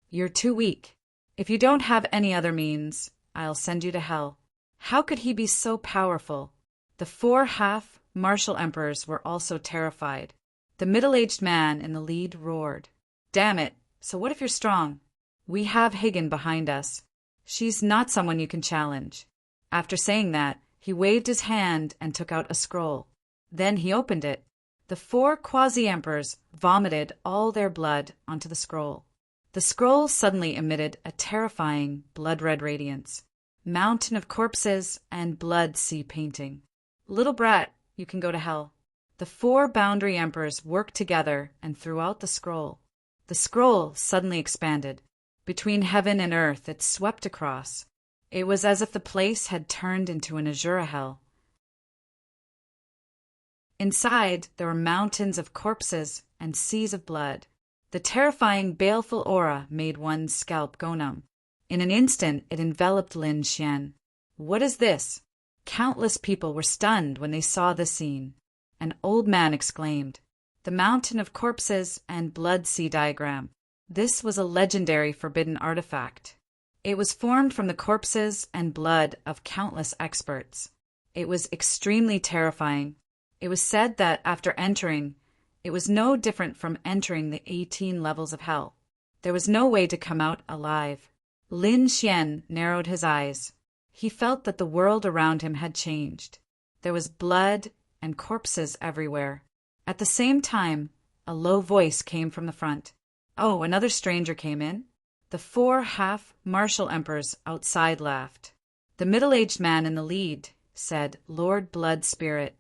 You're too weak. If you don't have any other means, I'll send you to hell." How could he be so powerful? The 4 half-martial emperors were also terrified. The middle-aged man in the lead roared, "Damn it, so what if you're strong? We have Hagen behind us. She's not someone you can challenge." After saying that, he waved his hand and took out a scroll. Then he opened it. The 4 quasi-emperors vomited all their blood onto the scroll. The scroll suddenly emitted a terrifying blood-red radiance. Mountain of corpses and blood sea painting. "Little brat, you can go to hell." The 4 boundary emperors worked together and threw out the scroll. The scroll suddenly expanded. Between heaven and earth it swept across. It was as if the place had turned into an azure hell. Inside, there were mountains of corpses and seas of blood. The terrifying, baleful aura made one's scalp go numb. In an instant, it enveloped Lin Xian. "What is this?" Countless people were stunned when they saw this scene. An old man exclaimed, "The mountain of corpses and blood sea diagram. This was a legendary forbidden artifact. It was formed from the corpses and blood of countless experts. It was extremely terrifying. It was said that after entering, it was no different from entering the 18 levels of hell. There was no way to come out alive." Lin Xian narrowed his eyes. He felt that the world around him had changed. There was blood and corpses everywhere. At the same time, a low voice came from the front. Oh, another stranger came in? The 4 half-martial emperors outside laughed. The middle-aged man in the lead said, "Lord Blood Spirit,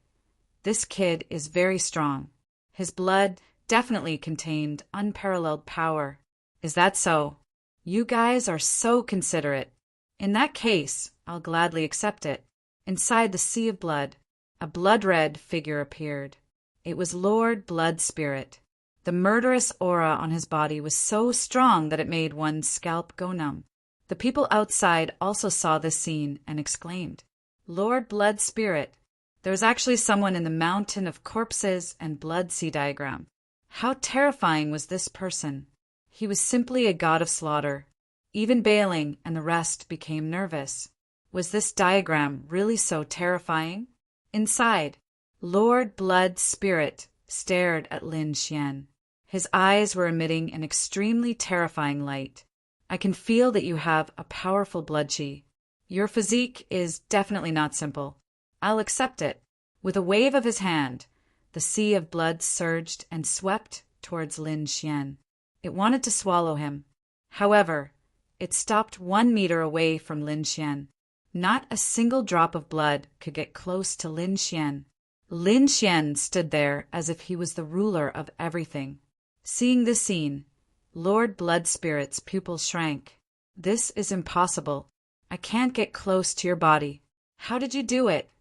this kid is very strong. His blood definitely contained unparalleled power." "Is that so? You guys are so considerate. In that case, I'll gladly accept it." Inside the sea of blood, a blood-red figure appeared. It was Lord Blood Spirit. The murderous aura on his body was so strong that it made one's scalp go numb. The people outside also saw this scene and exclaimed, "Lord Blood Spirit, there was actually someone in the mountain of corpses and blood sea diagram. How terrifying was this person? He was simply a god of slaughter." Even Bailing and the rest became nervous. Was this diagram really so terrifying? Inside, Lord Blood Spirit stared at Lin Xian. His eyes were emitting an extremely terrifying light. "I can feel that you have a powerful blood chi. Your physique is definitely not simple. I'll accept it." With a wave of his hand, the sea of blood surged and swept towards Lin Xian. It wanted to swallow him. However, it stopped 1 meter away from Lin Xian. Not a single drop of blood could get close to Lin Xian. Lin Xian stood there as if he was the ruler of everything. Seeing this scene, Lord Blood Spirit's pupils shrank. "This is impossible. I can't get close to your body. How did you do it?"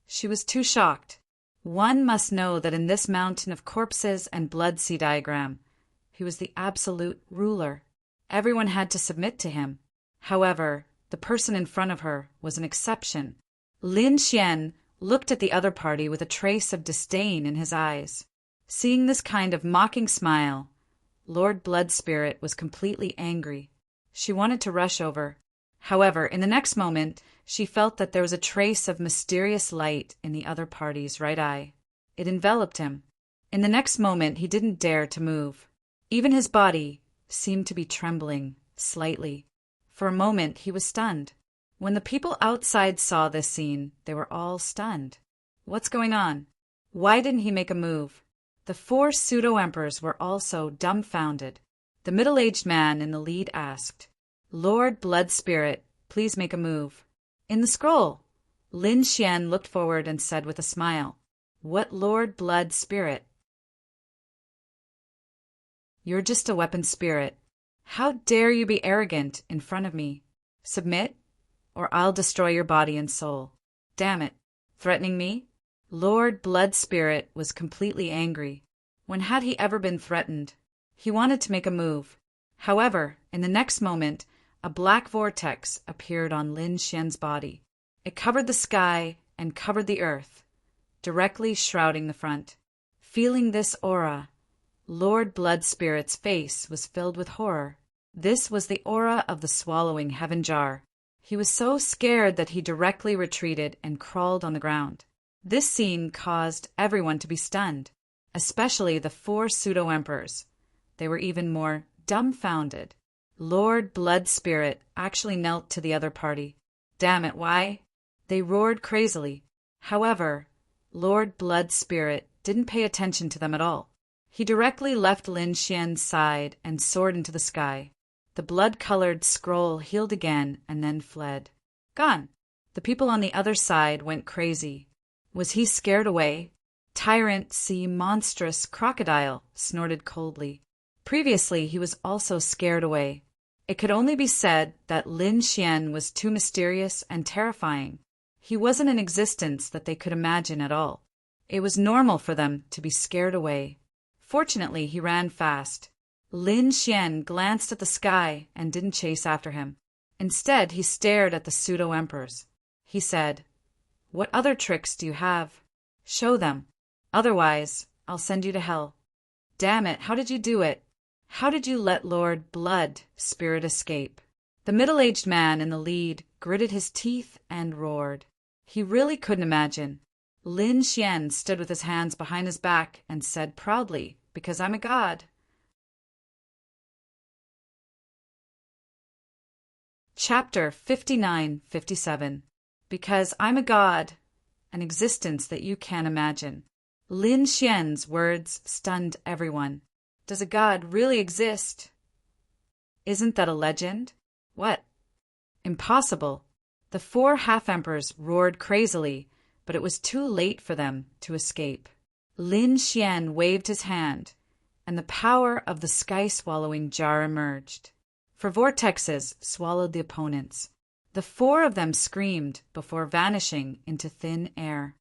She was too shocked. One must know that in this mountain of corpses and blood sea diagram, he was the absolute ruler. Everyone had to submit to him. However, the person in front of her was an exception. Lin Xian looked at the other party with a trace of disdain in his eyes. Seeing this kind of mocking smile, Lord Blood Spirit was completely angry. She wanted to rush over. However, in the next moment, she felt that there was a trace of mysterious light in the other party's right eye. It enveloped him. In the next moment, he didn't dare to move. Even his body seemed to be trembling slightly. For a moment, he was stunned. When the people outside saw this scene, they were all stunned. What's going on? Why didn't he make a move? The 4 pseudo-emperors were also dumbfounded. The middle-aged man in the lead asked, "Lord Blood Spirit, please make a move." In the scroll, Lin Xian looked forward and said with a smile, "What Lord Blood Spirit? You're just a weapon spirit. How dare you be arrogant in front of me? Submit, or I'll destroy your body and soul." "Damn it. Threatening me?" Lord Blood Spirit was completely angry. When had he ever been threatened? He wanted to make a move. However, in the next moment, a black vortex appeared on Lin Xian's body. It covered the sky and covered the earth. directly shrouding the front. Feeling this aura, Lord Blood Spirit's face was filled with horror. This was the aura of the swallowing heaven jar. He was so scared that he directly retreated and crawled on the ground. This scene caused everyone to be stunned, especially the 4 pseudo-emperors. They were even more dumbfounded. Lord Blood Spirit actually knelt to the other party. Damn it, why? They roared crazily. However, Lord Blood Spirit didn't pay attention to them at all. He directly left Lin Xian's side and soared into the sky. The blood-colored scroll healed again and then fled. Gone. The people on the other side went crazy. Was he scared away? Tyrant sea monstrous crocodile snorted coldly. Previously, he was also scared away. It could only be said that Lin Xian was too mysterious and terrifying. He wasn't an existence that they could imagine at all. It was normal for them to be scared away. Fortunately, he ran fast. Lin Xian glanced at the sky and didn't chase after him. Instead, he stared at the pseudo-emperors. He said, "What other tricks do you have? Show them. Otherwise, I'll send you to hell." Damn it, how did you do it? How did you let Lord Blood Spirit escape? The middle-aged man in the lead gritted his teeth and roared. He really couldn't imagine. Lin Xian stood with his hands behind his back and said proudly, "Because I'm a god." Chapter 59-57. Because I'm a god, an existence that you can't imagine. Lin Xian's words stunned everyone. Does a god really exist? Isn't that a legend? What? Impossible. The 4 half-emperors roared crazily, but it was too late for them to escape. Lin Xian waved his hand, and the power of the sky-swallowing jar emerged. 4 vortexes swallowed the opponents. The 4 of them screamed before vanishing into thin air.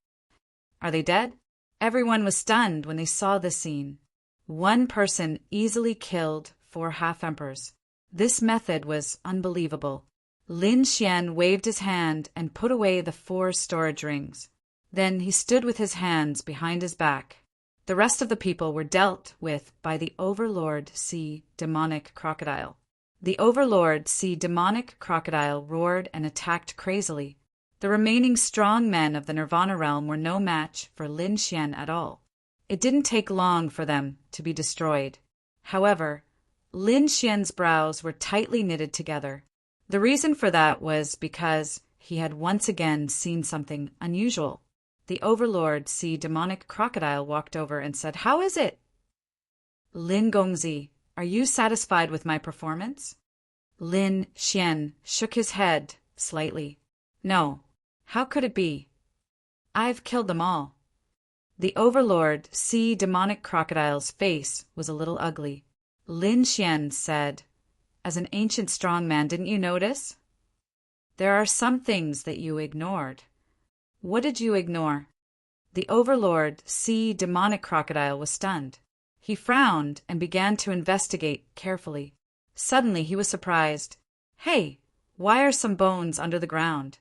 Are they dead? Everyone was stunned when they saw this scene. 1 person easily killed 4 half-emperors. This method was unbelievable. Lin Xian waved his hand and put away the 4 storage rings. Then he stood with his hands behind his back. The rest of the people were dealt with by the Overlord Sea Demonic Crocodile. The Overlord Sea Demonic Crocodile roared and attacked crazily. The remaining strong men of the Nirvana realm were no match for Lin Xian at all. It didn't take long for them to be destroyed. However, Lin Xian's brows were tightly knitted together. The reason for that was because he had once again seen something unusual. The Overlord Sea Demonic Crocodile walked over and said, "How is it?" "Lin Gongzi, are you satisfied with my performance?" Lin Xian shook his head slightly. "No. How could it be? I've killed them all." The Overlord Sea Demonic Crocodile's face was a little ugly. Lin Xian said, "As an ancient strong man, didn't you notice? There are some things that you ignored." "What did you ignore?" The Overlord Sea Demonic Crocodile was stunned. He frowned and began to investigate carefully. Suddenly he was surprised. "Hey, why are some bones under the ground?"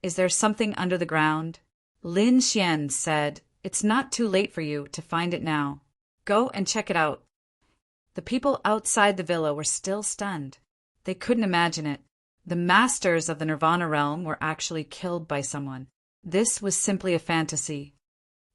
"Is there something under the ground?" Lin Xian said, "It's not too late for you to find it now. Go and check it out." The people outside the villa were still stunned. They couldn't imagine it. The masters of the Nirvana realm were actually killed by someone. This was simply a fantasy.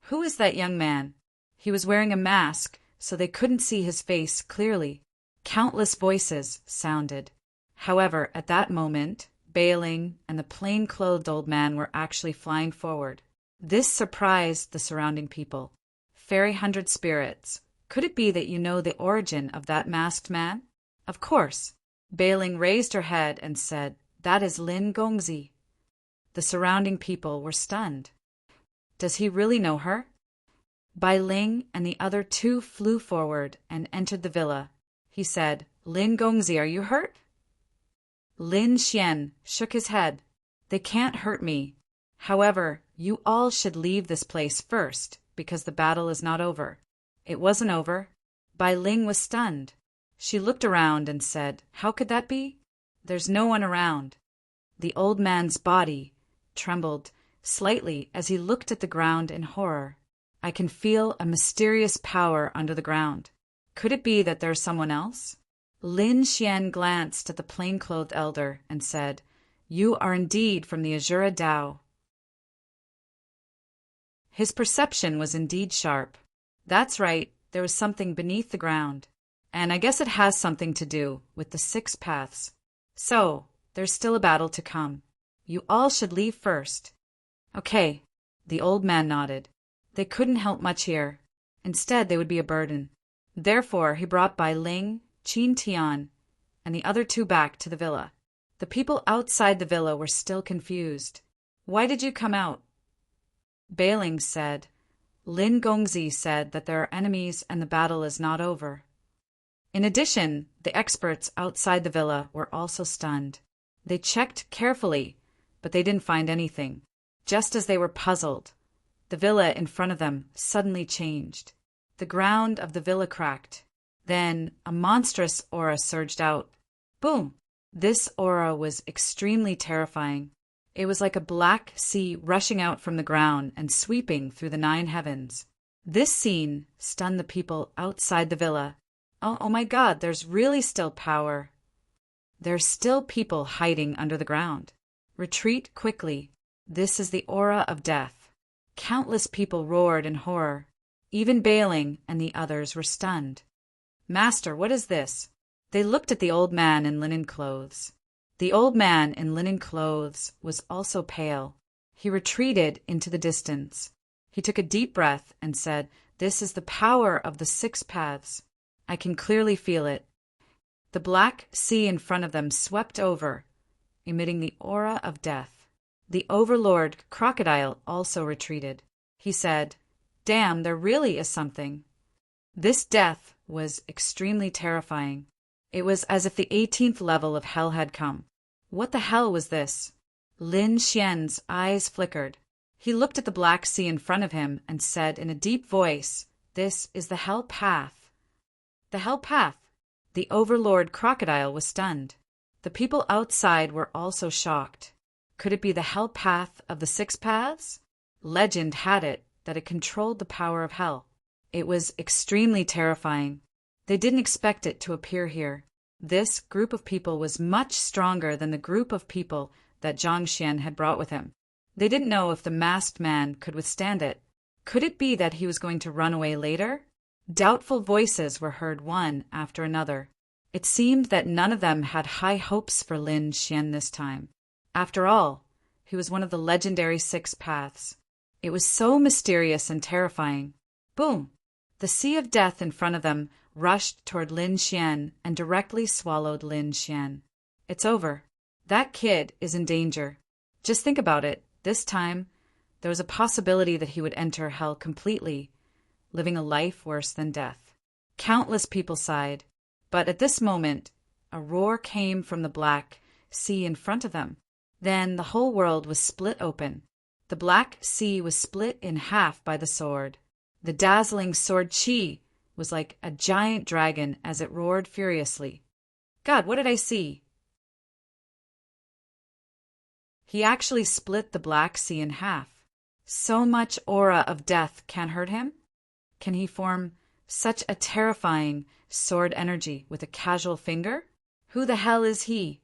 Who is that young man? He was wearing a mask, so they couldn't see his face clearly. Countless voices sounded. However, at that moment, Bailing and the plain-clothed old man were actually flying forward. This surprised the surrounding people. "Fairy 100 spirits, could it be that you know the origin of that masked man?" "Of course." Bailing raised her head and said, "That is Lin Gongzi." The surrounding people were stunned. Does he really know her? Bai Ling and the other 2 flew forward and entered the villa. He said, "Lin Gongzi, are you hurt?" Lin Xian shook his head. "They can't hurt me. However, you all should leave this place first, because the battle is not over." It wasn't over. Bai Ling was stunned. She looked around and said, "How could that be? There's no one around." The old man's body trembled slightly as he looked at the ground in horror. I can feel a mysterious power under the ground. Could it be that there's someone else? Lin Xian glanced at the plain-clothed elder and said, "You are indeed from the Azura Dao." His perception was indeed sharp. That's right, there was something beneath the ground. And I guess it has something to do with the 6 paths. So, there's still a battle to come. You all should leave first. Okay, the old man nodded. They couldn't help much here. Instead, they would be a burden. Therefore, he brought Bai Ling, Qin Tian, and the other 2 back to the villa. The people outside the villa were still confused. "Why did you come out?" Bai Ling said, "Lin Gongzi said that there are enemies and the battle is not over." In addition, the experts outside the villa were also stunned. They checked carefully, but they didn't find anything. Just as they were puzzled, the villa in front of them suddenly changed. The ground of the villa cracked. Then a monstrous aura surged out. Boom! This aura was extremely terrifying. It was like a black sea rushing out from the ground and sweeping through the 9 heavens. This scene stunned the people outside the villa. Oh my God, there's really still power. There's still people hiding under the ground. Retreat quickly. This is the aura of death. Countless people roared in horror. Even Bai Ling and the others were stunned. "Master, what is this?" They looked at the old man in linen clothes. The old man in linen clothes was also pale. He retreated into the distance. He took a deep breath and said, "This is the power of the 6 paths. I can clearly feel it." The black sea in front of them swept over, emitting the aura of death. The overlord crocodile also retreated. He said, "Damn, there really is something." This death was extremely terrifying. It was as if the 18th level of hell had come. What the hell was this? Lin Xian's eyes flickered. He looked at the black sea in front of him and said in a deep voice, "This is the hell path." The hell path? The overlord crocodile was stunned. The people outside were also shocked. Could it be the hell path of the 6 paths? Legend had it that it controlled the power of hell. It was extremely terrifying. They didn't expect it to appear here. This group of people was much stronger than the group of people that Zhang Xian had brought with him. They didn't know if the masked man could withstand it. Could it be that he was going to run away later? Doubtful voices were heard one after another. It seemed that none of them had high hopes for Lin Xian this time. After all, he was one of the legendary 6 paths. It was so mysterious and terrifying. Boom! The sea of death in front of them rushed toward Lin Xian and directly swallowed Lin Xian. It's over. That kid is in danger. Just think about it. This time, there was a possibility that he would enter hell completely, living a life worse than death. Countless people sighed, but at this moment, a roar came from the black sea in front of them. Then the whole world was split open. The black sea was split in half by the sword. The dazzling sword Qi was like a giant dragon as it roared furiously. God, what did I see? He actually split the black sea in half. So much aura of death can't hurt him? Can he form such a terrifying sword energy with a casual finger? Who the hell is he?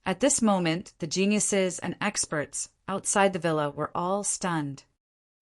At this moment, the geniuses and experts outside the villa were all stunned.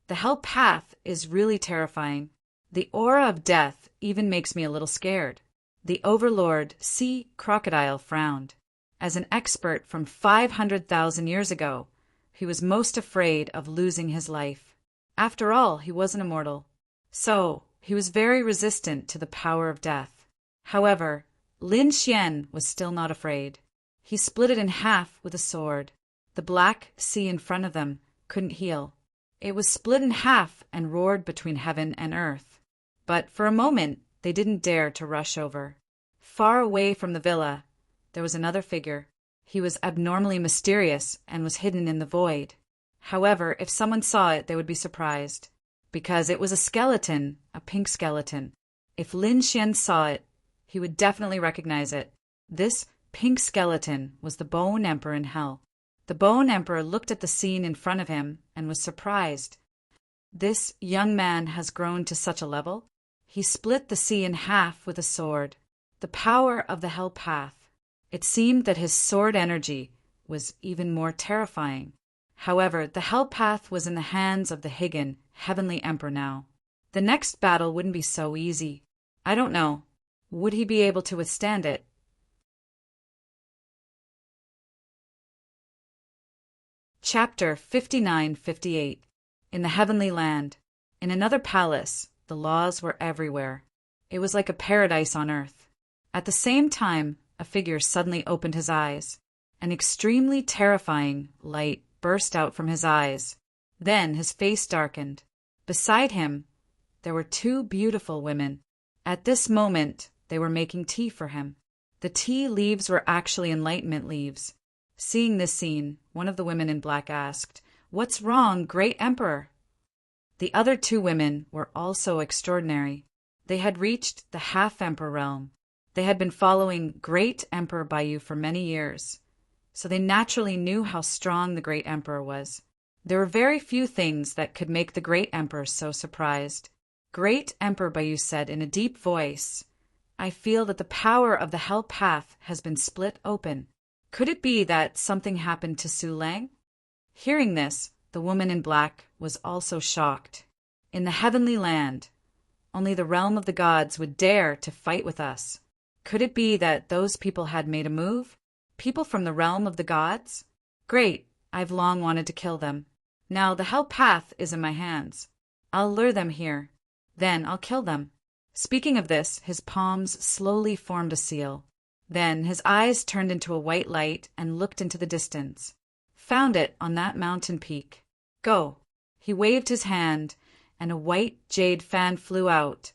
The hell path is really terrifying. The aura of death even makes me a little scared. The overlord Sea Crocodile frowned. As an expert from 500,000 years ago, he was most afraid of losing his life. After all, he wasn't immortal. So, he was very resistant to the power of death. However, Lin Xian was still not afraid. He split it in half with a sword. The black sea in front of them couldn't heal. It was split in half and roared between heaven and earth. But for a moment, they didn't dare to rush over. Far away from the villa, there was another figure. He was abnormally mysterious and was hidden in the void. However, if someone saw it, they would be surprised, because it was a skeleton, a pink skeleton. If Lin Xian saw it, he would definitely recognize it. This pink skeleton was the Bone Emperor in hell. The Bone Emperor looked at the scene in front of him and was surprised. This young man has grown to such a level? He split the sea in half with a sword. The power of the Hell Path. It seemed that his sword energy was even more terrifying. However, the Hell Path was in the hands of the Higan, Heavenly Emperor now. The next battle wouldn't be so easy. I don't know. Would he be able to withstand it? Chapter 59-58. In the Heavenly Land. In another palace, the laws were everywhere. It was like a paradise on earth. At the same time, a figure suddenly opened his eyes. An extremely terrifying light burst out from his eyes. Then his face darkened. Beside him, there were two beautiful women. At this moment, they were making tea for him. The tea leaves were actually enlightenment leaves. Seeing this scene, one of the women in black asked, "What's wrong, Great Emperor?" The other two women were also extraordinary. They had reached the half-emperor realm. They had been following Great Emperor Bayu for many years, so they naturally knew how strong the Great Emperor was. There were very few things that could make the Great Emperor so surprised. Great Emperor Bayu said in a deep voice, "I feel that the power of the Hell Path has been split open. Could it be that something happened to Su Lang?" Hearing this, the woman in black was also shocked. In the Heavenly Land, only the realm of the gods would dare to fight with us. Could it be that those people had made a move? People from the realm of the gods? Great, I've long wanted to kill them. Now the Hell Path is in my hands. I'll lure them here. Then I'll kill them. Speaking of this, his palms slowly formed a seal. Then his eyes turned into a white light and looked into the distance. Found it on that mountain peak. Go. He waved his hand, and a white jade fan flew out,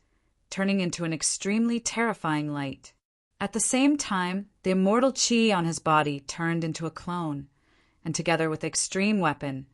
turning into an extremely terrifying light. At the same time, the immortal chi on his body turned into a clone, and together with the extreme weapon,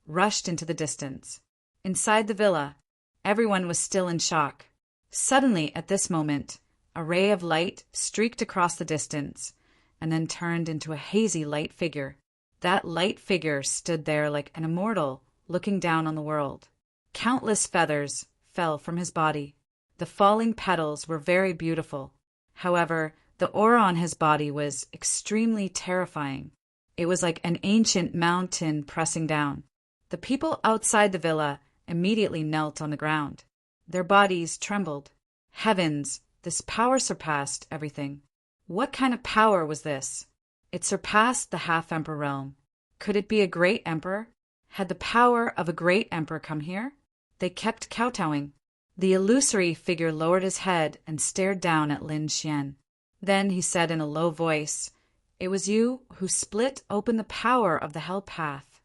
rushed into the distance. Inside the villa, everyone was still in shock. Suddenly, at this moment, a ray of light streaked across the distance, and then turned into a hazy light figure. That light figure stood there like an immortal, looking down on the world. Countless feathers fell from his body. The falling petals were very beautiful. However, the aura on his body was extremely terrifying. It was like an ancient mountain pressing down. The people outside the villa immediately knelt on the ground. Their bodies trembled. Heavens! This power surpassed everything. What kind of power was this? It surpassed the half-emperor realm. Could it be a great emperor? Had the power of a great emperor come here? They kept kowtowing. The illusory figure lowered his head and stared down at Lin Xian. Then he said in a low voice, "It was you who split open the power of the Hell Path.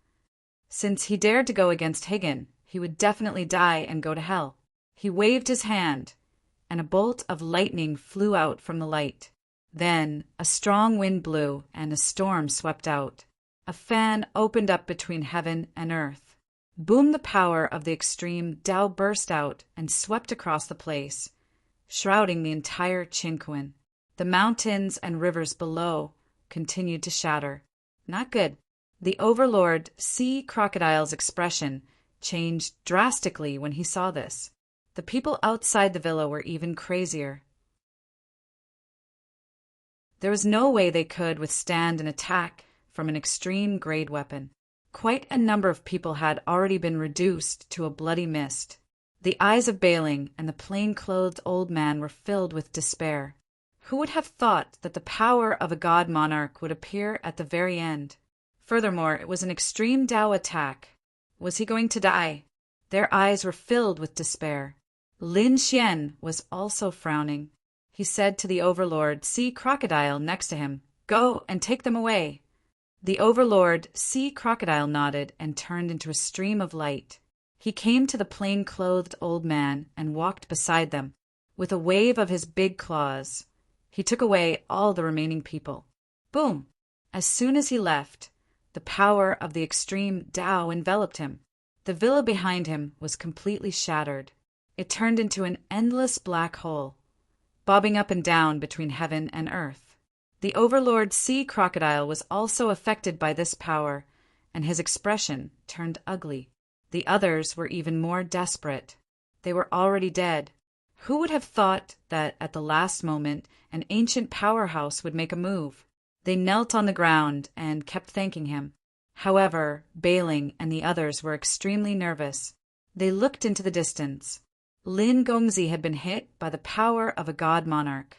Since he dared to go against Higan, he would definitely die and go to hell." He waved his hand, and a bolt of lightning flew out from the light. Then a strong wind blew and a storm swept out. A fan opened up between heaven and earth. Boom! The power of the extreme Tao burst out and swept across the place, shrouding the entire Qinquan. The mountains and rivers below continued to shatter. Not good. The Overlord Sea Crocodile's expression changed drastically when he saw this. The people outside the villa were even crazier. There was no way they could withstand an attack from an extreme grade weapon. Quite a number of people had already been reduced to a bloody mist. The eyes of Bailing and the plain-clothed old man were filled with despair. Who would have thought that the power of a god monarch would appear at the very end? Furthermore, it was an extreme Tao attack. Was he going to die? Their eyes were filled with despair. Lin Xian was also frowning. He said to the Overlord Sea Crocodile next to him, "Go and take them away." The Overlord Sea Crocodile nodded and turned into a stream of light. He came to the plain-clothed old man and walked beside them. With a wave of his big claws, he took away all the remaining people. Boom! As soon as he left, the power of the extreme Tao enveloped him. The villa behind him was completely shattered. It turned into an endless black hole, bobbing up and down between heaven and earth. The overlord sea crocodile was also affected by this power, and his expression turned ugly. The others were even more desperate. They were already dead. Who would have thought that at the last moment an ancient powerhouse would make a move? They knelt on the ground and kept thanking him. However, Bailing and the others were extremely nervous. They looked into the distance. Lin Gongzi had been hit by the power of a god monarch.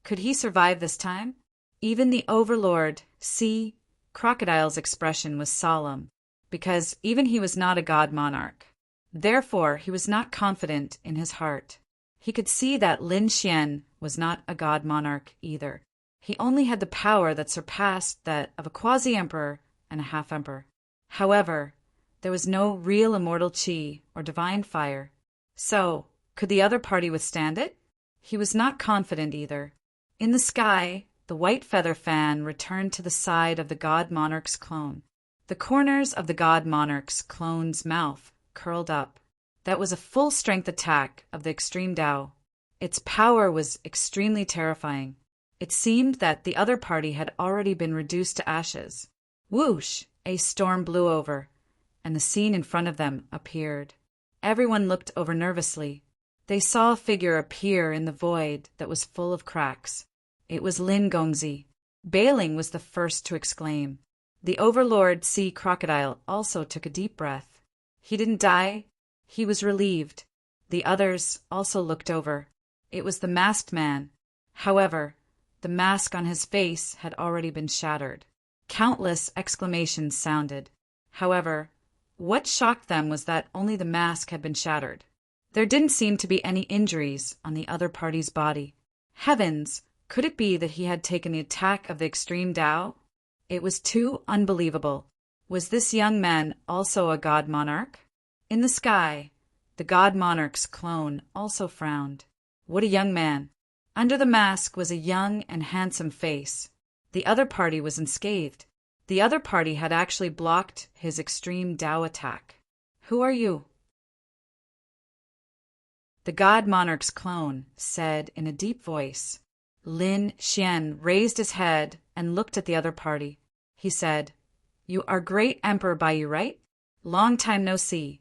Could he survive this time? Even the overlord, sea crocodile's expression was solemn, because even he was not a god monarch. Therefore, he was not confident in his heart. He could see that Lin Xian was not a god monarch either. He only had the power that surpassed that of a quasi-emperor and a half-emperor. However, there was no real immortal qi or divine fire. So, could the other party withstand it? He was not confident either. In the sky, the white feather fan returned to the side of the god monarch's clone. The corners of the god monarch's clone's mouth curled up. That was a full-strength attack of the extreme Tao. Its power was extremely terrifying. It seemed that the other party had already been reduced to ashes. Whoosh! A storm blew over, and the scene in front of them appeared. Everyone looked over nervously. They saw a figure appear in the void that was full of cracks. It was Lin Gongzi. Bailing was the first to exclaim. The overlord sea crocodile also took a deep breath. He didn't die. He was relieved. The others also looked over. It was the masked man. However, the mask on his face had already been shattered. Countless exclamations sounded. However, what shocked them was that only the mask had been shattered. There didn't seem to be any injuries on the other party's body. Heavens, could it be that he had taken the attack of the extreme Tao? It was too unbelievable. Was this young man also a god monarch? In the sky, the god monarch's clone also frowned. What a young man! Under the mask was a young and handsome face. The other party was unscathed. The other party had actually blocked his extreme Tao attack. Who are you? The god monarch's clone said in a deep voice. Lin Xian raised his head and looked at the other party. He said, "You are great Emperor Baiyu, right? Long time no see."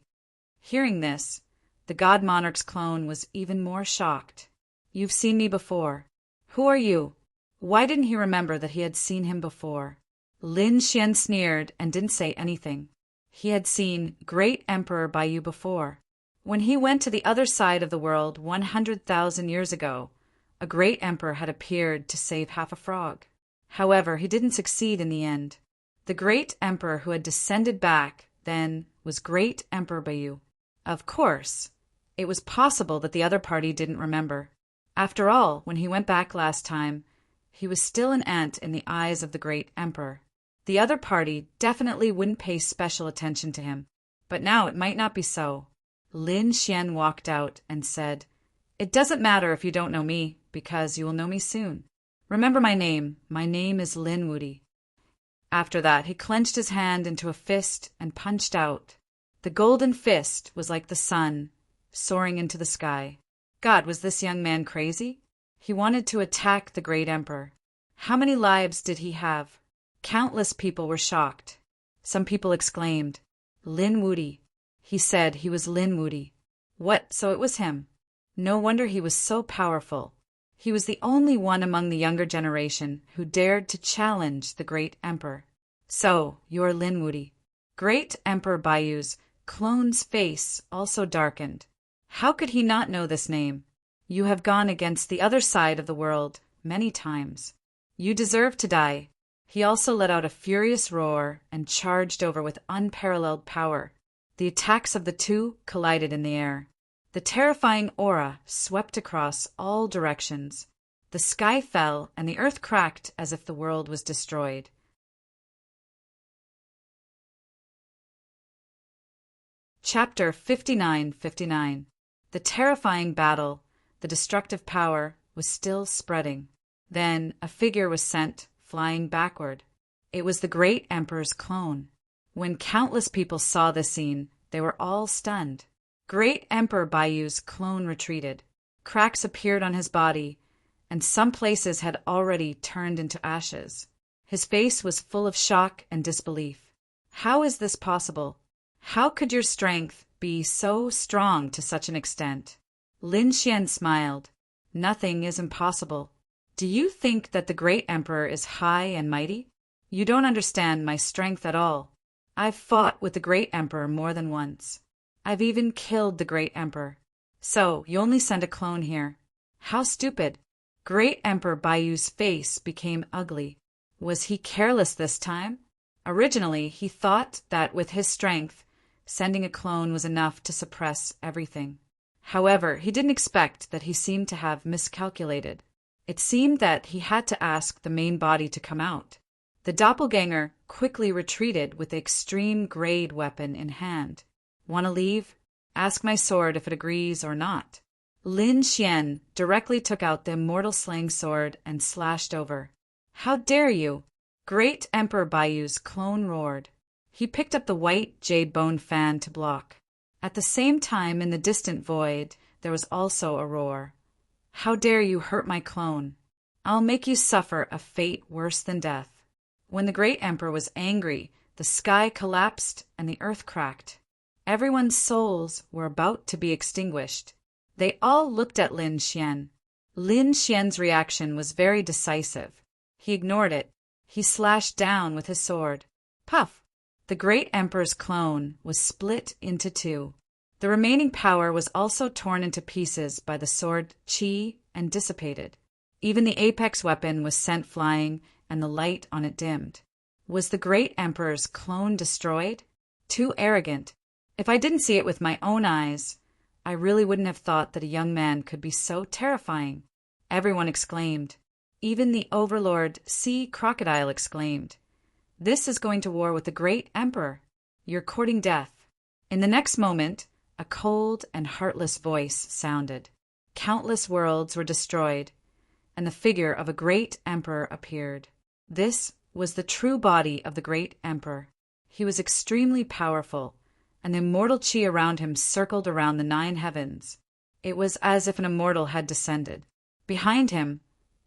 Hearing this, the god monarch's clone was even more shocked. "You've seen me before. Who are you?" Why didn't he remember that he had seen him before? Lin Xian sneered and didn't say anything. He had seen great Emperor Baiyu before. When he went to the other side of the world 100,000 years ago, a great emperor had appeared to save half a frog. However, he didn't succeed in the end. The great emperor who had descended back then was great Emperor Baiyu. Of course, it was possible that the other party didn't remember. After all, when he went back last time, he was still an ant in the eyes of the great emperor. The other party definitely wouldn't pay special attention to him. But now it might not be so. Lin Xian walked out and said, "It doesn't matter if you don't know me, because you will know me soon. Remember my name. My name is Lin Wudi." After that, he clenched his hand into a fist and punched out. The golden fist was like the sun, soaring into the sky. God, was this young man crazy? He wanted to attack the great emperor. How many lives did he have? Countless people were shocked. Some people exclaimed, "Lin Wudi." He said he was Lin Wudi. What, so it was him? No wonder he was so powerful. He was the only one among the younger generation who dared to challenge the great emperor. "So, you're Lin Wudi." Great Emperor Baiyu's clone's face also darkened. How could he not know this name? You have gone against the other side of the world many times. You deserve to die. He also let out a furious roar and charged over with unparalleled power. The attacks of the two collided in the air. The terrifying aura swept across all directions. The sky fell and the earth cracked as if the world was destroyed. Chapter 59:59. The terrifying battle, the destructive power, was still spreading. Then a figure was sent flying backward. It was the great emperor's clone. When countless people saw this scene, they were all stunned. Great Emperor Baiyu's clone retreated. Cracks appeared on his body, and some places had already turned into ashes. His face was full of shock and disbelief. How is this possible? How could your strength be so strong to such an extent? Lin Xian smiled. Nothing is impossible. Do you think that the great emperor is high and mighty? You don't understand my strength at all. I've fought with the great emperor more than once. I've even killed the great emperor. So, you only send a clone here. How stupid. Great Emperor Baiyu's face became ugly. Was he careless this time? Originally, he thought that with his strength, sending a clone was enough to suppress everything. However, he didn't expect that he seemed to have miscalculated. It seemed that he had to ask the main body to come out. The doppelganger quickly retreated with the extreme-grade weapon in hand. Want to leave? Ask my sword if it agrees or not. Lin Xian directly took out the immortal slaying sword and slashed over. How dare you! Great Emperor Baiyu's clone roared. He picked up the white jade bone fan to block. At the same time, in the distant void, there was also a roar. How dare you hurt my clone? I'll make you suffer a fate worse than death. When the great emperor was angry, the sky collapsed and the earth cracked. Everyone's souls were about to be extinguished. They all looked at Lin Xian. Lin Xian's reaction was very decisive. He ignored it. He slashed down with his sword. Puff! The great emperor's clone was split into two. The remaining power was also torn into pieces by the sword qi and dissipated. Even the apex weapon was sent flying and the light on it dimmed. Was the great emperor's clone destroyed? Too arrogant. If I didn't see it with my own eyes, I really wouldn't have thought that a young man could be so terrifying. Everyone exclaimed. Even the overlord Sea Crocodile exclaimed. This is going to war with the great emperor. You're courting death. In the next moment, a cold and heartless voice sounded. Countless worlds were destroyed, and the figure of a great emperor appeared. This was the true body of the great emperor. He was extremely powerful, and the immortal qi around him circled around the 9 heavens. It was as if an immortal had descended. Behind him,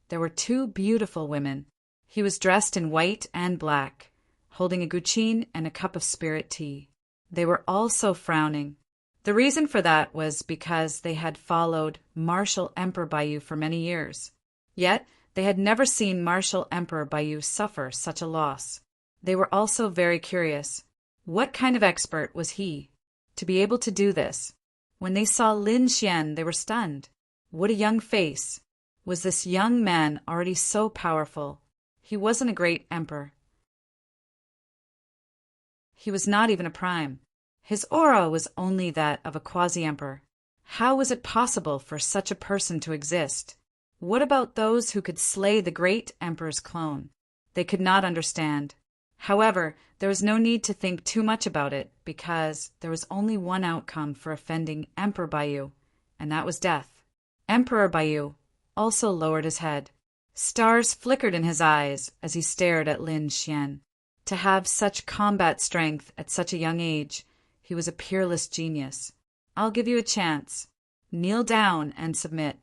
there were 2 beautiful women. He was dressed in white and black, holding a guqin and a cup of spirit tea. They were also frowning. The reason for that was because they had followed Martial Emperor Baiyu for many years. Yet, they had never seen Martial Emperor Baiyu suffer such a loss. They were also very curious. What kind of expert was he, to be able to do this? When they saw Lin Xian, they were stunned. What a young face! Was this young man already so powerful? He wasn't a great emperor. He was not even a prime. His aura was only that of a quasi-emperor. How was it possible for such a person to exist? What about those who could slay the great emperor's clone? They could not understand. However, there was no need to think too much about it, because there was only one outcome for offending Emperor Baiyu, and that was death. Emperor Baiyu also lowered his head. Stars flickered in his eyes as he stared at Lin Xian. To have such combat strength at such a young age, he was a peerless genius. I'll give you a chance. Kneel down and submit.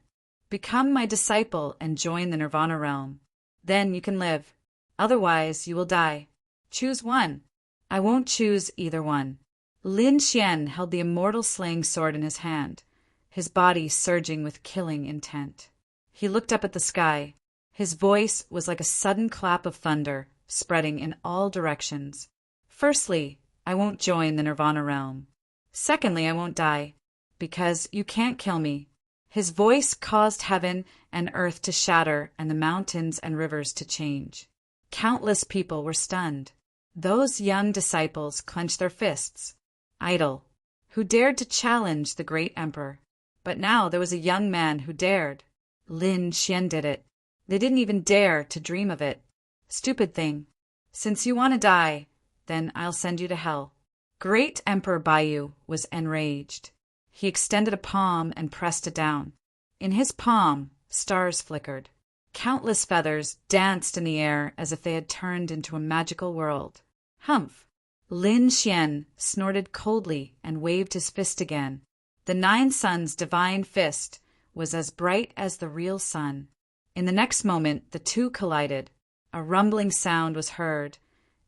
Become my disciple and join the Nirvana realm. Then you can live. Otherwise, you will die. Choose one. I won't choose either one. Lin Xian held the immortal slaying sword in his hand, his body surging with killing intent. He looked up at the sky. His voice was like a sudden clap of thunder, spreading in all directions. Firstly, I won't join the Nirvana realm. Secondly, I won't die, because you can't kill me. His voice caused heaven and earth to shatter and the mountains and rivers to change. Countless people were stunned. Those young disciples clenched their fists. Idle. Who dared to challenge the great emperor? But now there was a young man who dared. Lin Xian did it. They didn't even dare to dream of it. Stupid thing. Since you want to die, then I'll send you to hell. Great Emperor Baiyu was enraged. He extended a palm and pressed it down. In his palm, stars flickered. Countless feathers danced in the air as if they had turned into a magical world. Humph! Lin Xian snorted coldly and waved his fist again. The 9 suns' divine fist was as bright as the real sun. In the next moment, the two collided. A rumbling sound was heard,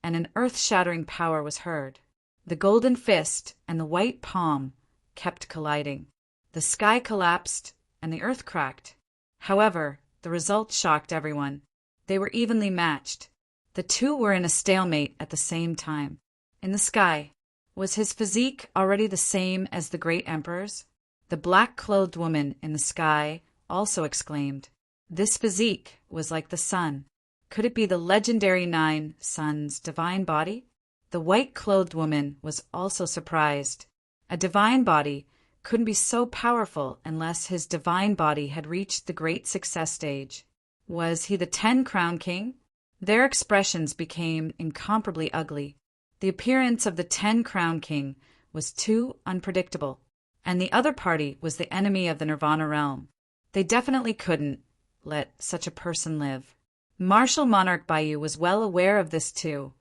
and an earth-shattering power was heard. The golden fist and the white palm kept colliding. The sky collapsed, and the earth cracked. However, the result shocked everyone. They were evenly matched. The two were in a stalemate at the same time. In the sky, was his physique already the same as the great emperor's? The black-clothed woman in the sky also exclaimed. This physique was like the sun. Could it be the legendary 9 sun's divine body? The white-clothed woman was also surprised. A divine body couldn't be so powerful unless his divine body had reached the great success stage. Was he the 10-crown king? Their expressions became incomparably ugly. The appearance of the 10-crown king was too unpredictable, and the other party was the enemy of the Nirvana realm. They definitely couldn't let such a person live. Martial Monarch Baiyu was well aware of this too.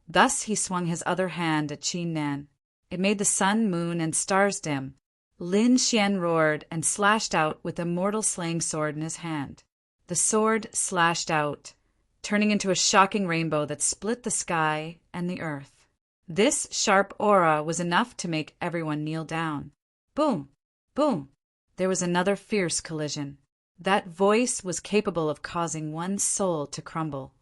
Thus he swung his other hand at Qin Nan. It made the sun, moon, and stars dim. Lin Xian roared and slashed out with a mortal slaying sword in his hand. The sword slashed out, turning into a shocking rainbow that split the sky and the earth. This sharp aura was enough to make everyone kneel down. Boom! Boom! There was another fierce collision. That voice was capable of causing one's soul to crumble.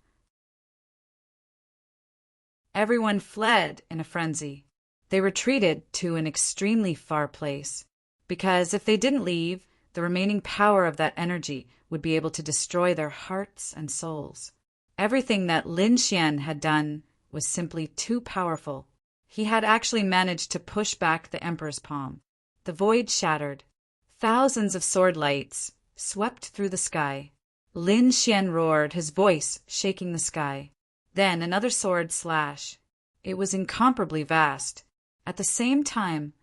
Everyone fled in a frenzy. They retreated to an extremely far place, because if they didn't leave, the remaining power of that energy would be able to destroy their hearts and souls. Everything that Lin Xian had done was simply too powerful. He had actually managed to push back the emperor's palm. The void shattered. Thousands of sword lights swept through the sky. Lin Xian roared, his voice shaking the sky. Then another sword slash. It was incomparably vast. At the same time,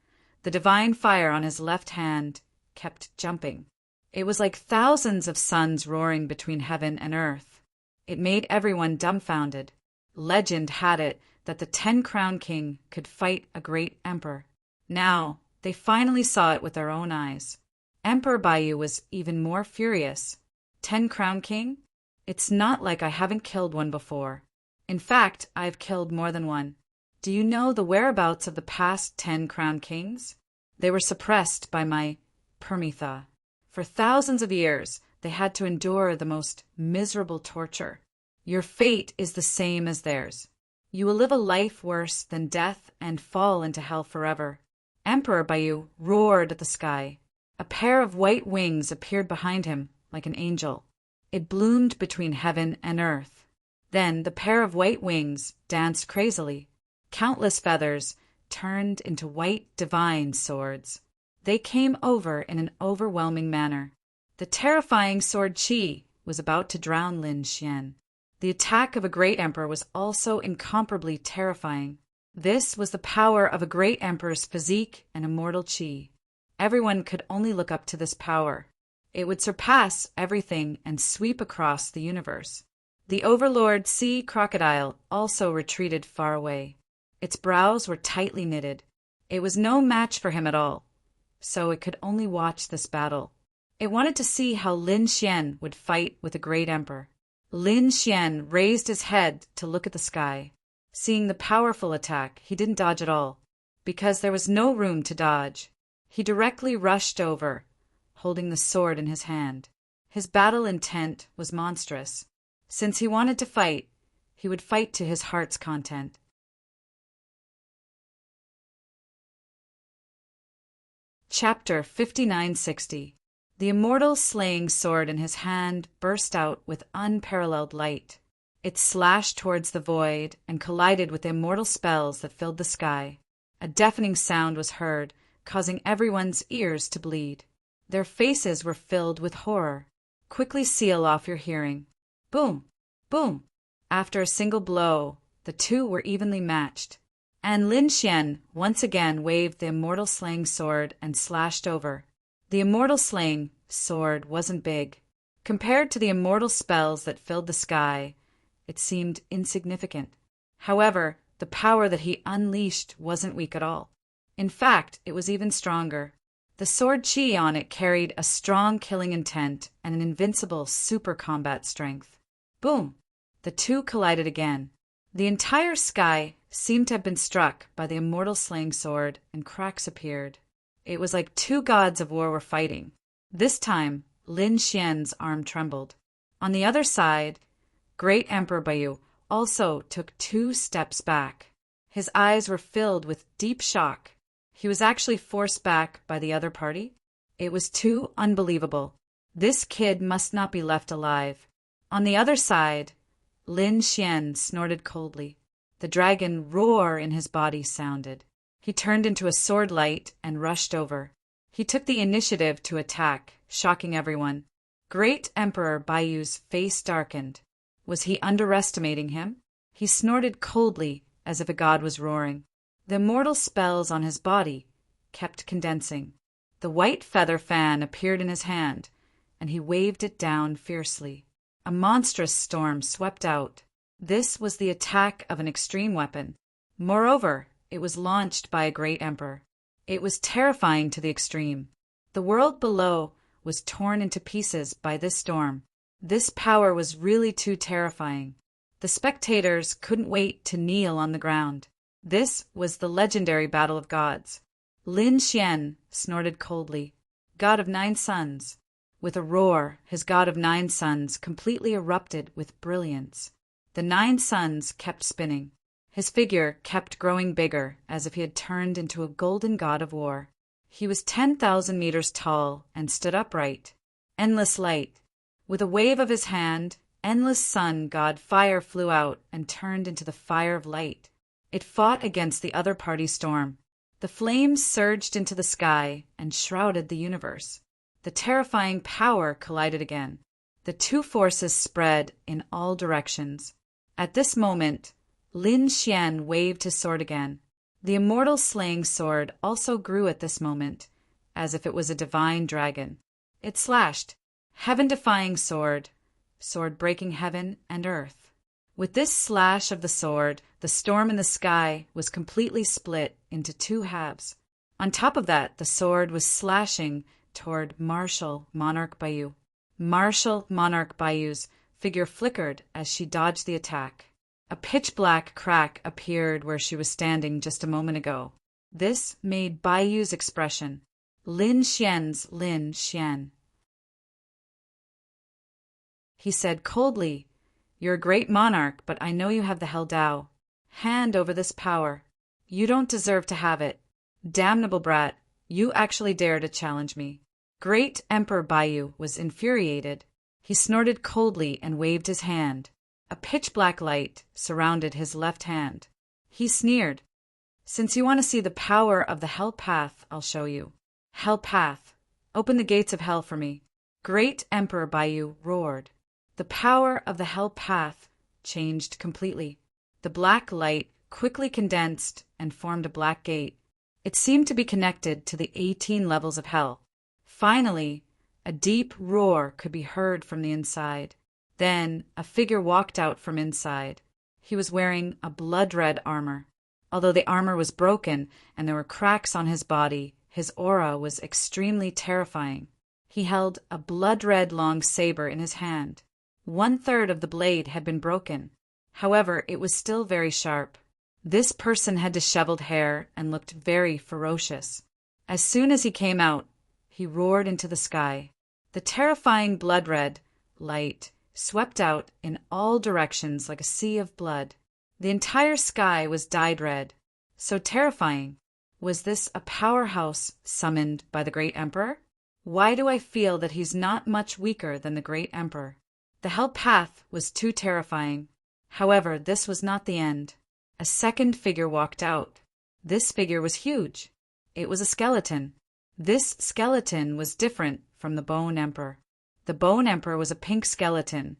the divine fire on his left hand kept jumping. It was like thousands of suns roaring between heaven and earth. It made everyone dumbfounded. Legend had it that the 10-crown king could fight a great emperor. Now, they finally saw it with their own eyes. Emperor Baiyu was even more furious. 10-crown king? It's not like I haven't killed one before. In fact, I've killed more than one. Do you know the whereabouts of the past 10-crown kings? They were suppressed by my Permitha. For thousands of years, they had to endure the most miserable torture. Your fate is the same as theirs. You will live a life worse than death and fall into hell forever. Emperor Baiyu roared at the sky. A pair of white wings appeared behind him like an angel. It bloomed between heaven and earth. Then the pair of white wings danced crazily. Countless feathers turned into white divine swords. They came over in an overwhelming manner. The terrifying sword Qi was about to drown Lin Xian. The attack of a great emperor was also incomparably terrifying. This was the power of a great emperor's physique and immortal Qi. Everyone could only look up to this power. It would surpass everything and sweep across the universe. The overlord sea crocodile also retreated far away. Its brows were tightly knitted. It was no match for him at all, so it could only watch this battle. It wanted to see how Lin Xian would fight with a great emperor. Lin Xian raised his head to look at the sky. Seeing the powerful attack, he didn't dodge at all, because there was no room to dodge. He directly rushed over, holding the sword in his hand. His battle intent was monstrous. Since he wanted to fight, he would fight to his heart's content. Chapter 5960. The immortal slaying sword in his hand burst out with unparalleled light. It slashed towards the void and collided with the immortal spells that filled the sky. A deafening sound was heard, causing everyone's ears to bleed. Their faces were filled with horror. Quickly seal off your hearing. Boom! Boom! After a single blow, the two were evenly matched. And Lin Xian once again waved the immortal slaying sword and slashed over. The immortal slaying sword wasn't big. Compared to the immortal spells that filled the sky, it seemed insignificant. However, the power that he unleashed wasn't weak at all. In fact, it was even stronger. The sword chi on it carried a strong killing intent and an invincible super combat strength. Boom! The two collided again. The entire sky seemed to have been struck by the immortal slaying sword, and cracks appeared. It was like two gods of war were fighting. This time, Lin Xian's arm trembled. On the other side, Great Emperor Baiyu also took 2 steps back. His eyes were filled with deep shock. He was actually forced back by the other party. It was too unbelievable. This kid must not be left alive. On the other side, Lin Xian snorted coldly. The dragon roar in his body sounded. He turned into a sword light and rushed over. He took the initiative to attack, shocking everyone. Great Emperor Baiyu's face darkened. Was he underestimating him? He snorted coldly, as if a god was roaring. The immortal spells on his body kept condensing. The white feather fan appeared in his hand, and he waved it down fiercely. A monstrous storm swept out. This was the attack of an extreme weapon. Moreover, it was launched by a great emperor. It was terrifying to the extreme. The world below was torn into pieces by this storm. This power was really too terrifying. The spectators couldn't wait to kneel on the ground. This was the legendary battle of gods. Lin Xian snorted coldly. God of 9 suns. With a roar, his god of 9 suns completely erupted with brilliance. The 9 suns kept spinning. His figure kept growing bigger, as if he had turned into a golden god of war. He was 10,000 meters tall and stood upright. Endless light. With a wave of his hand, endless sun god fire flew out and turned into the fire of light. It fought against the other party's storm. The flames surged into the sky and shrouded the universe. The terrifying power collided again. The two forces spread in all directions. At this moment, Lin Xian waved his sword again. The immortal slaying sword also grew at this moment, as if it was a divine dragon. It slashed. Heaven-defying sword, sword breaking heaven and earth. With this slash of the sword, the storm in the sky was completely split into 2 halves. On top of that, the sword was slashing toward Martial Monarch Baiyu. Martial Monarch Baiyu's figure flickered as she dodged the attack. A pitch-black crack appeared where she was standing just a moment ago. This made Baiyu's expression, Lin Xian's Lin Xian. He said coldly, "You're a great monarch, but I know you have the Hell Dao. Hand over this power. You don't deserve to have it. Damnable brat, you actually dare to challenge me." Great Emperor Baiyu was infuriated. He snorted coldly and waved his hand. A pitch-black light surrounded his left hand. He sneered, "Since you want to see the power of the Hell Path, I'll show you. Hell Path, open the gates of hell for me." Great Emperor Baiyu roared. The power of the Hell Path changed completely. The black light quickly condensed and formed a black gate. It seemed to be connected to the 18 levels of hell. Finally, a deep roar could be heard from the inside. Then a figure walked out from inside. He was wearing a blood-red armor. Although the armor was broken and there were cracks on his body, his aura was extremely terrifying. He held a blood-red long saber in his hand. 1/3 of the blade had been broken. However, it was still very sharp. This person had disheveled hair and looked very ferocious. As soon as he came out, he roared into the sky. The terrifying blood-red light swept out in all directions like a sea of blood. The entire sky was dyed red. So terrifying. Was this a powerhouse summoned by the Great Emperor? Why do I feel that he's not much weaker than the Great Emperor? The Hell Path was too terrifying. However, this was not the end. A second figure walked out. This figure was huge. It was a skeleton. This skeleton was different from the Bone Emperor. The Bone Emperor was a pink skeleton,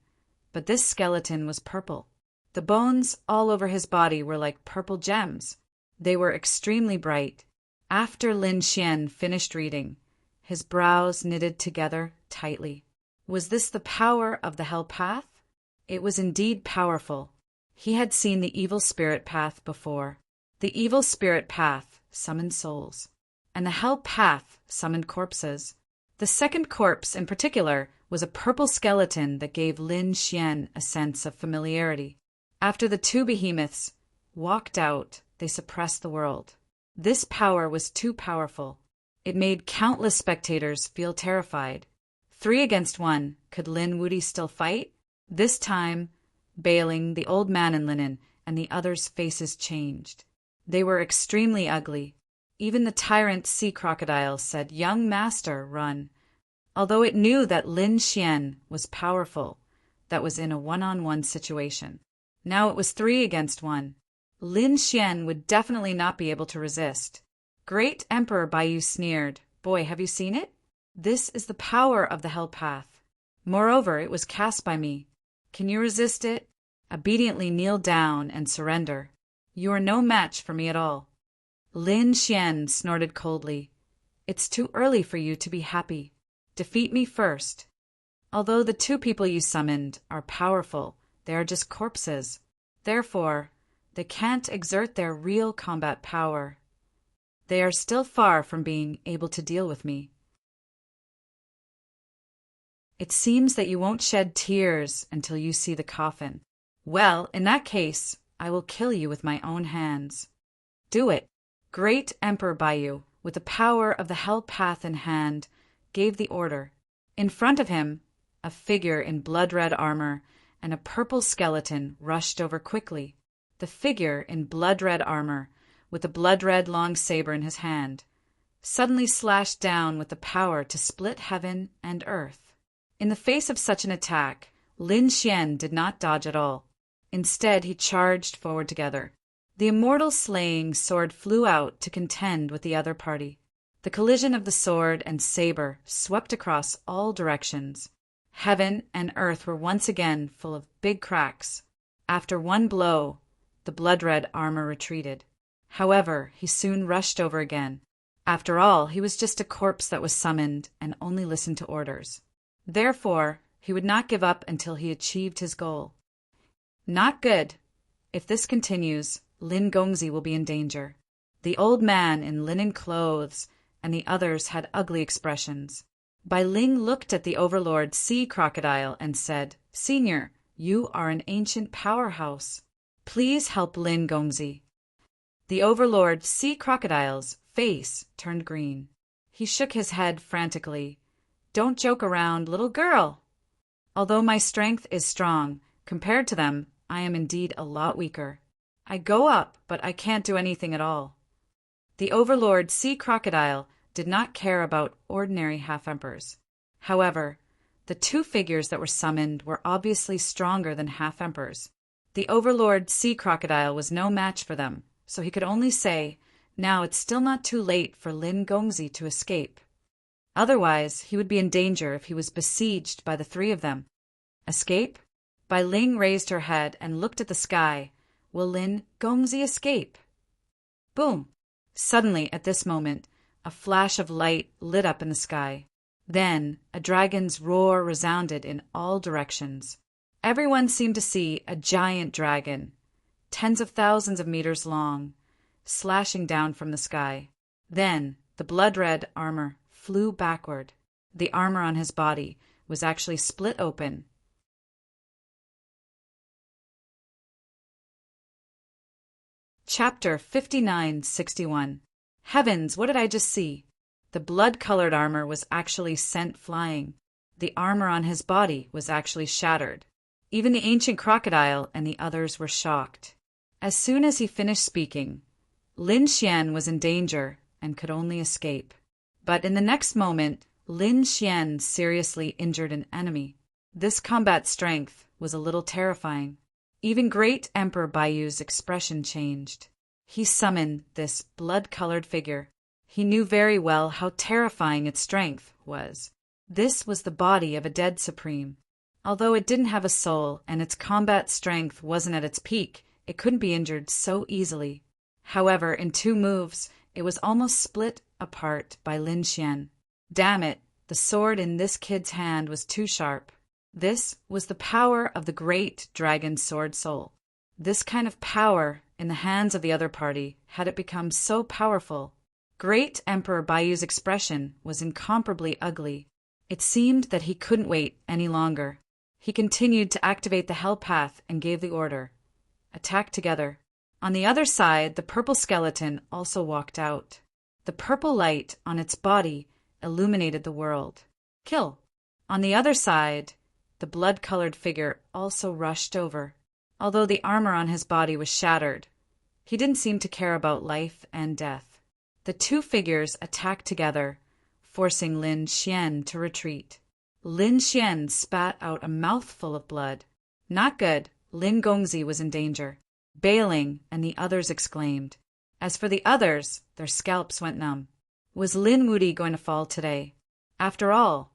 but this skeleton was purple. The bones all over his body were like purple gems. They were extremely bright. After Lin Xian finished reading, his brows knitted together tightly. Was this the power of the Hell Path? It was indeed powerful. He had seen the Evil Spirit Path before. The Evil Spirit Path summoned souls. and the hell path summoned corpses. The second corpse in particular was a purple skeleton that gave Lin Xian a sense of familiarity. After the two behemoths walked out, they suppressed the world. This power was too powerful. It made countless spectators feel terrified. 3 against 1, could Lin Wuti still fight? This time, Bailing, the old man in linen, and the others' faces changed. They were extremely ugly. Even the tyrant sea crocodile said, "Young master, run." Although it knew that Lin Xian was powerful, that was in a one-on-one situation. Now it was 3 against 1. Lin Xian would definitely not be able to resist. Great Emperor Baiyu sneered, "Boy, have you seen it? This is the power of the Hell Path. Moreover, it was cast by me. Can you resist it? Obediently kneel down and surrender. You are no match for me at all." Lin Xian snorted coldly, "It's too early for you to be happy. Defeat me first. Although the 2 people you summoned are powerful, they are just corpses. Therefore, they can't exert their real combat power. They are still far from being able to deal with me. It seems that you won't shed tears until you see the coffin. Well, in that case, I will kill you with my own hands." "Do it." Great Emperor Baiyu, with the power of the Hell Path in hand, gave the order. In front of him, a figure in blood-red armor and a purple skeleton rushed over quickly. The figure in blood-red armor, with a blood-red long saber in his hand, suddenly slashed down with the power to split heaven and earth. In the face of such an attack, Lin Xian did not dodge at all. Instead, he charged forward together. The immortal slaying sword flew out to contend with the other party. The collision of the sword and saber swept across all directions. Heaven and earth were once again full of big cracks. After one blow, the blood-red armor retreated. However, he soon rushed over again. After all, he was just a corpse that was summoned and only listened to orders. Therefore, he would not give up until he achieved his goal. Not good. If this continues, Lin Gongzi will be in danger. The old man in linen clothes and the others had ugly expressions. Bai Ling looked at the overlord sea crocodile and said, "Senior, you are an ancient powerhouse. Please help Lin Gongzi." The overlord sea crocodile's face turned green. He shook his head frantically. "Don't joke around, little girl. Although my strength is strong, compared to them, I am indeed a lot weaker. I go up, but I can't do anything at all." The overlord sea crocodile did not care about ordinary half-emperors. However, the 2 figures that were summoned were obviously stronger than half-emperors. The overlord sea crocodile was no match for them, so he could only say, "Now it's still not too late for Lin Gongzi to escape." Otherwise, he would be in danger if he was besieged by the 3 of them. Escape? Bai Ling raised her head and looked at the sky. Will Lin Gongzi escape? Boom! Suddenly, at this moment, a flash of light lit up in the sky. Then, a dragon's roar resounded in all directions. Everyone seemed to see a giant dragon, tens of thousands of meters long, slashing down from the sky. Then, the blood-red armor flew backward. The armor on his body was actually split open. Chapter 5961. Heavens, what did I just see? The blood-colored armor was actually sent flying. The armor on his body was actually shattered. Even the ancient crocodile and the others were shocked. As soon as he finished speaking, Lin Xian was in danger and could only escape. But in the next moment, Lin Xian seriously injured an enemy. This combat strength was a little terrifying. Even great Emperor Baiyu's expression changed. He summoned this blood-colored figure. He knew very well how terrifying its strength was. This was the body of a dead supreme. Although it didn't have a soul and its combat strength wasn't at its peak, it couldn't be injured so easily. However, in 2 moves, it was almost split apart by Lin Xian. Damn it, the sword in this kid's hand was too sharp. This was the power of the great dragon sword soul. This kind of power in the hands of the other party had it become so powerful. Great Emperor Baiyu's expression was incomparably ugly. It seemed that he couldn't wait any longer. He continued to activate the hell path and gave the order. Attack together. On the other side, the purple skeleton also walked out. The purple light on its body illuminated the world. Kill. On the other side, the blood-colored figure also rushed over. Although the armor on his body was shattered, he didn't seem to care about life and death. The two figures attacked together, forcing Lin Xian to retreat. Lin Xian spat out a mouthful of blood. Not good. Lin Gongzi was in danger. Bailing, and the others exclaimed. As for the others, their scalps went numb. Was Lin Wuti going to fall today? After all,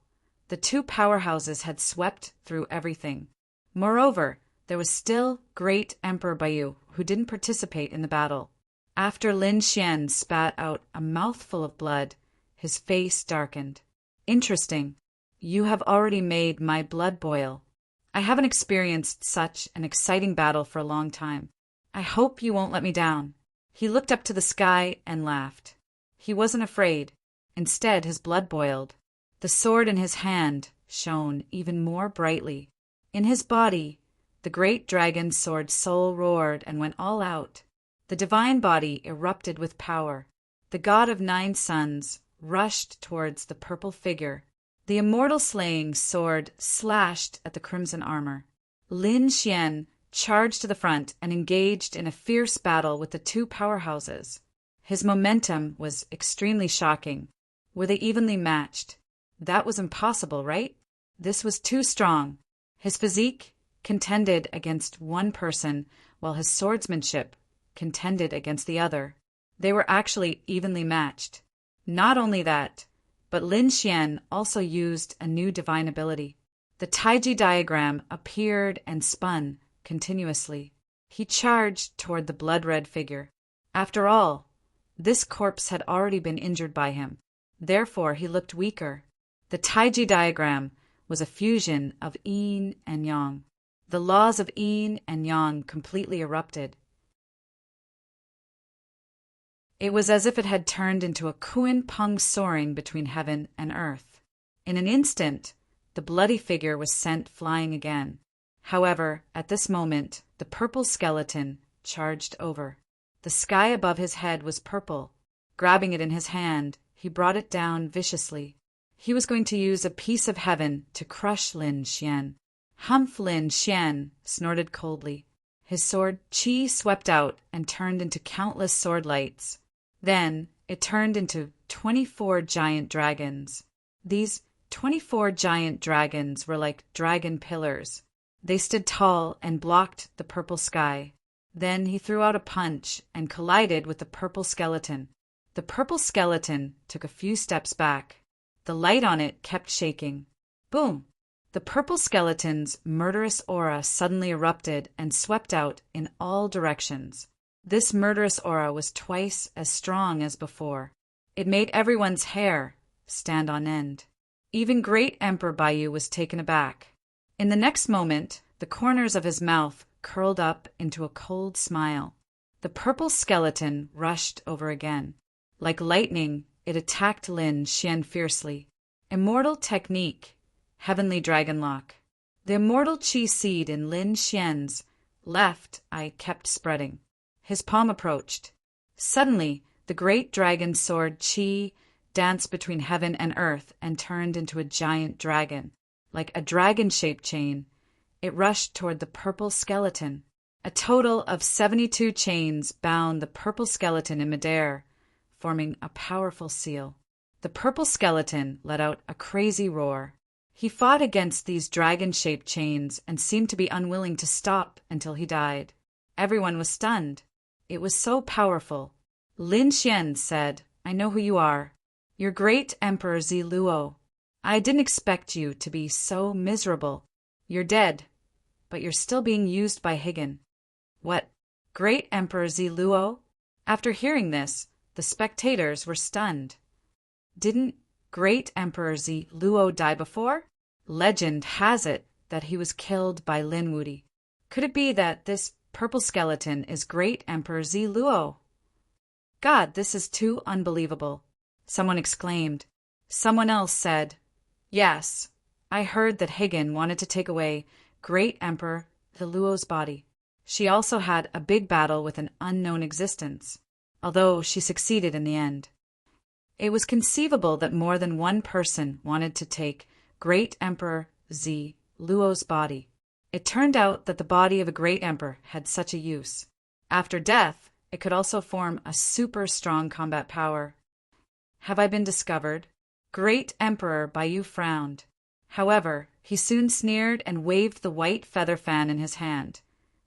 the two powerhouses had swept through everything. Moreover, there was still Great Emperor Baiyu, who didn't participate in the battle. After Lin Xian spat out a mouthful of blood, his face darkened. Interesting. You have already made my blood boil. I haven't experienced such an exciting battle for a long time. I hope you won't let me down. He looked up to the sky and laughed. He wasn't afraid. Instead, his blood boiled. The sword in his hand shone even more brightly. In his body, the great dragon's sword soul roared and went all out. The divine body erupted with power. The god of 9 suns rushed towards the purple figure. The immortal slaying sword slashed at the crimson armor. Lin Xian charged to the front and engaged in a fierce battle with the two powerhouses. His momentum was extremely shocking. Were they evenly matched? That was impossible, right? This was too strong. His physique contended against one person, while his swordsmanship contended against the other. They were actually evenly matched. Not only that, but Lin Xian also used a new divine ability. The Taiji diagram appeared and spun continuously. He charged toward the blood-red figure. After all, this corpse had already been injured by him. Therefore, he looked weaker. The Taiji diagram was a fusion of yin and yang. The laws of yin and yang completely erupted. It was as if it had turned into a Kuan Peng soaring between heaven and earth. In an instant, the bloody figure was sent flying again. However, at this moment, the purple skeleton charged over. The sky above his head was purple. Grabbing it in his hand, he brought it down viciously. He was going to use a piece of heaven to crush Lin Xian. Humph! Lin Xian snorted coldly. His sword Qi swept out and turned into countless sword lights. Then it turned into 24 giant dragons. These 24 giant dragons were like dragon pillars. They stood tall and blocked the purple sky. Then he threw out a punch and collided with the purple skeleton. The purple skeleton took a few steps back. The light on it kept shaking. Boom! The purple skeleton's murderous aura suddenly erupted and swept out in all directions. This murderous aura was twice as strong as before. It made everyone's hair stand on end. Even Great Emperor Baiyu was taken aback. In the next moment, the corners of his mouth curled up into a cold smile. The purple skeleton rushed over again. Like lightning, it attacked Lin Xian fiercely. Immortal technique, heavenly dragon lock. The immortal qi seed in Lin Xian's left eye kept spreading. His palm approached. Suddenly, the great dragon sword Qi danced between heaven and earth and turned into a giant dragon. Like a dragon-shaped chain, it rushed toward the purple skeleton. A total of 72 chains bound the purple skeleton in midair, forming a powerful seal. The purple skeleton let out a crazy roar. He fought against these dragon-shaped chains and seemed to be unwilling to stop until he died. Everyone was stunned. It was so powerful. Lin Xian said, "I know who you are. You're Great Emperor Ziluo. I didn't expect you to be so miserable. You're dead, but you're still being used by Higan." What? Great Emperor Ziluo? After hearing this, the spectators were stunned. Didn't Great Emperor Ziluo die before? Legend has it that he was killed by Lin Wuti. Could it be that this purple skeleton is Great Emperor Ziluo? God, this is too unbelievable. Someone exclaimed. Someone else said, Yes, I heard that Hagen wanted to take away Great Emperor Hiluo's body. She also had a big battle with an unknown existence, although she succeeded in the end. It was conceivable that more than one person wanted to take Great Emperor Luo's body. It turned out that the body of a great emperor had such a use. After death, it could also form a super strong combat power. Have I been discovered? Great Emperor Baiyu frowned. However, he soon sneered and waved the white feather fan in his hand,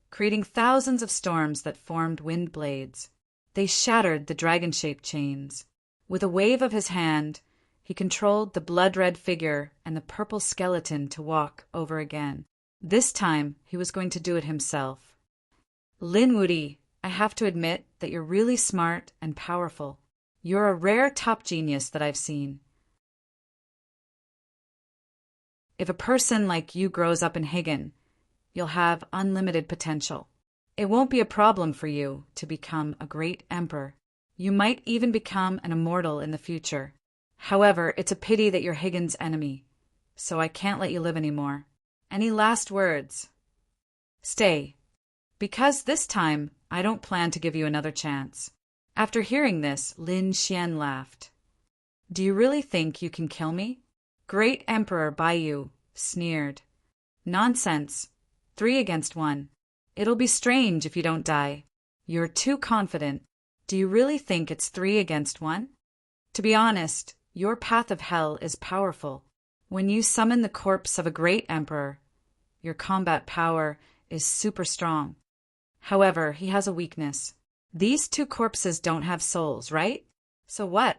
creating thousands of storms that formed wind blades. They shattered the dragon-shaped chains. With a wave of his hand, he controlled the blood-red figure and the purple skeleton to walk over again. This time, he was going to do it himself. Lin Wuyi, I have to admit that you're really smart and powerful. You're a rare top genius that I've seen. If a person like you grows up in Hagen, you'll have unlimited potential. It won't be a problem for you to become a great emperor. You might even become an immortal in the future. However, it's a pity that you're Hagen's enemy, so I can't let you live anymore. Any last words? Stay, because this time I don't plan to give you another chance. After hearing this, Lin Xian laughed. Do you really think you can kill me? Great Emperor Baiyu sneered. Nonsense. 3 against 1. It'll be strange if you don't die. You're too confident. Do you really think it's 3 against 1? To be honest, your path of hell is powerful. When you summon the corpse of a great emperor, your combat power is super strong. However, he has a weakness. These 2 corpses don't have souls, right? So what?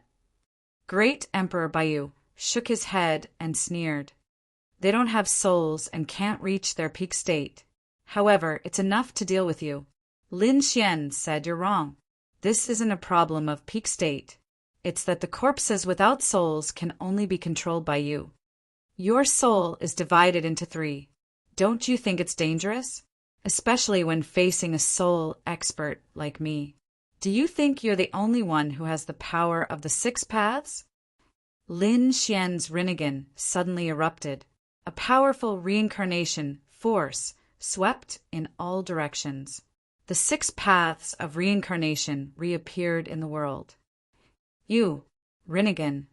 Great Emperor Baiyu shook his head and sneered. They don't have souls and can't reach their peak state. However, it's enough to deal with you. Lin Xian said you're wrong. This isn't a problem of peak state. It's that the corpses without souls can only be controlled by you. Your soul is divided into 3. Don't you think it's dangerous? Especially when facing a soul expert like me. Do you think you're the only one who has the power of the 6 paths? Lin Xian's Rinnegan suddenly erupted. A powerful reincarnation force swept in all directions. The 6 paths of reincarnation reappeared in the world. You, Rinnegan.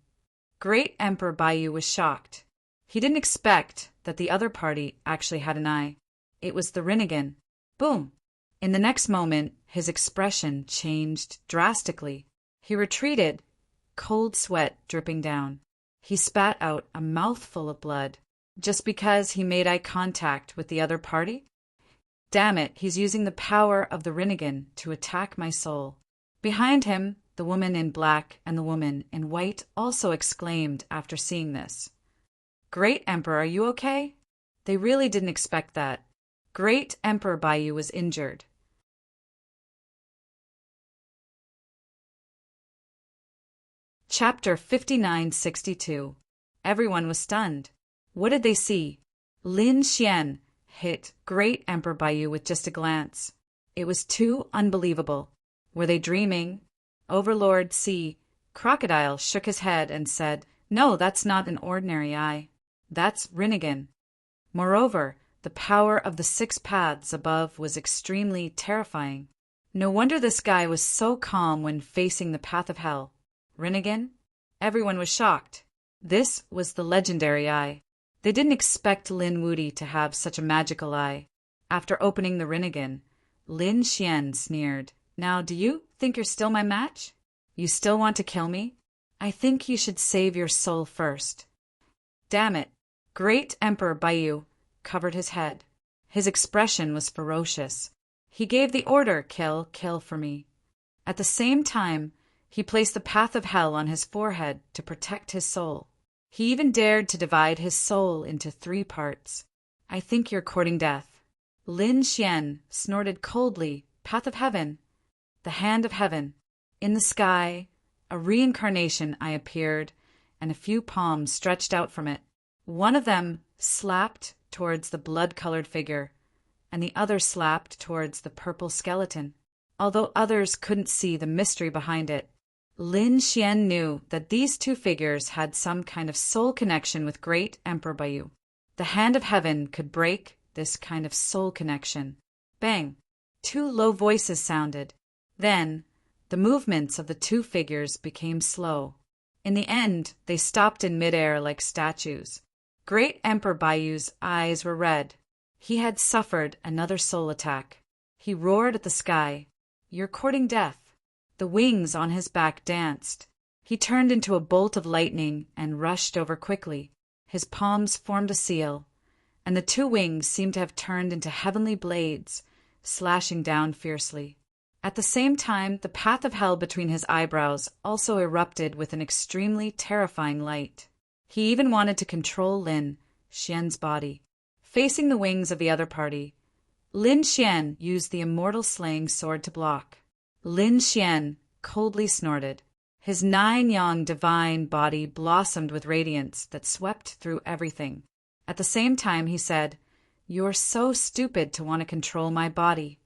Great Emperor Baiyu was shocked. He didn't expect that the other party actually had an eye. It was the Rinnegan. Boom! In the next moment, his expression changed drastically. He retreated, cold sweat dripping down. He spat out a mouthful of blood. Just because he made eye contact with the other party? Damn it, he's using the power of the Rinnegan to attack my soul. Behind him, the woman in black and the woman in white also exclaimed after seeing this. Great Emperor, are you okay? They really didn't expect that. Great Emperor Baiyu was injured. Chapter 5962. Everyone was stunned. What did they see? Lin Xian hit Great Emperor Baiyu with just a glance. It was too unbelievable. Were they dreaming? Overlord Crocodile shook his head and said, No, that's not an ordinary eye. That's Rinnegan. Moreover, the power of the 6 paths above was extremely terrifying. No wonder this guy was so calm when facing the path of hell. Rinnegan? Everyone was shocked. This was the legendary eye. They didn't expect Lin Wuyi to have such a magical eye. After opening the Rinnegan, Lin Xian sneered. Now, do you think you're still my match? You still want to kill me? I think you should save your soul first. Damn it. Great Emperor Baiyu covered his head. His expression was ferocious. He gave the order, kill for me. At the same time, he placed the path of hell on his forehead to protect his soul. He even dared to divide his soul into 3 parts. I think you're courting death. Lin Xian snorted coldly, path of heaven, the hand of heaven. In the sky, a reincarnation eye appeared, and a few palms stretched out from it. One of them slapped towards the blood-colored figure, and the other slapped towards the purple skeleton. although others couldn't see the mystery behind it. Lin Xian knew that these two figures had some kind of soul connection with Great Emperor Baiyu. The hand of heaven could break this kind of soul connection. Bang! Two low voices sounded. Then, the movements of the two figures became slow. In the end, they stopped in midair like statues. Great Emperor Baiyu's eyes were red. He had suffered another soul attack. He roared at the sky, "You're courting death." The wings on his back danced. He turned into a bolt of lightning and rushed over quickly. His palms formed a seal, and the two wings seemed to have turned into heavenly blades, slashing down fiercely. At the same time, the path of hell between his eyebrows also erupted with an extremely terrifying light. He even wanted to control Lin Xian's body. Facing the wings of the other party, Lin Xian used the immortal slaying sword to block. Lin Xian coldly snorted. His 9-yang divine body blossomed with radiance that swept through everything. At the same time, he said, "You're so stupid to want to control my body.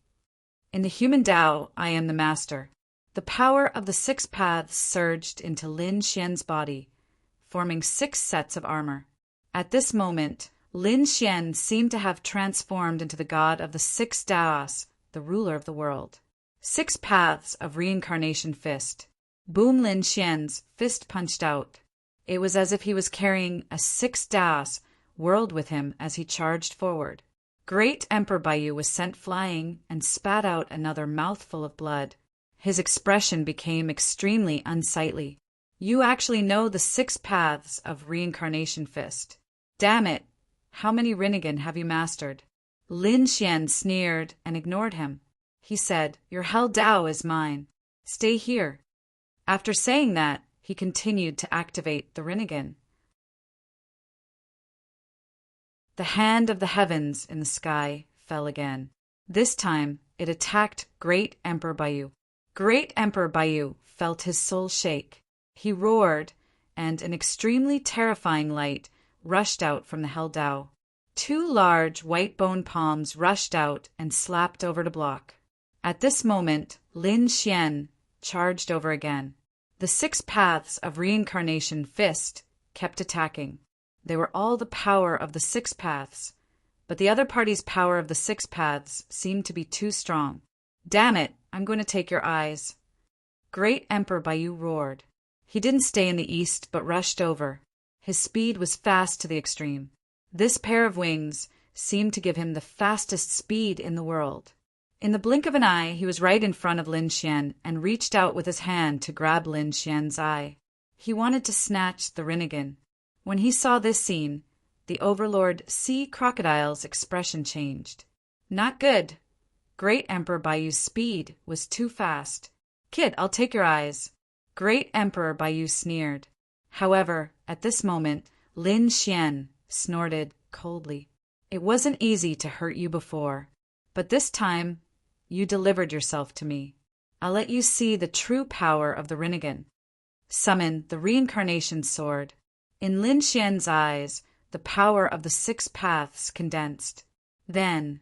In the human Tao, I am the master." The power of the 6 paths surged into Lin Xian's body, forming 6 sets of armor. At this moment, Lin Xian seemed to have transformed into the god of the 6 Taos, the ruler of the world. 6 paths of reincarnation fist. Boom! Lin Xian's fist punched out. It was as if he was carrying a 6 Taos world with him as he charged forward. Great Emperor Baiyu was sent flying and spat out another mouthful of blood. His expression became extremely unsightly. "You actually know the 6 paths of reincarnation fist. Damn it! How many Rinnegan have you mastered?" Lin Xian sneered and ignored him. He said, "Your Hell Dao is mine. Stay here." After saying that, he continued to activate the Rinnegan. The hand of the heavens in the sky fell again. This time, it attacked Great Emperor Baiyu. Great Emperor Baiyu felt his soul shake. He roared, and an extremely terrifying light rushed out from the Hell Dao. 2 large white bone palms rushed out and slapped over to block. At this moment, Lin Xian charged over again. The 6 paths of reincarnation fist kept attacking. They were all the power of the 6 paths, but the other party's power of the 6 paths seemed to be too strong. "Damn it, I'm going to take your eyes." Great Emperor Baiyu roared. He didn't stay in the east but rushed over. His speed was fast to the extreme. This pair of wings seemed to give him the fastest speed in the world. In the blink of an eye, he was right in front of Lin Xian and reached out with his hand to grab Lin Xian's eye. He wanted to snatch the Rinnegan. When he saw this scene, the Overlord Sea Crocodile's expression changed. Not good. Great Emperor Baiyu's speed was too fast. "Kid, I'll take your eyes." Great Emperor Baiyu sneered. However, at this moment, Lin Xian snorted coldly. "It wasn't easy to hurt you before, but this time, you delivered yourself to me. I'll let you see the true power of the Rinnegan." Summon the reincarnation sword. In Lin Xian's eyes, the power of the 6 paths condensed. Then,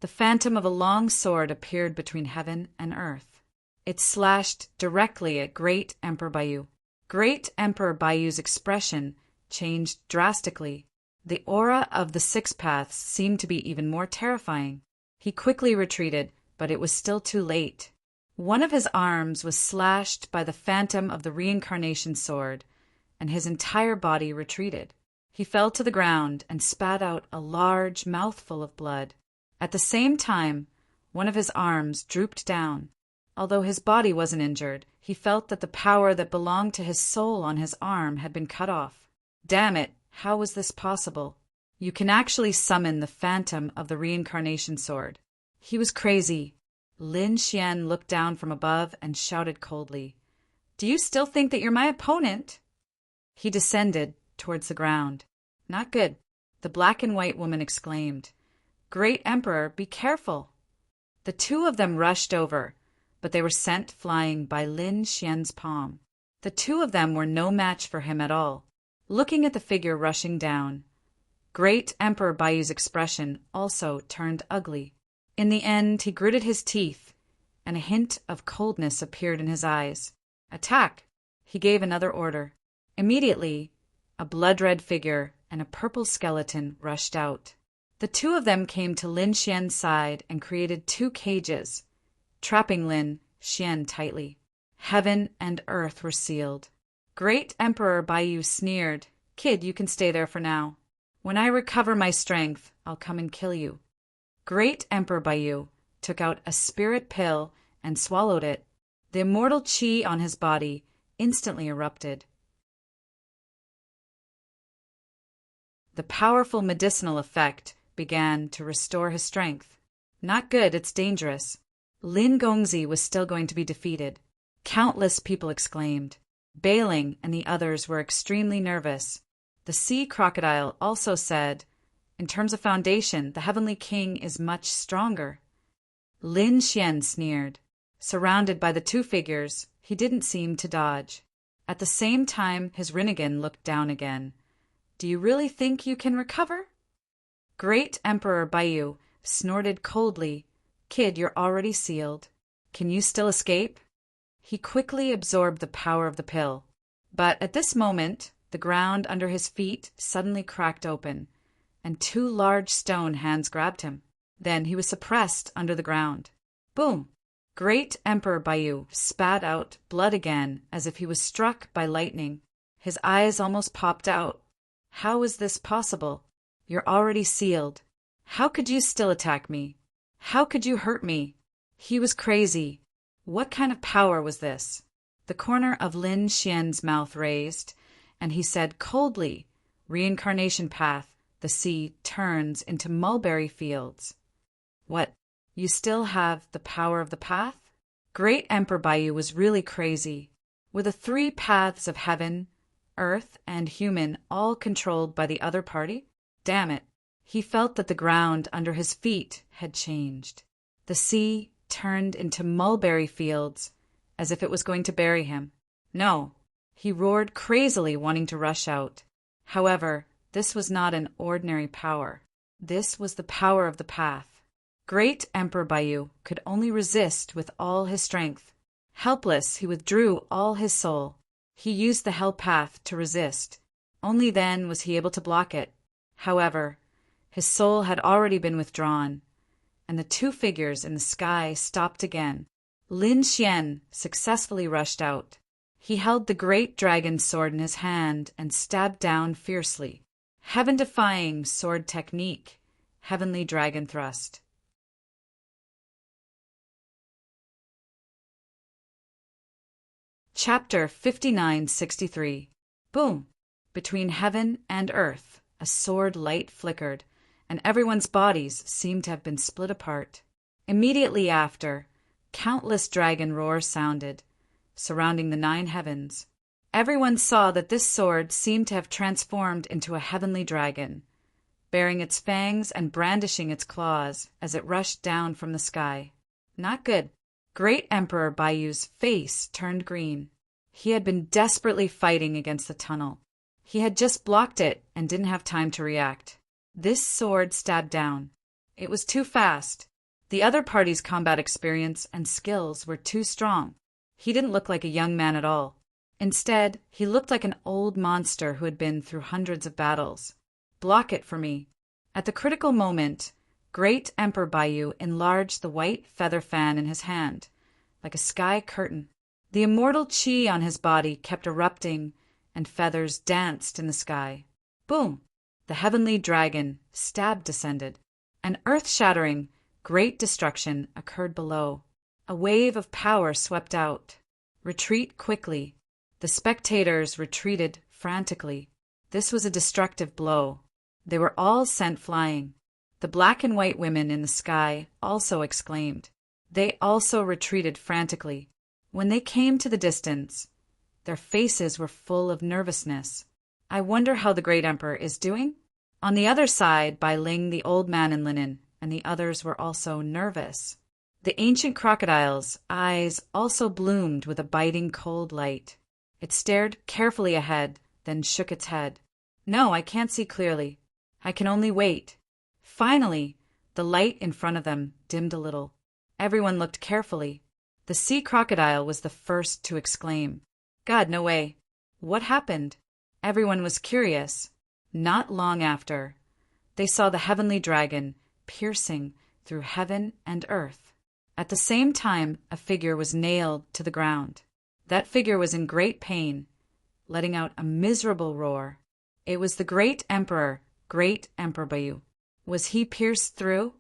the phantom of a long sword appeared between heaven and earth. It slashed directly at Great Emperor Baiyu. Great Emperor Baiyu's expression changed drastically. The aura of the 6 paths seemed to be even more terrifying. He quickly retreated, but it was still too late. One of his arms was slashed by the phantom of the reincarnation sword, and his entire body retreated. He fell to the ground and spat out a large mouthful of blood. At the same time, one of his arms drooped down. Although his body wasn't injured, he felt that the power that belonged to his soul on his arm had been cut off. Damn it, how was this possible? You can actually summon the phantom of the reincarnation sword. He was crazy. Lin Xian looked down from above and shouted coldly, "Do you still think that you're my opponent?" He descended towards the ground. "Not good," the black and white woman exclaimed. "Great Emperor, be careful." The two of them rushed over, but they were sent flying by Lin Xian's palm. The two of them were no match for him at all. Looking at the figure rushing down, Great Emperor Baiyu's expression also turned ugly. In the end, he gritted his teeth and a hint of coldness appeared in his eyes. "Attack!" He gave another order. Immediately, a blood-red figure and a purple skeleton rushed out. The two of them came to Lin Xian's side and created two cages, trapping Lin Xian tightly. Heaven and earth were sealed. Great Emperor Baiyu sneered, "Kid, you can stay there for now. When I recover my strength, I'll come and kill you." Great Emperor Baiyu took out a spirit pill and swallowed it. The immortal qi on his body instantly erupted. The powerful medicinal effect began to restore his strength. Not good, it's dangerous. Lin Gongzi was still going to be defeated. Countless people exclaimed. Bailing and the others were extremely nervous. The sea crocodile also said, "In terms of foundation, the Heavenly King is much stronger." Lin Xian sneered. Surrounded by the two figures, he didn't seem to dodge. At the same time, his Rinnegan looked down again. "Do you really think you can recover?" Great Emperor Baiyu snorted coldly, "Kid, you're already sealed. Can you still escape?" He quickly absorbed the power of the pill. But at this moment, the ground under his feet suddenly cracked open, and two large stone hands grabbed him. Then he was suppressed under the ground. Boom! Great Emperor Baiyu spat out blood again as if he was struck by lightning. His eyes almost popped out. "How is this possible? You're already sealed. How could you still attack me? How could you hurt me?" He was crazy. What kind of power was this? The corner of Lin Xian's mouth raised, and he said coldly, "Reincarnation path, the sea turns into mulberry fields." What? You still have the power of the path? Great Emperor Baiyu was really crazy. Were the three paths of heaven, earth, and human all controlled by the other party? Damn it. He felt that the ground under his feet had changed. The sea turned into mulberry fields, as if it was going to bury him. No. He roared crazily, wanting to rush out. However, this was not an ordinary power. This was the power of the path. Great Emperor Baiyu could only resist with all his strength. Helpless, he withdrew all his soul. He used the hell path to resist. Only then was he able to block it. However, his soul had already been withdrawn, and the two figures in the sky stopped again. Lin Xian successfully rushed out. He held the great dragon's sword in his hand and stabbed down fiercely. Heaven-defying sword technique, heavenly dragon thrust. Chapter 5963. Boom! Between heaven and earth, a sword light flickered, and everyone's bodies seemed to have been split apart. Immediately after, countless dragon roars sounded, surrounding the 9 heavens. Everyone saw that this sword seemed to have transformed into a heavenly dragon, baring its fangs and brandishing its claws as it rushed down from the sky. Not good. Great Emperor Baiyu's face turned green. He had been desperately fighting against the tunnel. He had just blocked it and didn't have time to react. This sword stabbed down. It was too fast. The other party's combat experience and skills were too strong. He didn't look like a young man at all. Instead, he looked like an old monster who had been through hundreds of battles. Block it for me. At the critical moment, Great Emperor Baiyu enlarged the white feather fan in his hand, like a sky curtain. The immortal qi on his body kept erupting, and feathers danced in the sky. Boom! The heavenly dragon stab descended. An earth-shattering, great destruction occurred below. A wave of power swept out. Retreat quickly. The spectators retreated frantically. This was a destructive blow. They were all sent flying. The black and white women in the sky also exclaimed. They also retreated frantically. When they came to the distance, their faces were full of nervousness. I wonder how the great emperor is doing? On the other side, Bai Ling, the old man in linen, and the others were also nervous. The ancient crocodile's eyes also bloomed with a biting cold light. It stared carefully ahead, then shook its head. No, I can't see clearly. I can only wait. Finally, the light in front of them dimmed a little. Everyone looked carefully. The sea crocodile was the first to exclaim, "God, no way! What happened?" Everyone was curious. Not long after, they saw the heavenly dragon piercing through heaven and earth. At the same time, a figure was nailed to the ground. That figure was in great pain, letting out a miserable roar. It was the great Emperor Bayu. Was he pierced through?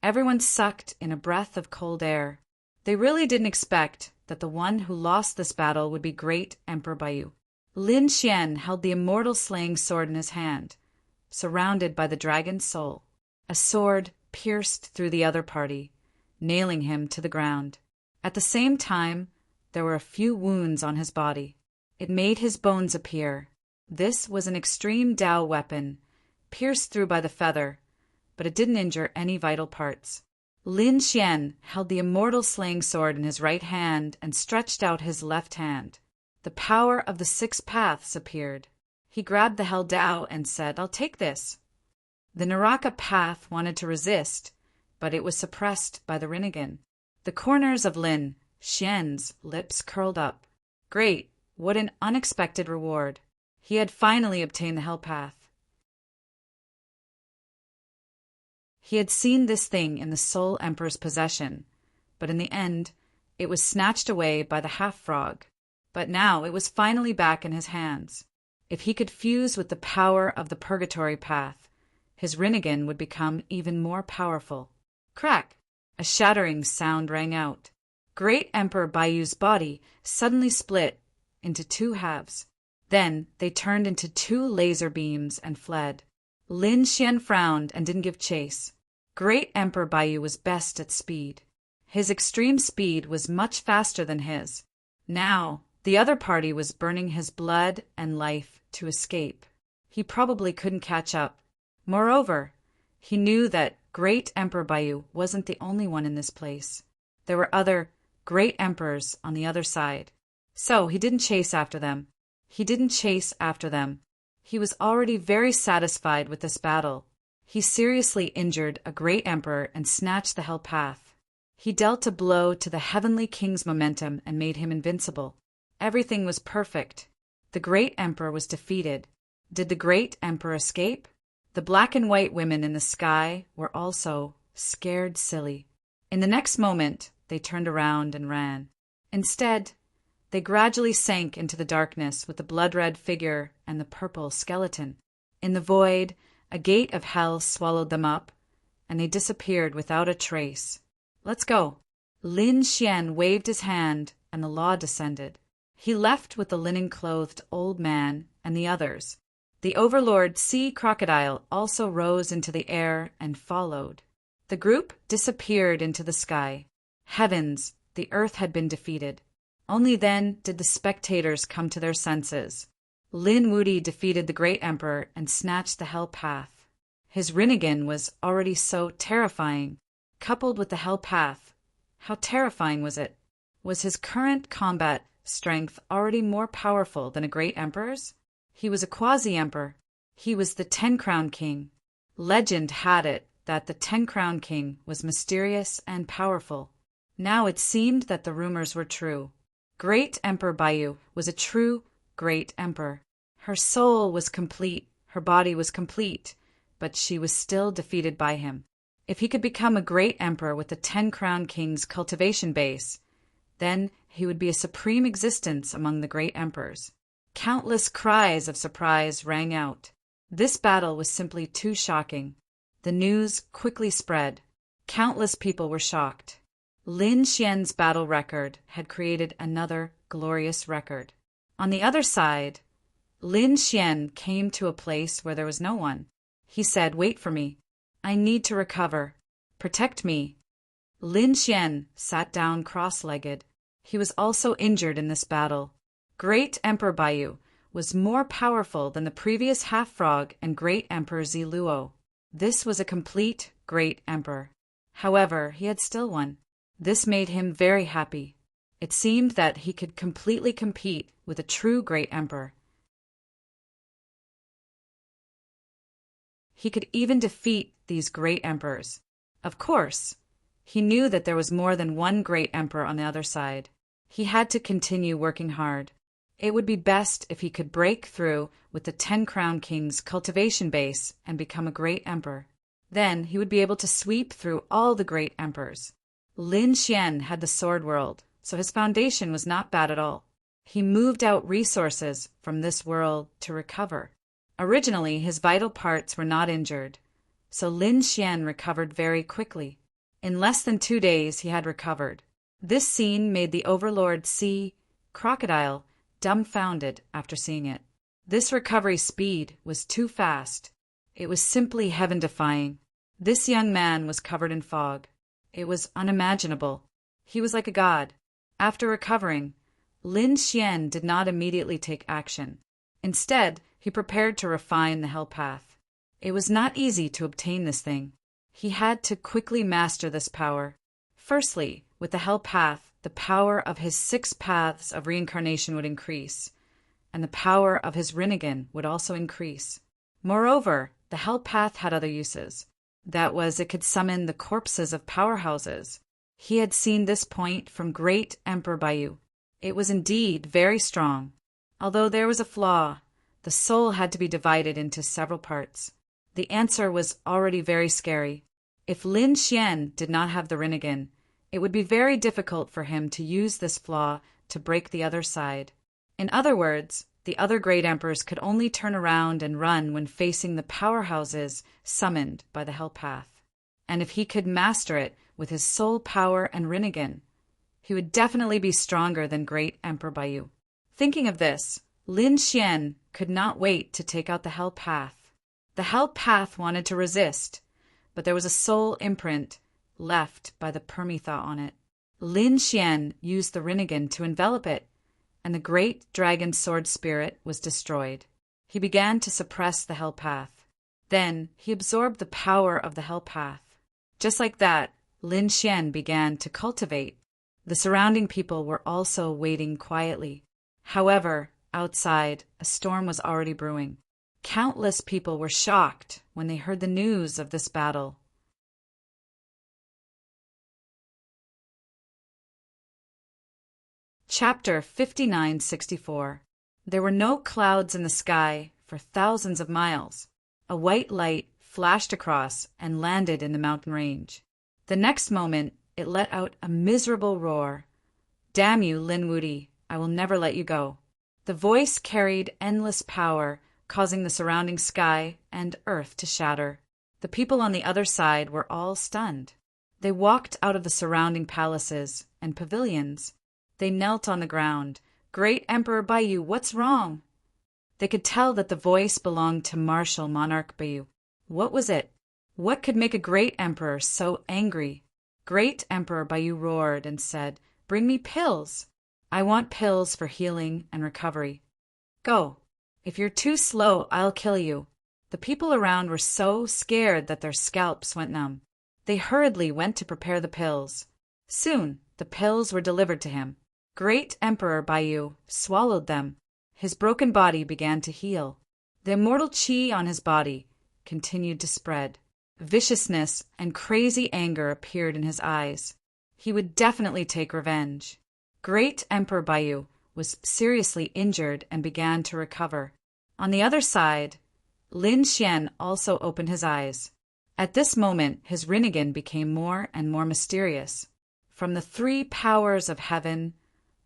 Everyone sucked in a breath of cold air. They really didn't expect that the one who lost this battle would be great Emperor Bayu. Lin Xian held the immortal slaying sword in his hand, surrounded by the dragon's soul. A sword pierced through the other party, nailing him to the ground. At the same time, there were a few wounds on his body. It made his bones appear. This was an extreme Dao weapon, pierced through by the feather, but it didn't injure any vital parts. Lin Xian held the immortal slaying sword in his right hand and stretched out his left hand. The power of the 6 paths appeared. He grabbed the Hell Dao and said, "I'll take this." The Naraka path wanted to resist, but it was suppressed by the Rinnegan. The corners of Lin Xian's lips curled up. Great, what an unexpected reward. He had finally obtained the Hell Path. He had seen this thing in the Soul Emperor's possession, but in the end, it was snatched away by the half-frog. But now it was finally back in his hands. If he could fuse with the power of the Purgatory Path, his Rinnegan would become even more powerful. Crack! A shattering sound rang out. Great Emperor Bayu's body suddenly split into 2 halves. Then they turned into 2 laser beams and fled. Lin Xian frowned and didn't give chase. Great Emperor Bayu was best at speed. His extreme speed was much faster than his. Now, the other party was burning his blood and life to escape. He probably couldn't catch up. Moreover, he knew that Great Emperor Bayu wasn't the only one in this place. There were other great emperors on the other side. So he didn't chase after them. He was already very satisfied with this battle. He seriously injured a great emperor and snatched the Hell Path. He dealt a blow to the heavenly king's momentum and made him invincible. Everything was perfect. The great emperor was defeated. Did the great emperor escape? The black and white women in the sky were also scared silly. In the next moment, they turned around and ran. Instead, they gradually sank into the darkness with the blood-red figure and the purple skeleton. In the void, a gate of hell swallowed them up, and they disappeared without a trace. "Let's go." Lin Xian waved his hand, and the law descended. He left with the linen-clothed old man and the others. The overlord sea crocodile also rose into the air and followed. The group disappeared into the sky. Heavens, the earth had been defeated. Only then did the spectators come to their senses. Lin Wudi defeated the great emperor and snatched the Hell Path. His Rinnegan was already so terrifying. Coupled with the Hell Path, how terrifying was it? Was his current combat strength already more powerful than a great emperor's? He was a quasi-emperor. He was the 10-crown king. Legend had it that the 10-crown king was mysterious and powerful. Now it seemed that the rumors were true. Great Emperor Bayu was a true great emperor. Her soul was complete, her body was complete, but she was still defeated by him. If he could become a great emperor with the 10-crown king's cultivation base, then he would be a supreme existence among the great emperors. Countless cries of surprise rang out. This battle was simply too shocking. The news quickly spread. Countless people were shocked. Lin Xian's battle record had created another glorious record. On the other side, Lin Xian came to a place where there was no one. He said, "Wait for me. I need to recover. Protect me." Lin Xian sat down cross-legged. He was also injured in this battle. Great Emperor Bayu was more powerful than the previous half-frog and Great Emperor Ziluo. This was a complete great emperor. However, he had still won. This made him very happy. It seemed that he could completely compete with a true great emperor. He could even defeat these great emperors. Of course, He knew that there was more than one great emperor on the other side. He had to continue working hard. It would be best if he could break through with the 10 Crown Kings cultivation base and become a great emperor. Then he would be able to sweep through all the great emperors. Lin Xian had the sword world, so his foundation was not bad at all. He moved out resources from this world to recover. Originally, his vital parts were not injured, so Lin Xian recovered very quickly. In less than 2 days, he had recovered. This scene made the Overlord Sea Crocodile dumbfounded after seeing it. This recovery speed was too fast. It was simply heaven-defying. This young man was covered in fog. It was unimaginable. He was like a god. After recovering, Lin Xian did not immediately take action. Instead, he prepared to refine the Hell Path. It was not easy to obtain this thing. He had to quickly master this power. Firstly, with the Hell Path, the power of his 6 paths of reincarnation would increase, and the power of his Rinnegan would also increase. Moreover, the Hell Path had other uses. That was, it could summon the corpses of powerhouses. He had seen this point from Great Emperor Bayu. It was indeed very strong. Although there was a flaw, the soul had to be divided into several parts. The answer was already very scary. If Lin Xian did not have the Rinnegan, it would be very difficult for him to use this flaw to break the other side. In other words, the other great emperors could only turn around and run when facing the powerhouses summoned by the Hell Path. And if he could master it with his soul power and Rinnegan, he would definitely be stronger than Great Emperor Bayu. Thinking of this, Lin Xian could not wait to take out the Hell Path. The Hell Path wanted to resist, but there was a soul imprint left by the Permitha on it. Lin Xian used the Rinnegan to envelop it, and the great dragon sword spirit was destroyed. He began to suppress the Hell Path. Then he absorbed the power of the Hell Path. Just like that, Lin Xian began to cultivate. The surrounding people were also waiting quietly. However, outside, a storm was already brewing. Countless people were shocked when they heard the news of this battle. Chapter 5964. There were no clouds in the sky for thousands of miles. A white light flashed across and landed in the mountain range. The next moment, it let out a miserable roar. "Damn you, Lin Wudi, I will never let you go." The voice carried endless power, causing the surrounding sky and earth to shatter. The people on the other side were all stunned. They walked out of the surrounding palaces and pavilions. They knelt on the ground. "Great Emperor Bayu, what's wrong?" They could tell that the voice belonged to martial monarch Bayu. What was it? What could make a great emperor so angry? Great Emperor Bayu roared and said, "Bring me pills. I want pills for healing and recovery. Go. If you're too slow, I'll kill you." The people around were so scared that their scalps went numb. They hurriedly went to prepare the pills. Soon, the pills were delivered to him. Great Emperor Bayu swallowed them. His broken body began to heal. The immortal qi on his body continued to spread. Viciousness and crazy anger appeared in his eyes. He would definitely take revenge. Great Emperor Bayu was seriously injured and began to recover. On the other side, Lin Xian also opened his eyes. At this moment, his Rinnegan became more and more mysterious. From the 3 powers of heaven,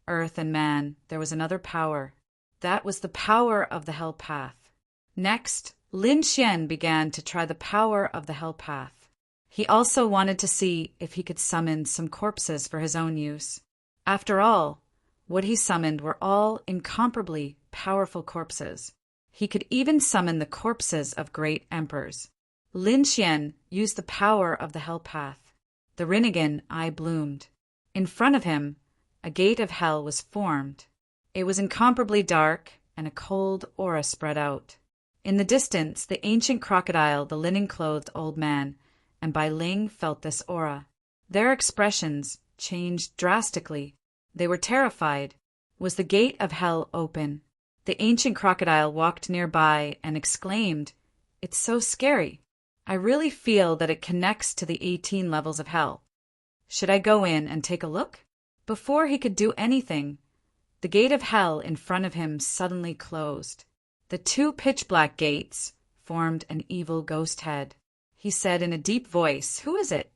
earth, and man, there was another power. That was the power of the Hell Path. Next, Lin Xian began to try the power of the Hell Path. He also wanted to see if he could summon some corpses for his own use. After all, what he summoned were all incomparably powerful corpses. He could even summon the corpses of great emperors. Lin Xian used the power of the Hell Path. The Rinnegan eye bloomed. In front of him, a gate of hell was formed. It was incomparably dark, and a cold aura spread out. In the distance, the ancient crocodile, the linen-clothed old man, and Bai Ling felt this aura. Their expressions changed drastically. They were terrified. Was the gate of hell open? The ancient crocodile walked nearby and exclaimed, "It's so scary. I really feel that it connects to the 18 levels of hell." Should I go in and take a look? Before he could do anything, the gate of hell in front of him suddenly closed. The two pitch-black gates formed an evil ghost head. He said in a deep voice, "Who is it?"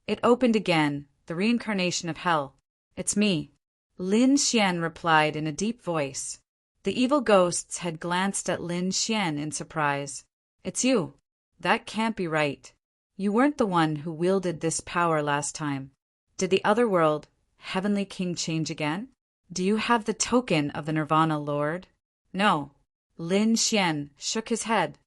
It opened again, the reincarnation of hell. "It's me," Lin Xian replied in a deep voice. The evil ghosts had glanced at Lin Xian in surprise. "It's you. That can't be right. You weren't the one who wielded this power last time. Did the other world, Heavenly King, change again? Do you have the token of the Nirvana Lord?" "No." Lin Xian shook his head.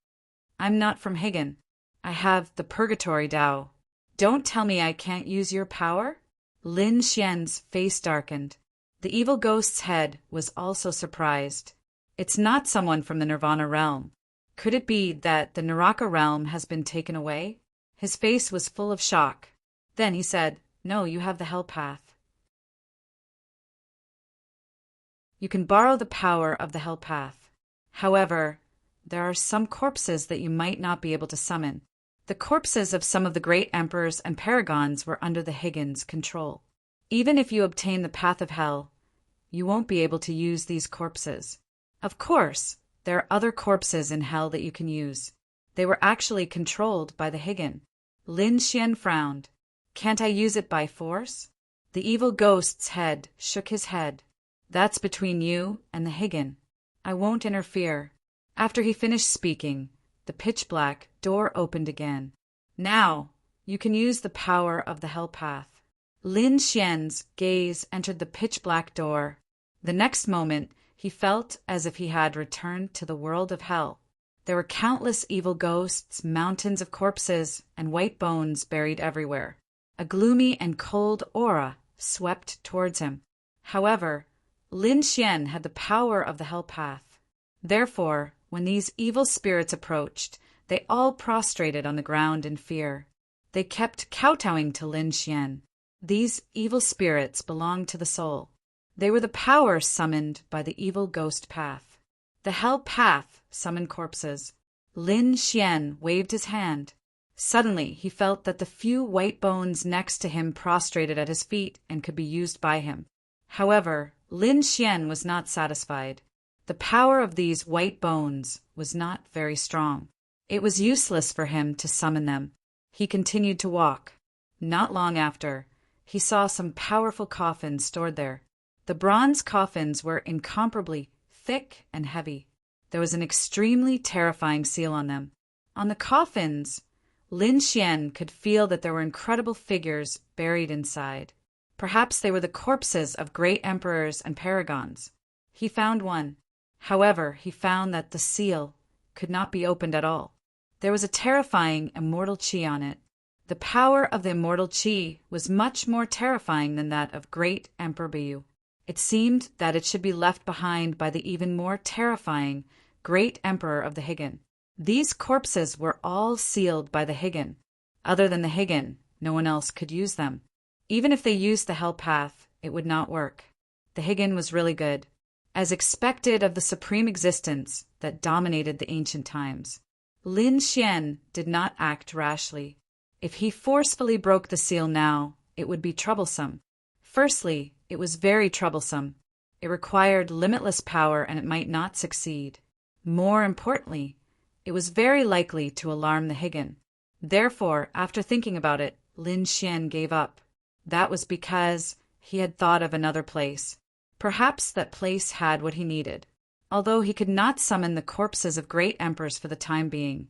"I'm not from Higan. I have the Purgatory Tao." "Don't tell me I can't use your power?" Lin Xian's face darkened. The evil ghost's head was also surprised. "It's not someone from the Nirvana realm. Could it be that the Naraka realm has been taken away?" His face was full of shock. Then he said, "No, you have the Hell Path. You can borrow the power of the Hell Path. However, there are some corpses that you might not be able to summon. The corpses of some of the great emperors and paragons were under the Higgins' control. Even if you obtain the path of hell, you won't be able to use these corpses. Of course, there are other corpses in hell that you can use. They were actually controlled by the Higgin." Lin Xian frowned. "Can't I use it by force?" The evil ghost's head shook his head. "That's between you and the Higgin. I won't interfere." After he finished speaking, the pitch-black door opened again. "Now, you can use the power of the Hell Path." Lin Xian's gaze entered the pitch-black door. The next moment, he felt as if he had returned to the world of hell. There were countless evil ghosts, mountains of corpses, and white bones buried everywhere. A gloomy and cold aura swept towards him. However, Lin Xian had the power of the Hell Path. Therefore, when these evil spirits approached, they all prostrated on the ground in fear. They kept kowtowing to Lin Xian. These evil spirits belonged to the soul. They were the power summoned by the evil ghost path. The Hell Path summoned corpses. Lin Xian waved his hand. Suddenly, he felt that the few white bones next to him prostrated at his feet and could be used by him. However, Lin Xian was not satisfied. The power of these white bones was not very strong. It was useless for him to summon them. He continued to walk. Not long after, he saw some powerful coffins stored there. The bronze coffins were incomparably thick and heavy. There was an extremely terrifying seal on them. On the coffins, Lin Xian could feel that there were incredible figures buried inside. Perhaps they were the corpses of great emperors and paragons. He found one. However, he found that the seal could not be opened at all. There was a terrifying immortal chi on it. The power of the immortal chi was much more terrifying than that of great Emperor Bu. It seemed that it should be left behind by the even more terrifying great emperor of the Higgin. These corpses were all sealed by the Higgin. Other than the Higgin, no one else could use them. Even if they used the Hell Path, it would not work. The Higgin was really good, as expected of the supreme existence that dominated the ancient times. Lin Xian did not act rashly. If he forcefully broke the seal now, it would be troublesome. Firstly, it was very troublesome. It required limitless power and it might not succeed. More importantly, it was very likely to alarm the Higgin. Therefore, after thinking about it, Lin Xian gave up. That was because he had thought of another place. Perhaps that place had what he needed. Although he could not summon the corpses of great emperors for the time being,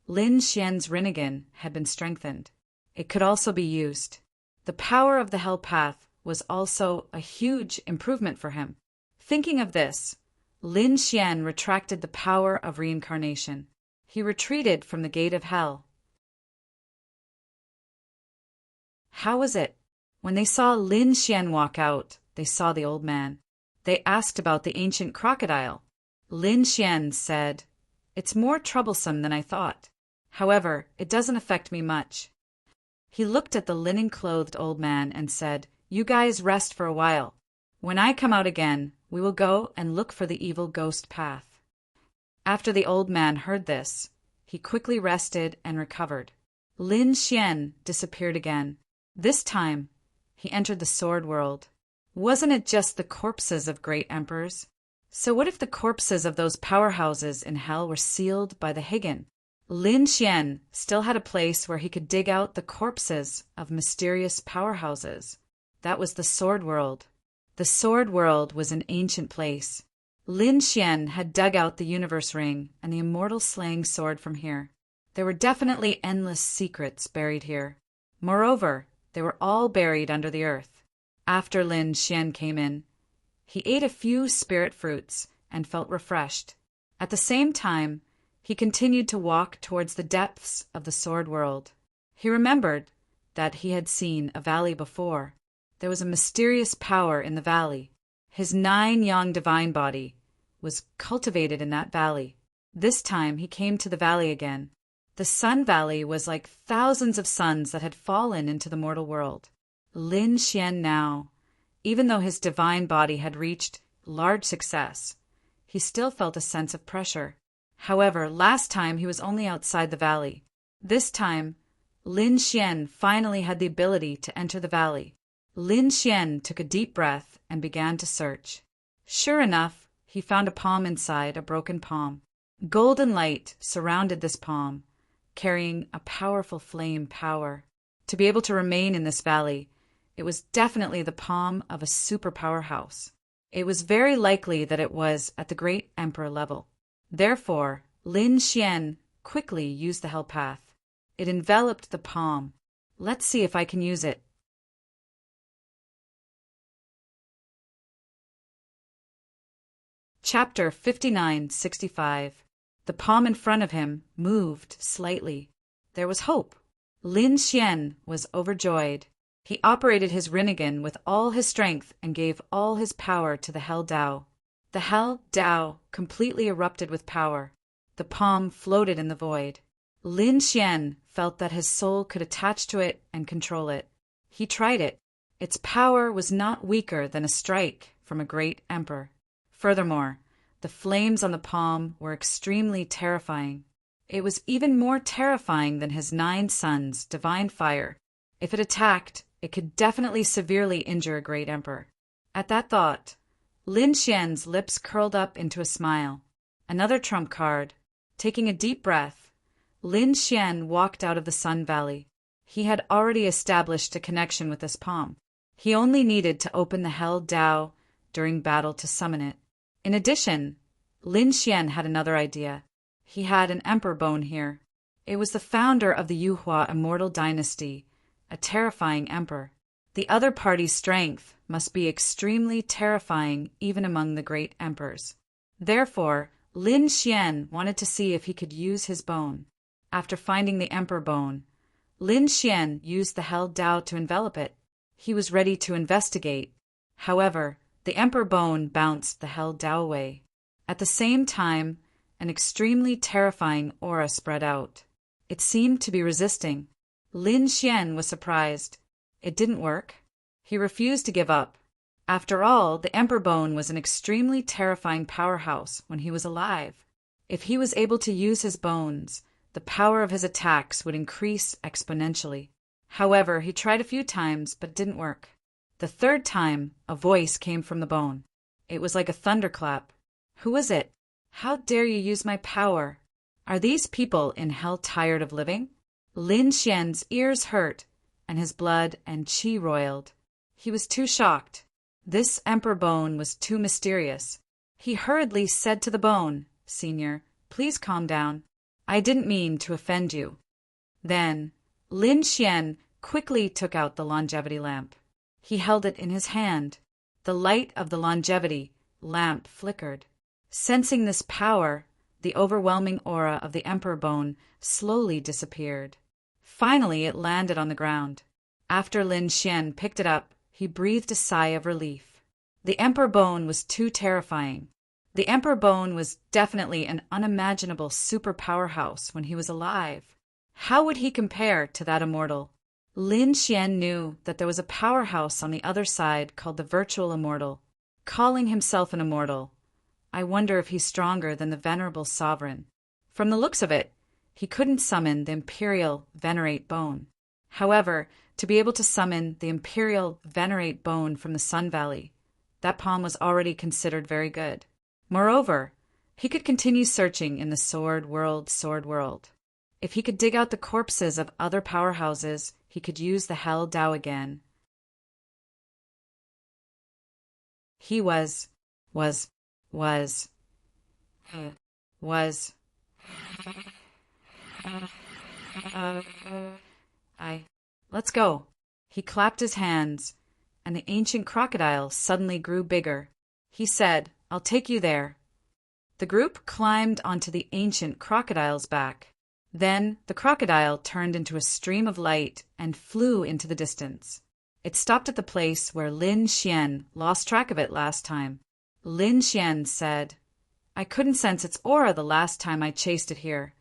Lin Xian's Rinnegan had been strengthened. It could also be used. The power of the Hell Path was also a huge improvement for him. Thinking of this, Lin Xian retracted the power of reincarnation. He retreated from the gate of hell. How was it? When they saw Lin Xian walk out, they saw the old man. They asked about the ancient crocodile. Lin Xian said, "It's more troublesome than I thought. However, it doesn't affect me much." He looked at the linen-clothed old man and said, "You guys rest for a while. When I come out again, we will go and look for the evil ghost path." After the old man heard this, he quickly rested and recovered. Lin Xian disappeared again. This time, he entered the sword world. Wasn't it just the corpses of great emperors? So what if the corpses of those powerhouses in hell were sealed by the Higan? Lin Xian still had a place where he could dig out the corpses of mysterious powerhouses. That was the sword world. The sword world was an ancient place. Lin Xian had dug out the universe ring and the immortal slaying sword from here. There were definitely endless secrets buried here. Moreover, they were all buried under the earth. After Lin Xian came in, he ate a few spirit fruits and felt refreshed. At the same time, he continued to walk towards the depths of the sword world. He remembered that he had seen a valley before. There was a mysterious power in the valley. His 9-yang divine body was cultivated in that valley. This time he came to the valley again. The Sun Valley was like thousands of suns that had fallen into the mortal world. Lin Xian now, even though his divine body had reached large success, he still felt a sense of pressure. However, last time he was only outside the valley. This time, Lin Xian finally had the ability to enter the valley. Lin Xian took a deep breath and began to search. Sure enough, he found a palm inside a broken palm. Golden light surrounded this palm, carrying a powerful flame power. To be able to remain in this valley, it was definitely the palm of a super powerhouse. It was very likely that it was at the great emperor level. Therefore, Lin Xian quickly used the hell path. It enveloped the palm. Let's see if I can use it. Chapter 5965. The palm in front of him moved slightly. There was hope. Lin Xian was overjoyed. He operated his Rinnegan with all his strength and gave all his power to the Hell Dao. The Hell Dao completely erupted with power. The palm floated in the void. Lin Xian felt that his soul could attach to it and control it. He tried it. Its power was not weaker than a strike from a great emperor. Furthermore, the flames on the palm were extremely terrifying. It was even more terrifying than his 9 sons' divine fire. If it attacked, it could definitely severely injure a great emperor. At that thought, Lin Xian's lips curled up into a smile. Another trump card. Taking a deep breath, Lin Xian walked out of the Sun Valley. He had already established a connection with this palm. He only needed to open the Hell Dao during battle to summon it. In addition, Lin Xian had another idea. He had an emperor bone here. It was the founder of the Yuhua immortal dynasty, a terrifying emperor. The other party's strength must be extremely terrifying even among the great emperors. Therefore, Lin Xian wanted to see if he could use his bone. After finding the emperor bone, Lin Xian used the Hell Dao to envelop it. He was ready to investigate. However, the emperor bone bounced the Hell Dao away. At the same time, an extremely terrifying aura spread out. It seemed to be resisting. Lin Xian was surprised. It didn't work. He refused to give up. After all, the emperor bone was an extremely terrifying powerhouse when he was alive. If he was able to use his bones, the power of his attacks would increase exponentially. However, he tried a few times, but it didn't work. The third time, a voice came from the bone. It was like a thunderclap. Who is it? How dare you use my power? Are these people in hell tired of living? Lin Xian's ears hurt, and his blood and qi roiled. He was too shocked. This emperor bone was too mysterious. He hurriedly said to the bone, "Senior, please calm down. I didn't mean to offend you." Then, Lin Xian quickly took out the longevity lamp. He held it in his hand. The light of the longevity lamp flickered. Sensing this power, the overwhelming aura of the emperor bone slowly disappeared. Finally, it landed on the ground. After Lin Xian picked it up, he breathed a sigh of relief. The emperor bone was too terrifying. The emperor bone was definitely an unimaginable super powerhouse when he was alive. How would he compare to that immortal? Lin Xian knew that there was a powerhouse on the other side called the virtual immortal. Calling himself an immortal, I wonder if he's stronger than the venerable sovereign. From the looks of it, he couldn't summon the imperial venerate bone. However, To be able to summon the imperial venerate bone from the Sun Valley, that palm was already considered very good. Moreover, he could continue searching in the sword world. If he could dig out the corpses of other powerhouses, he could use the Hell Dao again. He was. Let's go. He clapped his hands, and the ancient crocodile suddenly grew bigger. He said, I'll take you there. The group climbed onto the ancient crocodile's back. Then the crocodile turned into a stream of light and flew into the distance. It stopped at the place where Lin Xian lost track of it last time. Lin Xian said, I couldn't sense its aura the last time I chased it here.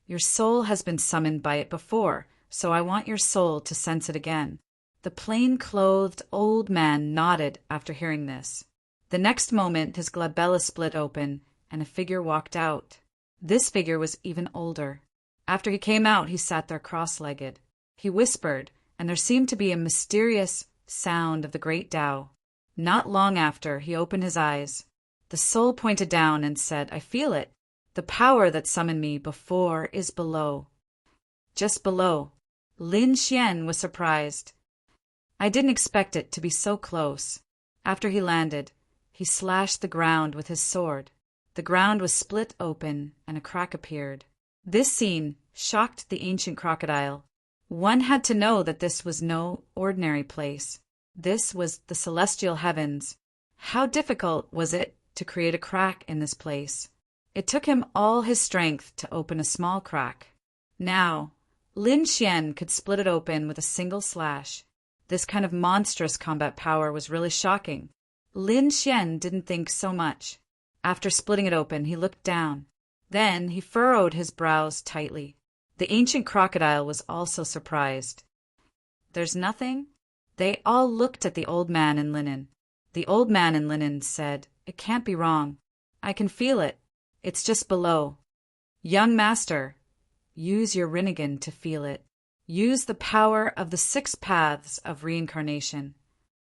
Your soul has been summoned by it before, so I want your soul to sense it again. The plain-clothed old man nodded after hearing this. The next moment his glabella split open, and a figure walked out. This figure was even older. After he came out, he sat there cross-legged. He whispered, and there seemed to be a mysterious sound of the great Tao. Not long after, he opened his eyes. The soul pointed down and said, I feel it. The power that summoned me before is below. Just below. Lin Xian was surprised. I didn't expect it to be so close. After he landed, he slashed the ground with his sword. The ground was split open, and a crack appeared. This scene shocked the ancient crocodile. One had to know that this was no ordinary place. This was the celestial heavens. How difficult was it to create a crack in this place? It took him all his strength to open a small crack. Now, Lin Xian could split it open with a single slash. This kind of monstrous combat power was really shocking. Lin Xian didn't think so much. After splitting it open, he looked down. Then he furrowed his brows tightly. The ancient crocodile was also surprised. There's nothing? They all looked at the old man in linen. The old man in linen said, It can't be wrong. I can feel it. It's just below. Young master, use your Rinnegan to feel it. Use the power of the 6 paths of reincarnation.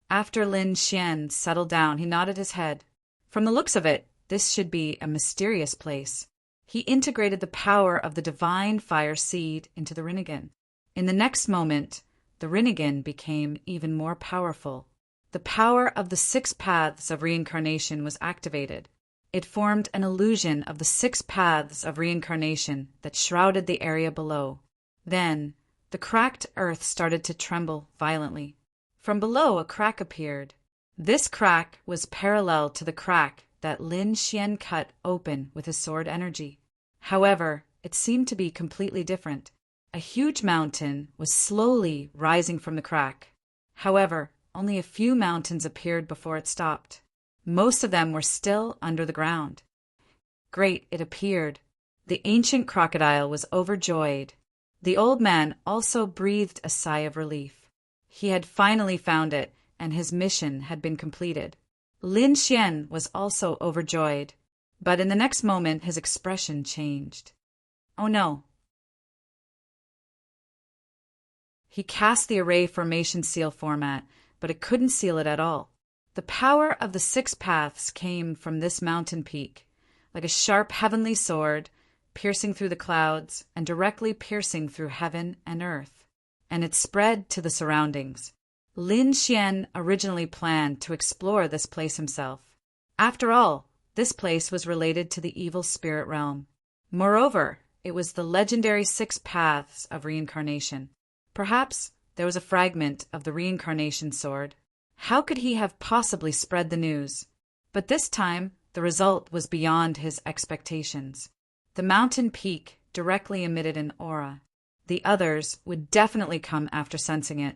After Lin Xian settled down, he nodded his head. From the looks of it, this should be a mysterious place. He integrated the power of the divine fire seed into the Rinnegan. In the next moment, the Rinnegan became even more powerful. The power of the 6 paths of reincarnation was activated. It formed an illusion of the 6 paths of reincarnation that shrouded the area below. Then, the cracked earth started to tremble violently. From below, a crack appeared. This crack was parallel to the crack that Lin Xian cut open with his sword energy. However, it seemed to be completely different. A huge mountain was slowly rising from the crack. However, only a few mountains appeared before it stopped. Most of them were still under the ground. Great, it appeared. The ancient crocodile was overjoyed. The old man also breathed a sigh of relief. He had finally found it, and his mission had been completed. Lin Xian was also overjoyed, but in the next moment his expression changed. Oh no. He cast the array formation seal format, but it couldn't seal it at all. The power of the 6 paths came from this mountain peak, like a sharp heavenly sword, piercing through the clouds and directly piercing through heaven and earth. And it spread to the surroundings. Lin Xian originally planned to explore this place himself. After all, this place was related to the evil spirit realm. Moreover, it was the legendary 6 paths of reincarnation. Perhaps there was a fragment of the reincarnation sword. How could he have possibly spread the news? But this time, the result was beyond his expectations. The mountain peak directly emitted an aura. The others would definitely come after sensing it,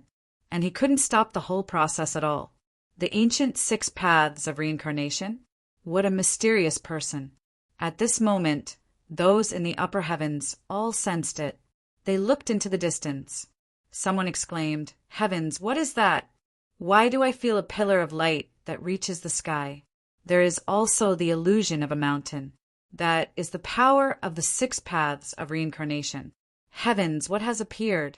and he couldn't stop the whole process at all. The ancient 6 paths of reincarnation? What a mysterious person. At this moment, those in the upper heavens all sensed it. They looked into the distance. Someone exclaimed, Heavens, what is that? Why do I feel a pillar of light that reaches the sky? There is also the illusion of a mountain. That is the power of the 6 paths of reincarnation. Heavens, what has appeared?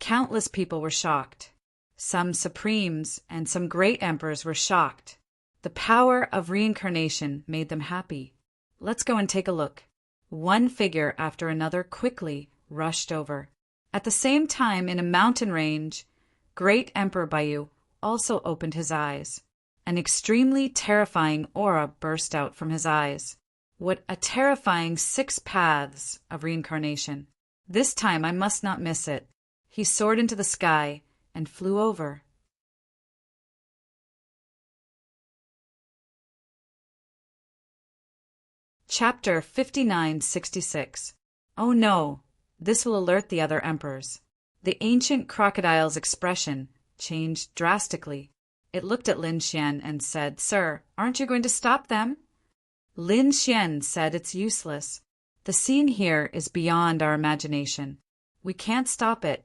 Countless people were shocked. Some supremes and some great emperors were shocked. The power of reincarnation made them happy. Let's go and take a look. One figure after another quickly rushed over. At the same time, in a mountain range, Great Emperor Bayu also opened his eyes. An extremely terrifying aura burst out from his eyes. What a terrifying 6 paths of reincarnation. This time I must not miss it. He soared into the sky and flew over. Chapter 5966. Oh no, this will alert the other emperors. The ancient crocodile's expression changed drastically. It looked at Lin Xian and said, "Sir, aren't you going to stop them?" Lin Xian said, "It's useless. The scene here is beyond our imagination. We can't stop it."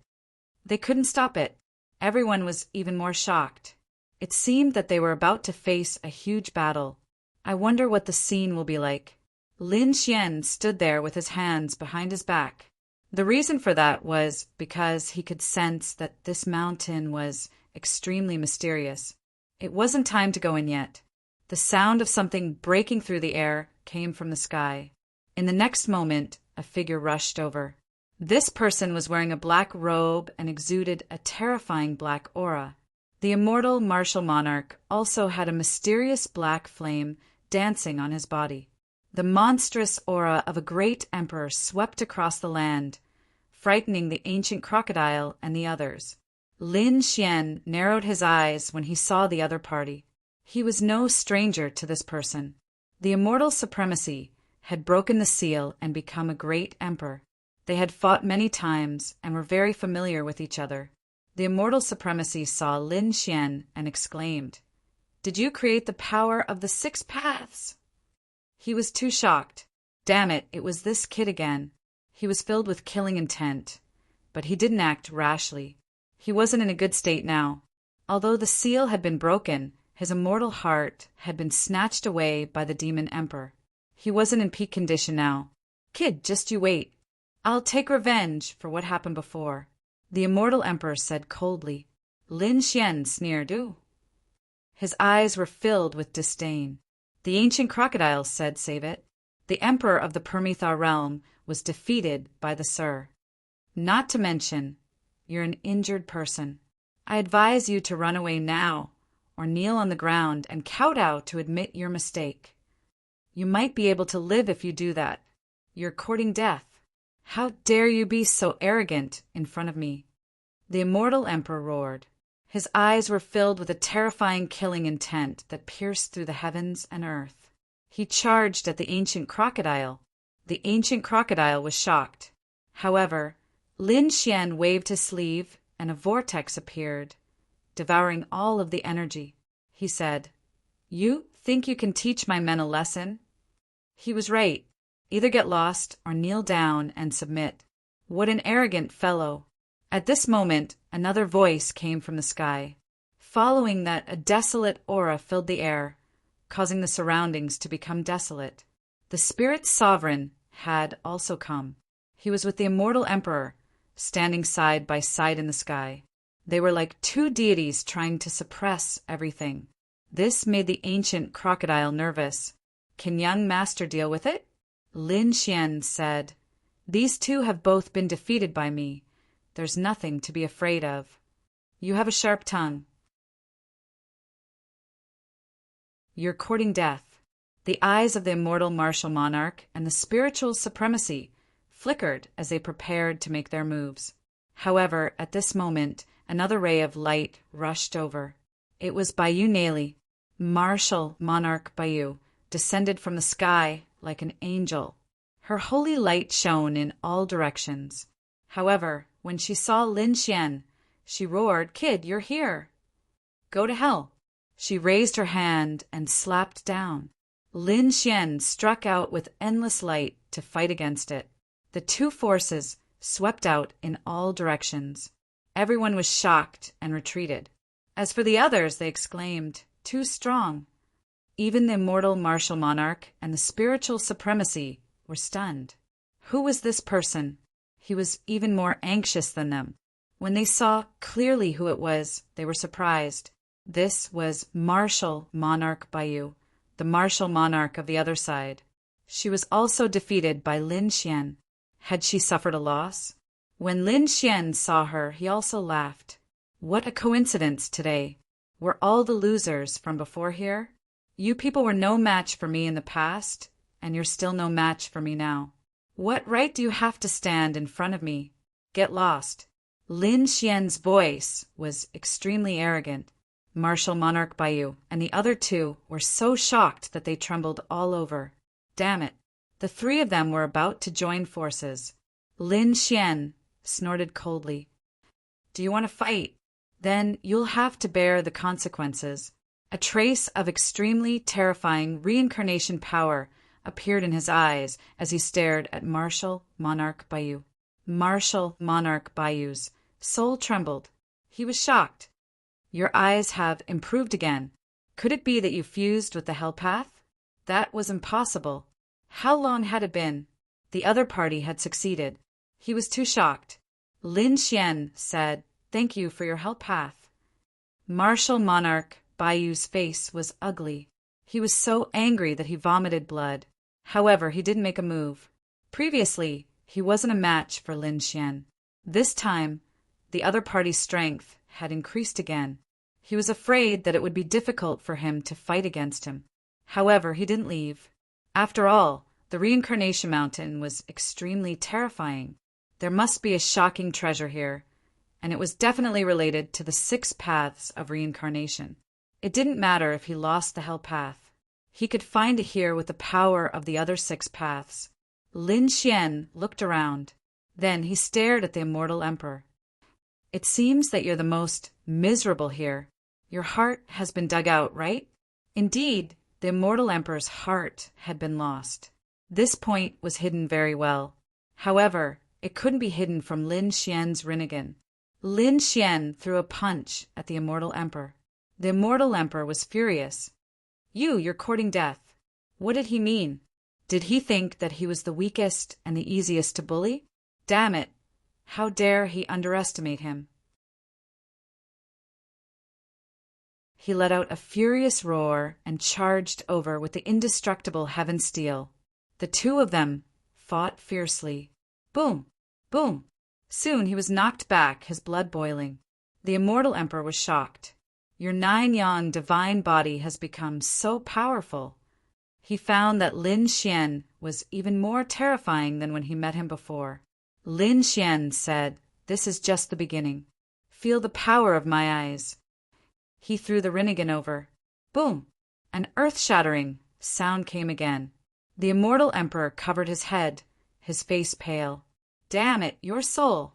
They couldn't stop it. Everyone was even more shocked. It seemed that they were about to face a huge battle. I wonder what the scene will be like. Lin Xian stood there with his hands behind his back. The reason for that was because he could sense that this mountain was extremely mysterious. It wasn't time to go in yet. The sound of something breaking through the air came from the sky. In the next moment, a figure rushed over. This person was wearing a black robe and exuded a terrifying black aura. The immortal martial monarch also had a mysterious black flame dancing on his body. The monstrous aura of a great emperor swept across the land, frightening the ancient crocodile and the others. Lin Xian narrowed his eyes when he saw the other party. He was no stranger to this person. The immortal supremacy had broken the seal and become a great emperor. They had fought many times and were very familiar with each other. The immortal supremacy saw Lin Xian and exclaimed, "Did you create the power of the 6 paths?" He was too shocked. Damn it, it was this kid again. He was filled with killing intent, but he didn't act rashly. He wasn't in a good state now. Although the seal had been broken, his immortal heart had been snatched away by the demon emperor. He wasn't in peak condition now. "Kid, just you wait. I'll take revenge for what happened before," the immortal emperor said coldly. Lin Xian sneered, "Ooh." His eyes were filled with disdain. The ancient crocodile said, "Save it." The emperor of the Permethar realm was defeated by the Sir. Not to mention, you're an injured person. I advise you to run away now, or kneel on the ground and kowtow to admit your mistake. You might be able to live if you do that. You're courting death. How dare you be so arrogant in front of me?" The immortal emperor roared. His eyes were filled with a terrifying killing intent that pierced through the heavens and earth. He charged at the ancient crocodile. The ancient crocodile was shocked. However, Lin Xian waved his sleeve and a vortex appeared, devouring all of the energy. He said, "You think you can teach my men a lesson?" He was right. Either get lost or kneel down and submit. What an arrogant fellow. At this moment, another voice came from the sky. Following that, a desolate aura filled the air, causing the surroundings to become desolate. The spirit sovereign had also come. He was with the immortal emperor, standing side by side in the sky. They were like 2 deities trying to suppress everything. This made the ancient crocodile nervous. "Can young master deal with it?" Lin Xian said, "These 2 have both been defeated by me. There's nothing to be afraid of. You have a sharp tongue. You're courting death." The eyes of the immortal martial monarch and the spiritual supremacy flickered as they prepared to make their moves. However, at this moment, another ray of light rushed over. It was Bayu Nali, martial monarch Bayu, descended from the sky like an angel. Her holy light shone in all directions. However, when she saw Lin Xian, she roared, "Kid, you're here. Go to hell." She raised her hand and slapped down. Lin Xian struck out with endless light to fight against it. The 2 forces swept out in all directions. Everyone was shocked and retreated. As for the others, they exclaimed, "Too strong." Even the immortal martial monarch and the spiritual supremacy were stunned. Who was this person? He was even more anxious than them. When they saw clearly who it was, they were surprised. This was Martial Monarch Baiyu, the martial monarch of the other side. She was also defeated by Lin Xian. Had she suffered a loss? When Lin Xian saw her, he also laughed. What a coincidence today. Were all the losers from before here? You people were no match for me in the past, and you're still no match for me now. What right do you have to stand in front of me? Get lost. Lin Xian's voice was extremely arrogant. Martial Monarch Baiyu and the other two were so shocked that they trembled all over. Damn it. The three of them were about to join forces. Lin Xian snorted coldly. Do you want to fight? Then you'll have to bear the consequences. A trace of extremely terrifying reincarnation power appeared in his eyes as he stared at Martial Monarch Baiyu. Martial Monarch Baiyu's soul trembled. He was shocked. Your eyes have improved again. Could it be that you fused with the Hell Path? That was impossible. How long had it been? The other party had succeeded. He was too shocked. Lin Xian said, "Thank you for your Hell Path." Martial Monarch Baiyu's face was ugly. He was so angry that he vomited blood. However, he didn't make a move. Previously, he wasn't a match for Lin Xian. This time, the other party's strength had increased again. He was afraid that it would be difficult for him to fight against him. However, he didn't leave. After all, the reincarnation mountain was extremely terrifying. There must be a shocking treasure here, and it was definitely related to the 6 paths of reincarnation. It didn't matter if he lost the Hell Path. He could find it here with the power of the other 6 paths. Lin Xian looked around. Then he stared at the Immortal Emperor. It seems that you're the most miserable here. Your heart has been dug out, right? Indeed, the Immortal Emperor's heart had been lost. This point was hidden very well. However, it couldn't be hidden from Lin Xian's Rinnegan. Lin Xian threw a punch at the Immortal Emperor. The Immortal Emperor was furious. You're courting death. What did he mean? Did he think that he was the weakest and the easiest to bully? Damn it! How dare he underestimate him? He let out a furious roar and charged over with the indestructible Heaven Steel. The two of them fought fiercely. Boom! Boom! Soon he was knocked back, his blood boiling. The Immortal Emperor was shocked. Your 9-yang divine body has become so powerful. He found that Lin Xian was even more terrifying than when he met him before. Lin Xian said, "This is just the beginning. Feel the power of my eyes." He threw the Rinnegan over. Boom! An earth-shattering sound came again. The Immortal Emperor covered his head, his face pale. Damn it, your soul!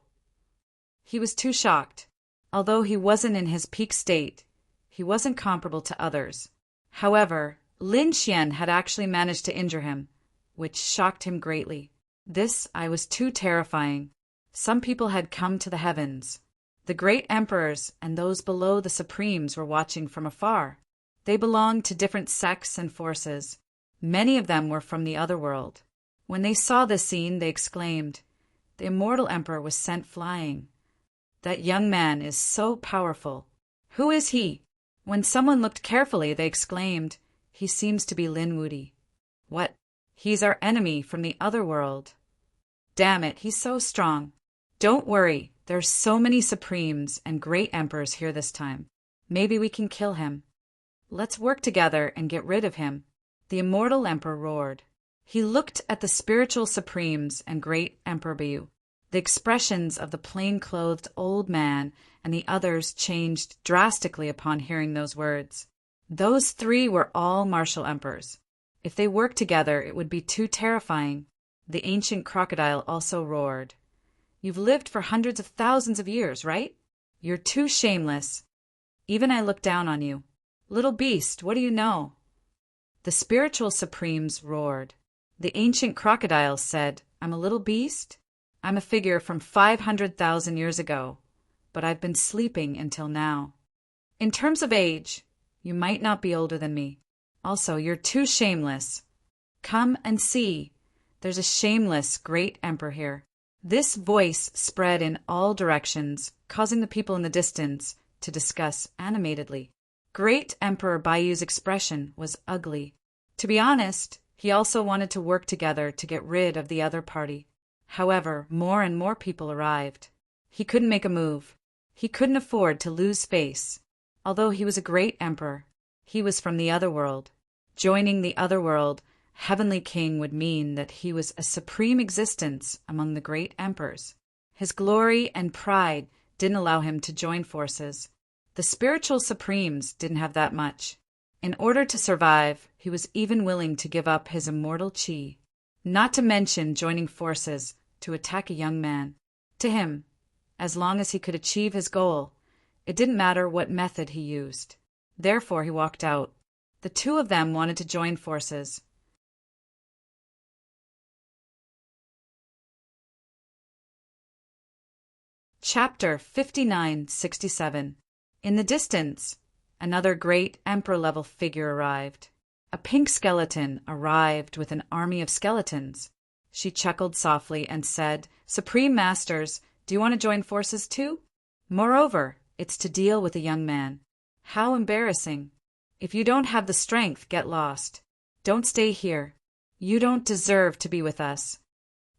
He was too shocked. Although he wasn't in his peak state, he wasn't comparable to others. However, Lin Xian had actually managed to injure him, which shocked him greatly. This eye was too terrifying. Some people had come to the heavens. The great emperors and those below the supremes were watching from afar. They belonged to different sects and forces. Many of them were from the other world. When they saw this scene, they exclaimed, "The Immortal Emperor was sent flying. That young man is so powerful. Who is he?" When someone looked carefully, they exclaimed, "He seems to be Lin Wudi." What? He's our enemy from the other world. Damn it, he's so strong. Don't worry, there's so many supremes and great emperors here this time. Maybe we can kill him. Let's work together and get rid of him. The Immortal Emperor roared. He looked at the spiritual supremes and great Emperor Baiyu. The expressions of the plain-clothed old man and the others changed drastically upon hearing those words. Those three were all martial emperors. If they worked together, it would be too terrifying. The ancient crocodile also roared. You've lived for hundreds of thousands of years, right? You're too shameless. Even I look down on you. Little beast, what do you know? The spiritual supremes roared. The ancient crocodile said, I'm a little beast? I'm a figure from 500,000 years ago, but I've been sleeping until now. In terms of age, you might not be older than me. Also, you're too shameless. Come and see. There's a shameless great emperor here. This voice spread in all directions, causing the people in the distance to discuss animatedly. Great Emperor Baiyu's expression was ugly. To be honest, he also wanted to work together to get rid of the other party. However, more and more people arrived. He couldn't make a move. He couldn't afford to lose face. Although he was a great emperor, he was from the other world. Joining the other world, Heavenly King would mean that he was a supreme existence among the great emperors. His glory and pride didn't allow him to join forces. The spiritual supremes didn't have that much. In order to survive, he was even willing to give up his immortal chi, not to mention joining forces to attack a young man. To him, as long as he could achieve his goal, it didn't matter what method he used. Therefore, he walked out. The two of them wanted to join forces. Chapter 5967. In the distance, another great emperor-level figure arrived. A pink skeleton arrived with an army of skeletons. She chuckled softly and said, "Supreme Masters, do you want to join forces too? Moreover, it's to deal with a young man. How embarrassing. If you don't have the strength, get lost. Don't stay here. You don't deserve to be with us."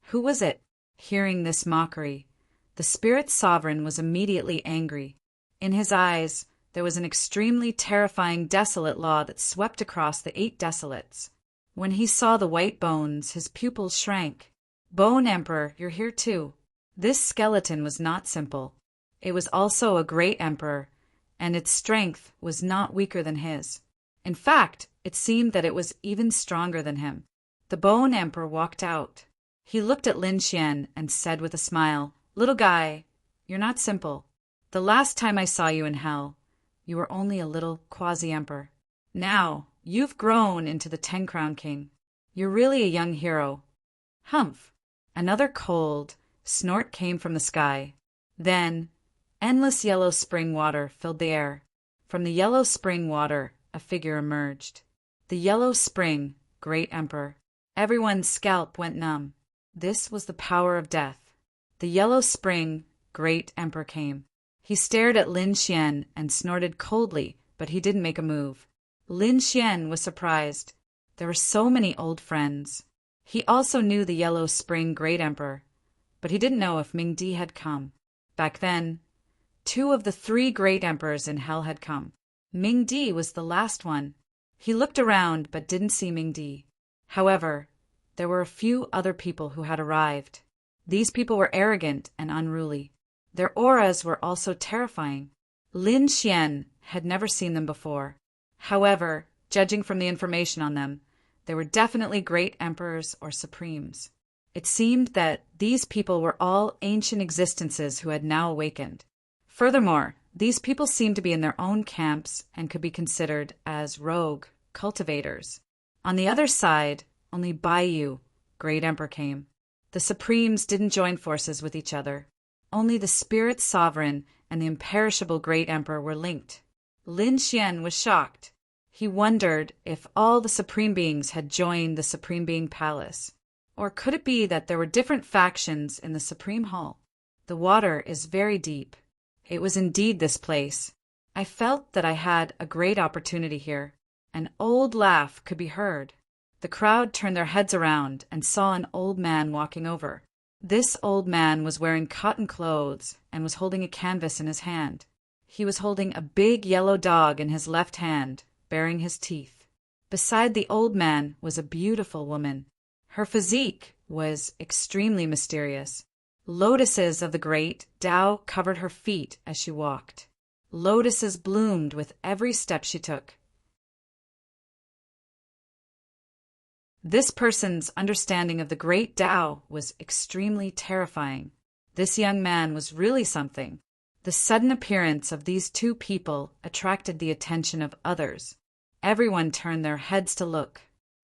Who was it? Hearing this mockery, the spirit sovereign was immediately angry. In his eyes, there was an extremely terrifying desolate law that swept across the 8 desolates. When he saw the white bones, his pupils shrank. "Bone Emperor, you're here too." This skeleton was not simple. It was also a great emperor, and its strength was not weaker than his. In fact, it seemed that it was even stronger than him. The Bone Emperor walked out. He looked at Lin Xian and said with a smile, "Little guy, you're not simple. The last time I saw you in hell, you were only a little quasi-emperor. Now, you've grown into the 10-crown king. You're really a young hero." Humph! Another cold snort came from the sky. Then, endless yellow spring water filled the air. From the yellow spring water, a figure emerged. The yellow spring, great emperor. Everyone's scalp went numb. This was the power of death. The yellow spring, great emperor came. He stared at Lin Xian and snorted coldly, but he didn't make a move. Lin Xian was surprised. There were so many old friends. He also knew the yellow spring great emperor, but he didn't know if Ming Di had come. Back then, 2 of the 3 great emperors in hell had come. Ming Di was the last one. He looked around but didn't see Ming Di. However, there were a few other people who had arrived. These people were arrogant and unruly. Their auras were also terrifying. Lin Xian had never seen them before. However, judging from the information on them, they were definitely great emperors or supremes. It seemed that these people were all ancient existences who had now awakened. Furthermore, these people seemed to be in their own camps and could be considered as rogue cultivators. On the other side, only Baiyu, great emperor, came. The supremes didn't join forces with each other. Only the spirit sovereign and the imperishable great emperor were linked. Lin Xian was shocked. He wondered if all the supreme beings had joined the Supreme Being Palace. Or could it be that there were different factions in the Supreme Hall? The water is very deep. It was indeed this place. I felt that I had a great opportunity here. An old laugh could be heard. The crowd turned their heads around and saw an old man walking over. This old man was wearing cotton clothes and was holding a canvas in his hand. He was holding a big yellow dog in his left hand, baring his teeth. Beside the old man was a beautiful woman. Her physique was extremely mysterious. Lotuses of the great Tao covered her feet as she walked. Lotuses bloomed with every step she took. This person's understanding of the great Tao was extremely terrifying. This young man was really something. The sudden appearance of these 2 people attracted the attention of others. Everyone turned their heads to look.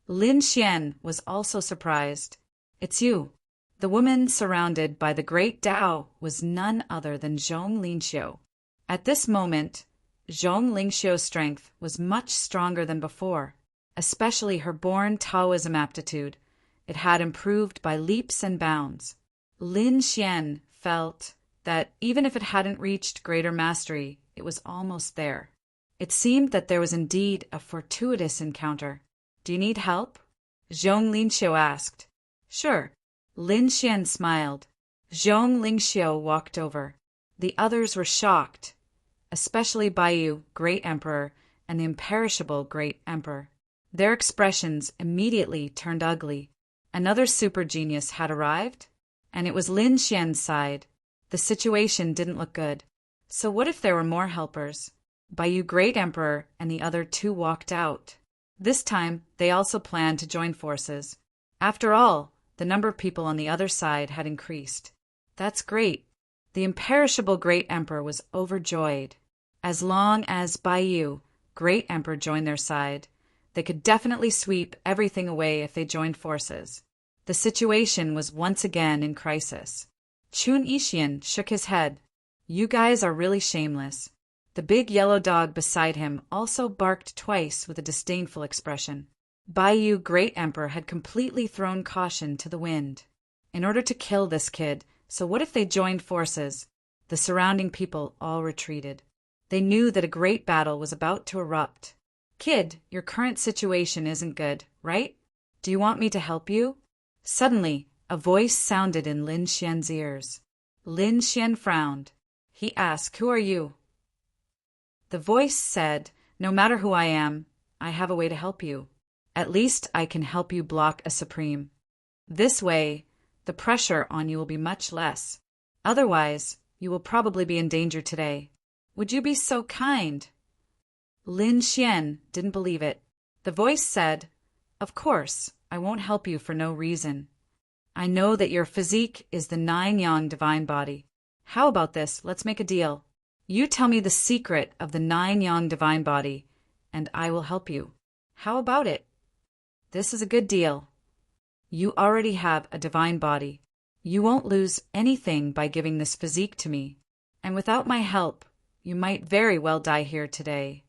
Lin Xian was also surprised. "It's you." The woman surrounded by the great Tao was none other than Zhong Lingxiu. At this moment, Zhong Lingxiu's strength was much stronger than before. Especially her born Taoism aptitude. It had improved by leaps and bounds. Lin Xian felt that even if it hadn't reached greater mastery, it was almost there. It seemed that there was indeed a fortuitous encounter. Do you need help? Zhong Linxiu asked. Sure. Lin Xian smiled. Zhong Linxiu walked over. The others were shocked, especially Baiyu, Great Emperor, and the imperishable Great Emperor. Their expressions immediately turned ugly. Another super genius had arrived, and it was Lin Xian's side. The situation didn't look good. So what if there were more helpers? Baiyu Great Emperor and the other two walked out. This time, they also planned to join forces. After all, the number of people on the other side had increased. That's great. The imperishable Great Emperor was overjoyed. As long as Baiyu, Great Emperor, joined their side, they could definitely sweep everything away if they joined forces. The situation was once again in crisis. Chun Yixian shook his head. You guys are really shameless. The big yellow dog beside him also barked twice with a disdainful expression. Baiyu Great Emperor had completely thrown caution to the wind. In order to kill this kid, so what if they joined forces? The surrounding people all retreated. They knew that a great battle was about to erupt. Kid, your current situation isn't good, right? Do you want me to help you? Suddenly, a voice sounded in Lin Xian's ears. Lin Xian frowned. He asked, Who are you? The voice said, No matter who I am, I have a way to help you. At least I can help you block a supreme. This way, the pressure on you will be much less. Otherwise, you will probably be in danger today. Would you be so kind? Lin Xian didn't believe it. The voice said, Of course, I won't help you for no reason. I know that your physique is the 9-yang divine body. How about this? Let's make a deal. You tell me the secret of the 9-yang divine body, and I will help you. How about it? This is a good deal. You already have a divine body. You won't lose anything by giving this physique to me. And without my help, you might very well die here today.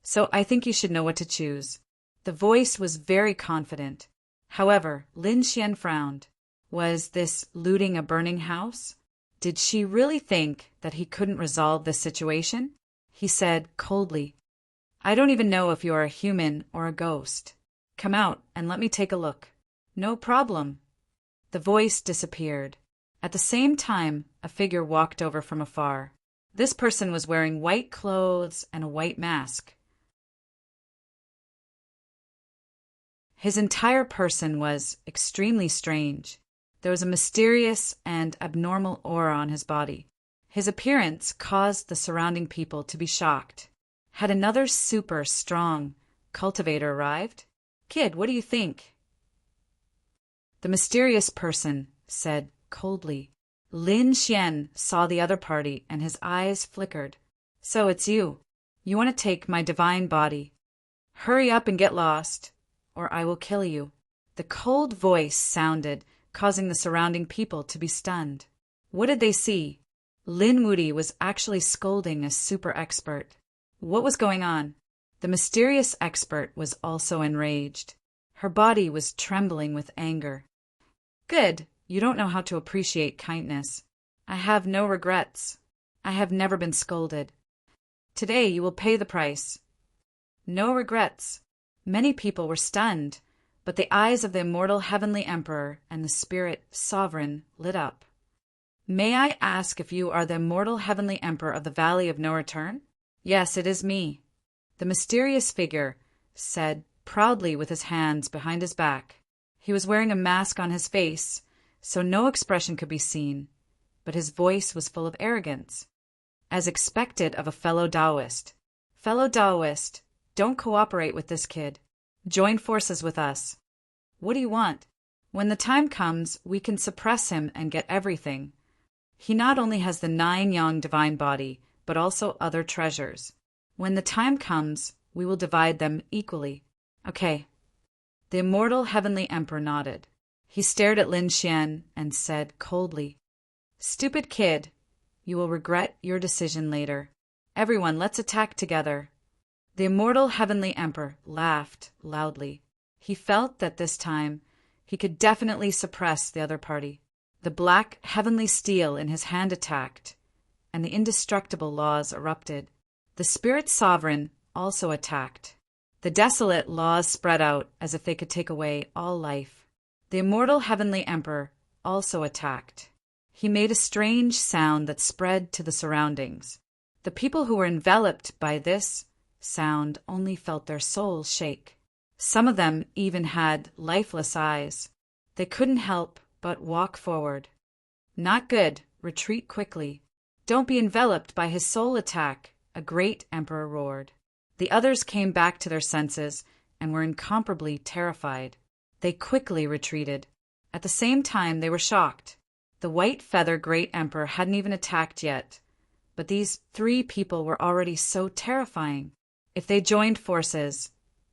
So I think you should know what to choose. The voice was very confident. However, Lin Xian frowned. Was this looting a burning house? Did she really think that he couldn't resolve this situation? He said coldly, I don't even know if you are a human or a ghost. Come out and let me take a look. No problem. The voice disappeared. At the same time, a figure walked over from afar. This person was wearing white clothes and a white mask. His entire person was extremely strange. There was a mysterious and abnormal aura on his body. His appearance caused the surrounding people to be shocked. Had another super strong cultivator arrived? Kid, what do you think? The mysterious person said coldly. Lin Xian saw the other party and his eyes flickered. So it's you. You want to take my divine body. Hurry up and get lost, or I will kill you. The cold voice sounded, causing the surrounding people to be stunned. What did they see? Lin Moody was actually scolding a super expert. What was going on? The mysterious expert was also enraged. Her body was trembling with anger. Good, you don't know how to appreciate kindness. I have no regrets. I have never been scolded. Today you will pay the price. No regrets. Many people were stunned, but the eyes of the immortal heavenly emperor and the spirit sovereign lit up. May I ask if you are the immortal heavenly emperor of the Valley of No Return? Yes, it is me. The mysterious figure said proudly with his hands behind his back. He was wearing a mask on his face, so no expression could be seen, but his voice was full of arrogance, as expected of a fellow Taoist. Fellow Taoist, don't cooperate with this kid. Join forces with us. What do you want? When the time comes, we can suppress him and get everything. He not only has the 9-yang divine body, but also other treasures. When the time comes, we will divide them equally. Okay. The immortal heavenly emperor nodded. He stared at Lin Xian and said coldly, Stupid kid, you will regret your decision later. Everyone, let's attack together. The immortal heavenly emperor laughed loudly. He felt that this time he could definitely suppress the other party. The black heavenly steel in his hand attacked, and the indestructible laws erupted. The spirit sovereign also attacked. The desolate laws spread out as if they could take away all life. The immortal heavenly emperor also attacked. He made a strange sound that spread to the surroundings. The people who were enveloped by this sound only felt their souls shake. Some of them even had lifeless eyes. They couldn't help but walk forward. Not good, retreat quickly. Don't be enveloped by his soul attack, a great emperor roared. The others came back to their senses and were incomparably terrified. They quickly retreated. At the same time, they were shocked. The white feather great emperor hadn't even attacked yet, but these 3 people were already so terrifying. If they joined forces,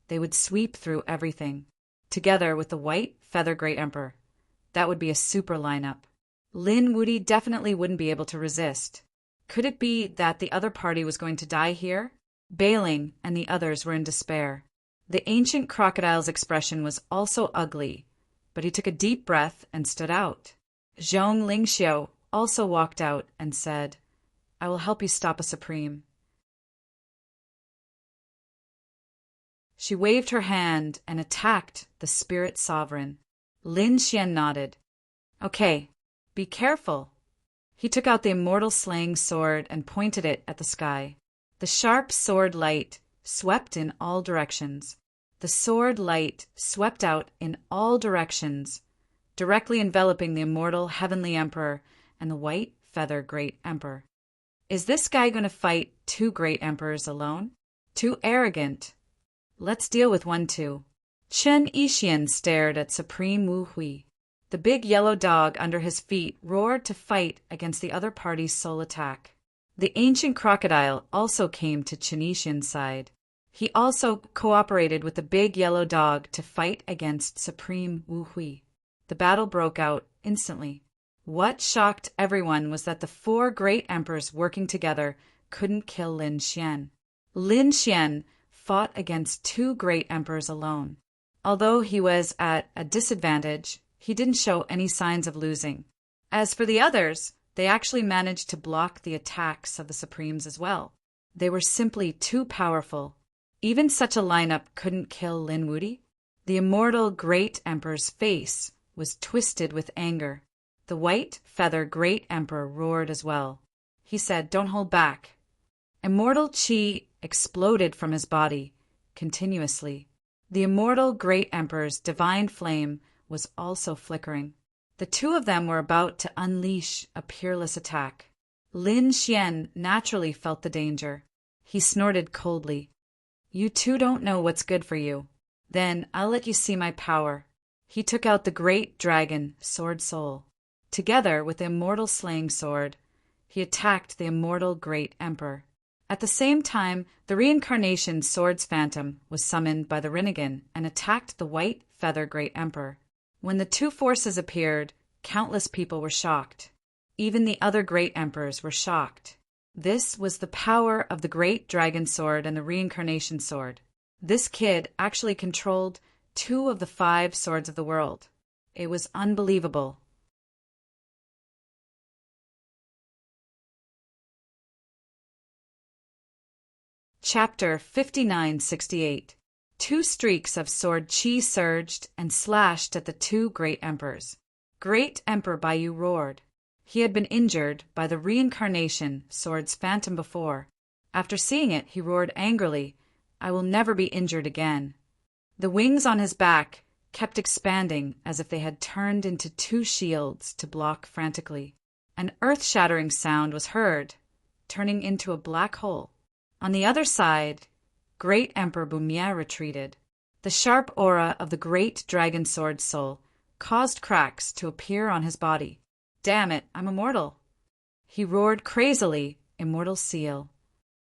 they would sweep through everything. Together with the white feather great emperor, that would be a super lineup. Lin Wuti definitely wouldn't be able to resist. Could it be that the other party was going to die here? Bailing and the others were in despair. The ancient crocodile's expression was also ugly, but he took a deep breath and stood out. Zhong Lingxiu also walked out and said, "I will help you stop a supreme." She waved her hand and attacked the spirit sovereign. Lin Xian nodded. "Okay, be careful." He took out the immortal slaying sword and pointed it at the sky. The sharp sword light swept in all directions. The sword light swept out in all directions, directly enveloping the immortal heavenly emperor and the white feather great emperor. Is this guy going to fight 2 great emperors alone? Too arrogant. Let's deal with one too. Chen Yixian stared at Supreme Wu Hui. The big yellow dog under his feet roared to fight against the other party's soul attack. The ancient crocodile also came to Chen Yixian's side. He also cooperated with the big yellow dog to fight against Supreme Wu Hui. The battle broke out instantly. What shocked everyone was that the 4 great emperors working together couldn't kill Lin Xian. Lin Xian fought against 2 great emperors alone. Although he was at a disadvantage, he didn't show any signs of losing. As for the others, they actually managed to block the attacks of the Supremes as well. They were simply too powerful. Even such a lineup couldn't kill Lin Wuti. The immortal great emperor's face was twisted with anger. The white feather great emperor roared as well. He said, "Don't hold back." Immortal chi exploded from his body continuously. The immortal great emperor's divine flame was also flickering. The 2 of them were about to unleash a peerless attack. Lin Xian naturally felt the danger. He snorted coldly. "You 2 don't know what's good for you. Then I'll let you see my power." He took out the great dragon sword soul. Together with the immortal slaying sword, he attacked the immortal great emperor. At the same time, the reincarnation sword's phantom was summoned by the Rinnegan and attacked the white feather great emperor. When the 2 forces appeared, countless people were shocked. Even the other great emperors were shocked. This was the power of the great dragon sword and the reincarnation sword. This kid actually controlled 2 of the 5 swords of the world. It was unbelievable. Chapter 5968. 2 streaks of sword chi surged and slashed at the 2 great emperors. Great Emperor Baiyu roared. He had been injured by the reincarnation sword's phantom before. After seeing it, he roared angrily, "I will never be injured again." The wings on his back kept expanding as if they had turned into 2 shields to block frantically. An earth-shattering sound was heard, turning into a black hole. On the other side, Great Emperor Bumia retreated. The sharp aura of the great dragon sword soul caused cracks to appear on his body. "Damn it, I'm immortal!" He roared crazily, "Immortal seal."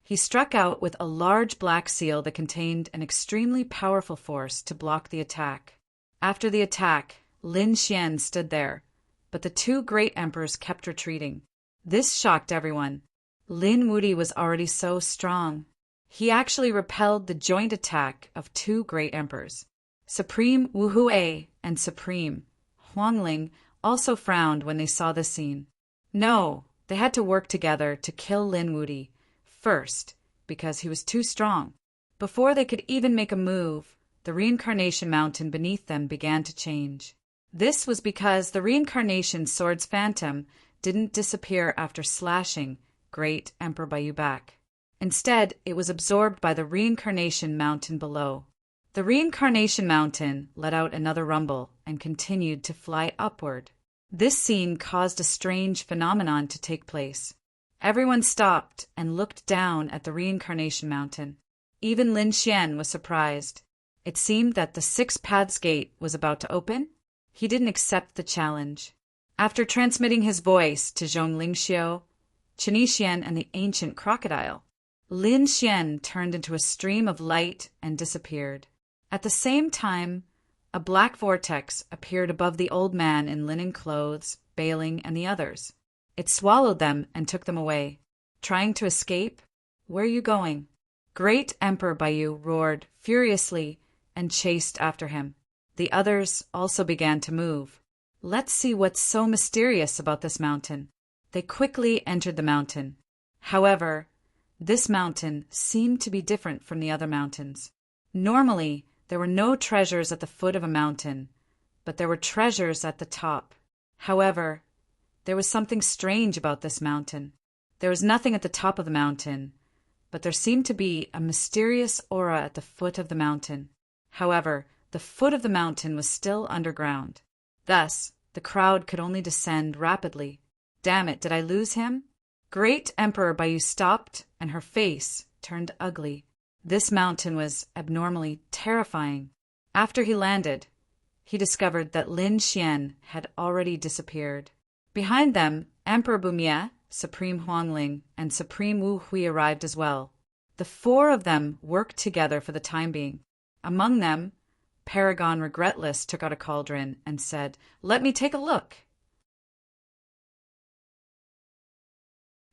He struck out with a large black seal that contained an extremely powerful force to block the attack. After the attack, Lin Xian stood there, but the 2 great emperors kept retreating. This shocked everyone. Lin Wuti was already so strong. He actually repelled the joint attack of 2 great emperors. Supreme Wu Hui and Supreme Huangling also frowned when they saw this scene. No, they had to work together to kill Lin Wuti first, because he was too strong. Before they could even make a move, the reincarnation mountain beneath them began to change. This was because the reincarnation sword's phantom didn't disappear after slashing Great Emperor Bayu back. Instead, it was absorbed by the reincarnation mountain below. The reincarnation mountain let out another rumble and continued to fly upward. This scene caused a strange phenomenon to take place. Everyone stopped and looked down at the reincarnation mountain. Even Lin Xian was surprised. It seemed that the Six Paths Gate was about to open. He didn't accept the challenge. After transmitting his voice to Zhong Lingxiu, Qin Xian, and the ancient crocodile, Lin Xian turned into a stream of light and disappeared. At the same time, a black vortex appeared above the old man in linen clothes, Bailing, and the others. It swallowed them and took them away. Trying to escape? Where are you going? Great Emperor Bayu roared furiously and chased after him. The others also began to move. Let's see what's so mysterious about this mountain. They quickly entered the mountain. However, this mountain seemed to be different from the other mountains. Normally, there were no treasures at the foot of a mountain, but there were treasures at the top. However, there was something strange about this mountain. There was nothing at the top of the mountain, but there seemed to be a mysterious aura at the foot of the mountain. However, the foot of the mountain was still underground. Thus, the crowd could only descend rapidly. Damn it, did I lose him? Great Emperor Bayu stopped, and her face turned ugly. This mountain was abnormally terrifying. After he landed, he discovered that Lin Xian had already disappeared. Behind them, Emperor Bumie, Supreme Huangling, and Supreme Wu Hui arrived as well. The four of them worked together for the time being. Among them, Paragon Regretless took out a cauldron and said, "Let me take a look."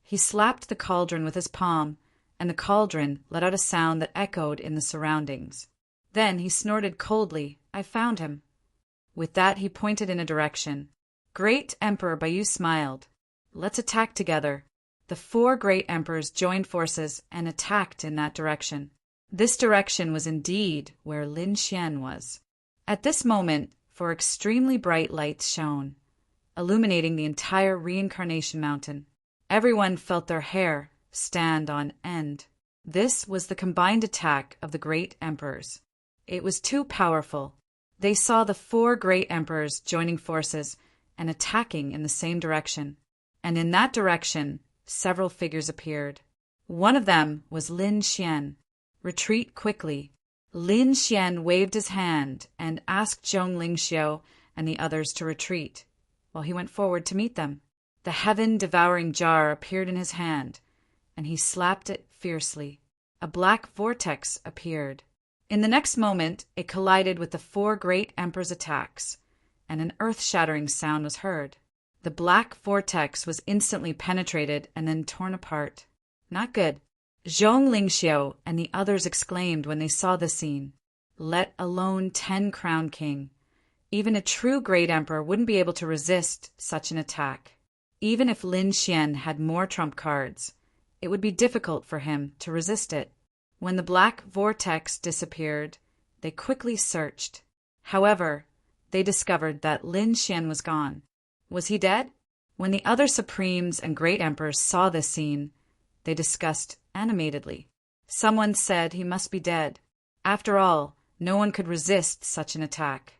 He slapped the cauldron with his palm, and the cauldron let out a sound that echoed in the surroundings. Then he snorted coldly, "I found him." With that he pointed in a direction. Great Emperor Bayu smiled. "Let's attack together." The four great emperors joined forces and attacked in that direction. This direction was indeed where Lin Xian was. At this moment, four extremely bright lights shone, illuminating the entire reincarnation mountain. Everyone felt their hair stand on end. This was the combined attack of the great emperors. It was too powerful. They saw the four great emperors joining forces and attacking in the same direction. And in that direction, several figures appeared. One of them was Lin Xian. "Retreat quickly." Lin Xian waved his hand and asked Zhong Lingxiu and the others to retreat, while he went forward to meet them. The heaven-devouring jar appeared in his hand, and he slapped it fiercely. A black vortex appeared. In the next moment, it collided with the four great emperors' attacks, and an earth-shattering sound was heard. The black vortex was instantly penetrated and then torn apart. Not good. Zhong Lingxiu and the others exclaimed when they saw the scene. Let alone 10 Crown King. Even a true great emperor wouldn't be able to resist such an attack. Even if Lin Xian had more trump cards, it would be difficult for him to resist it. When the black vortex disappeared, they quickly searched. However, they discovered that Lin Xian was gone. Was he dead? When the other supremes and great emperors saw this scene, they discussed animatedly. Someone said he must be dead. After all, no one could resist such an attack.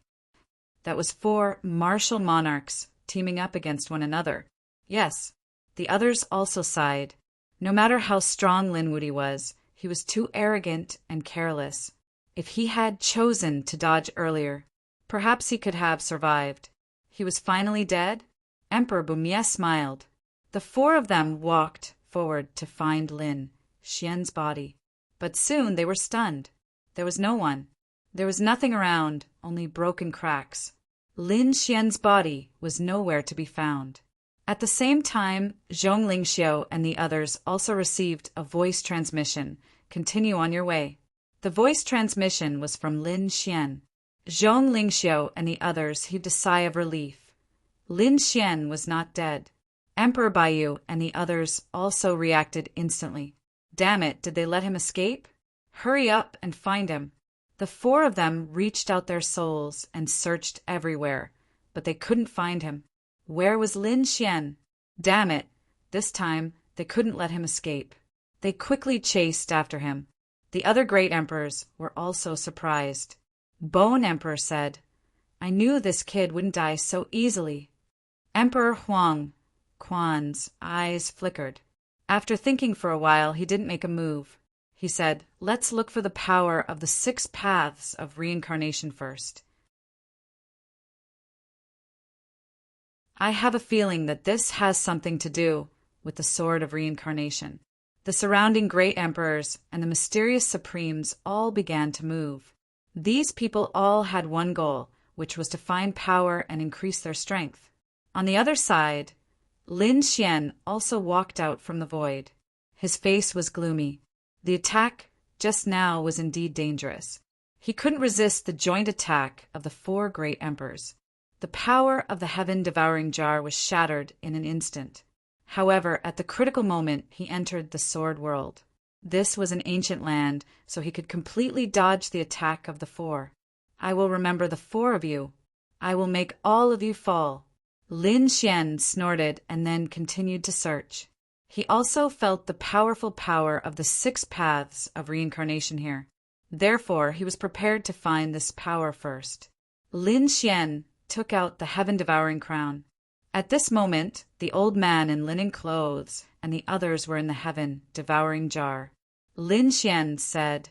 That was 4 martial monarchs teaming up against one another. Yes, the others also sighed. No matter how strong Lin Wuti was, he was too arrogant and careless. If he had chosen to dodge earlier, perhaps he could have survived. He was finally dead? Emperor Bumie smiled. The 4 of them walked forward to find Lin Xian's body. But soon they were stunned. There was no one. There was nothing around, only broken cracks. Lin Xian's body was nowhere to be found. At the same time, Zhong Lingxiu and the others also received a voice transmission. Continue on your way. The voice transmission was from Lin Xian. Zhong Lingxiu and the others heaved a sigh of relief. Lin Xian was not dead. Emperor Baiyu and the others also reacted instantly. Damn it, did they let him escape? Hurry up and find him. The four of them reached out their souls and searched everywhere, but they couldn't find him. Where was Lin Xian? Damn it, this time they couldn't let him escape. They quickly chased after him. The other great emperors were also surprised. Bone Emperor said, I knew this kid wouldn't die so easily. Emperor Huang Quan's eyes flickered. After thinking for a while, he didn't make a move. He said, let's look for the power of the 6 paths of reincarnation first. I have a feeling that this has something to do with the sword of reincarnation. The surrounding great emperors and the mysterious supremes all began to move. These people all had one goal, which was to find power and increase their strength. On the other side, Lin Xian also walked out from the void. His face was gloomy. The attack just now was indeed dangerous. He couldn't resist the joint attack of the 4 great emperors. The power of the heaven-devouring jar was shattered in an instant. However, at the critical moment, he entered the sword world. This was an ancient land, so he could completely dodge the attack of the 4. I will remember the 4 of you. I will make all of you fall. Lin Xian snorted and then continued to search. He also felt the powerful power of the 6 paths of reincarnation here. Therefore, he was prepared to find this power first. Lin Xian took out the heaven-devouring crown. At this moment, the old man in linen clothes and the others were in the heaven-devouring jar. Lin Xian said,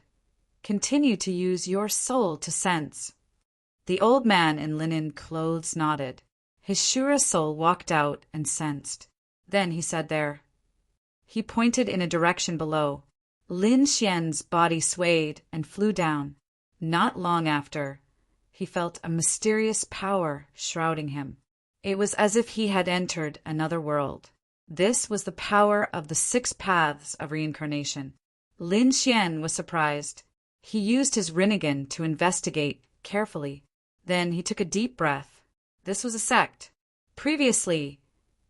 continue to use your soul to sense. The old man in linen clothes nodded. His Shura soul walked out and sensed. Then he said there. He pointed in a direction below. Lin Xian's body swayed and flew down. Not long after, he felt a mysterious power shrouding him. It was as if he had entered another world. This was the power of the 6 paths of reincarnation. Lin Xian was surprised. He used his Rinnegan to investigate carefully. Then he took a deep breath. This was a sect. Previously,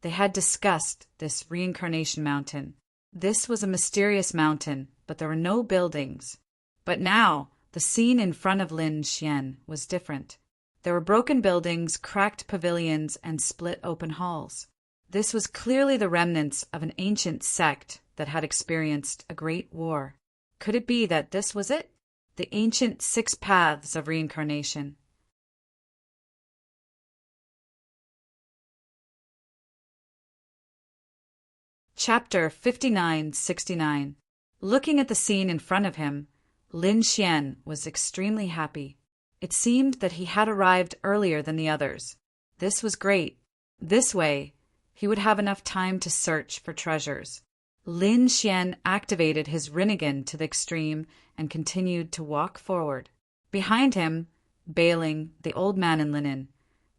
they had discussed this reincarnation mountain. This was a mysterious mountain, but there were no buildings. But now, the scene in front of Lin Xian was different. There were broken buildings, cracked pavilions, and split open halls. This was clearly the remnants of an ancient sect that had experienced a great war. Could it be that this was it? The ancient 6 paths of reincarnation. Chapter 59-69. Looking at the scene in front of him, Lin Xian was extremely happy. It seemed that he had arrived earlier than the others. This was great. This way, he would have enough time to search for treasures. Lin Xian activated his Rinnegan to the extreme and continued to walk forward. Behind him, Bailing, the old man in linen,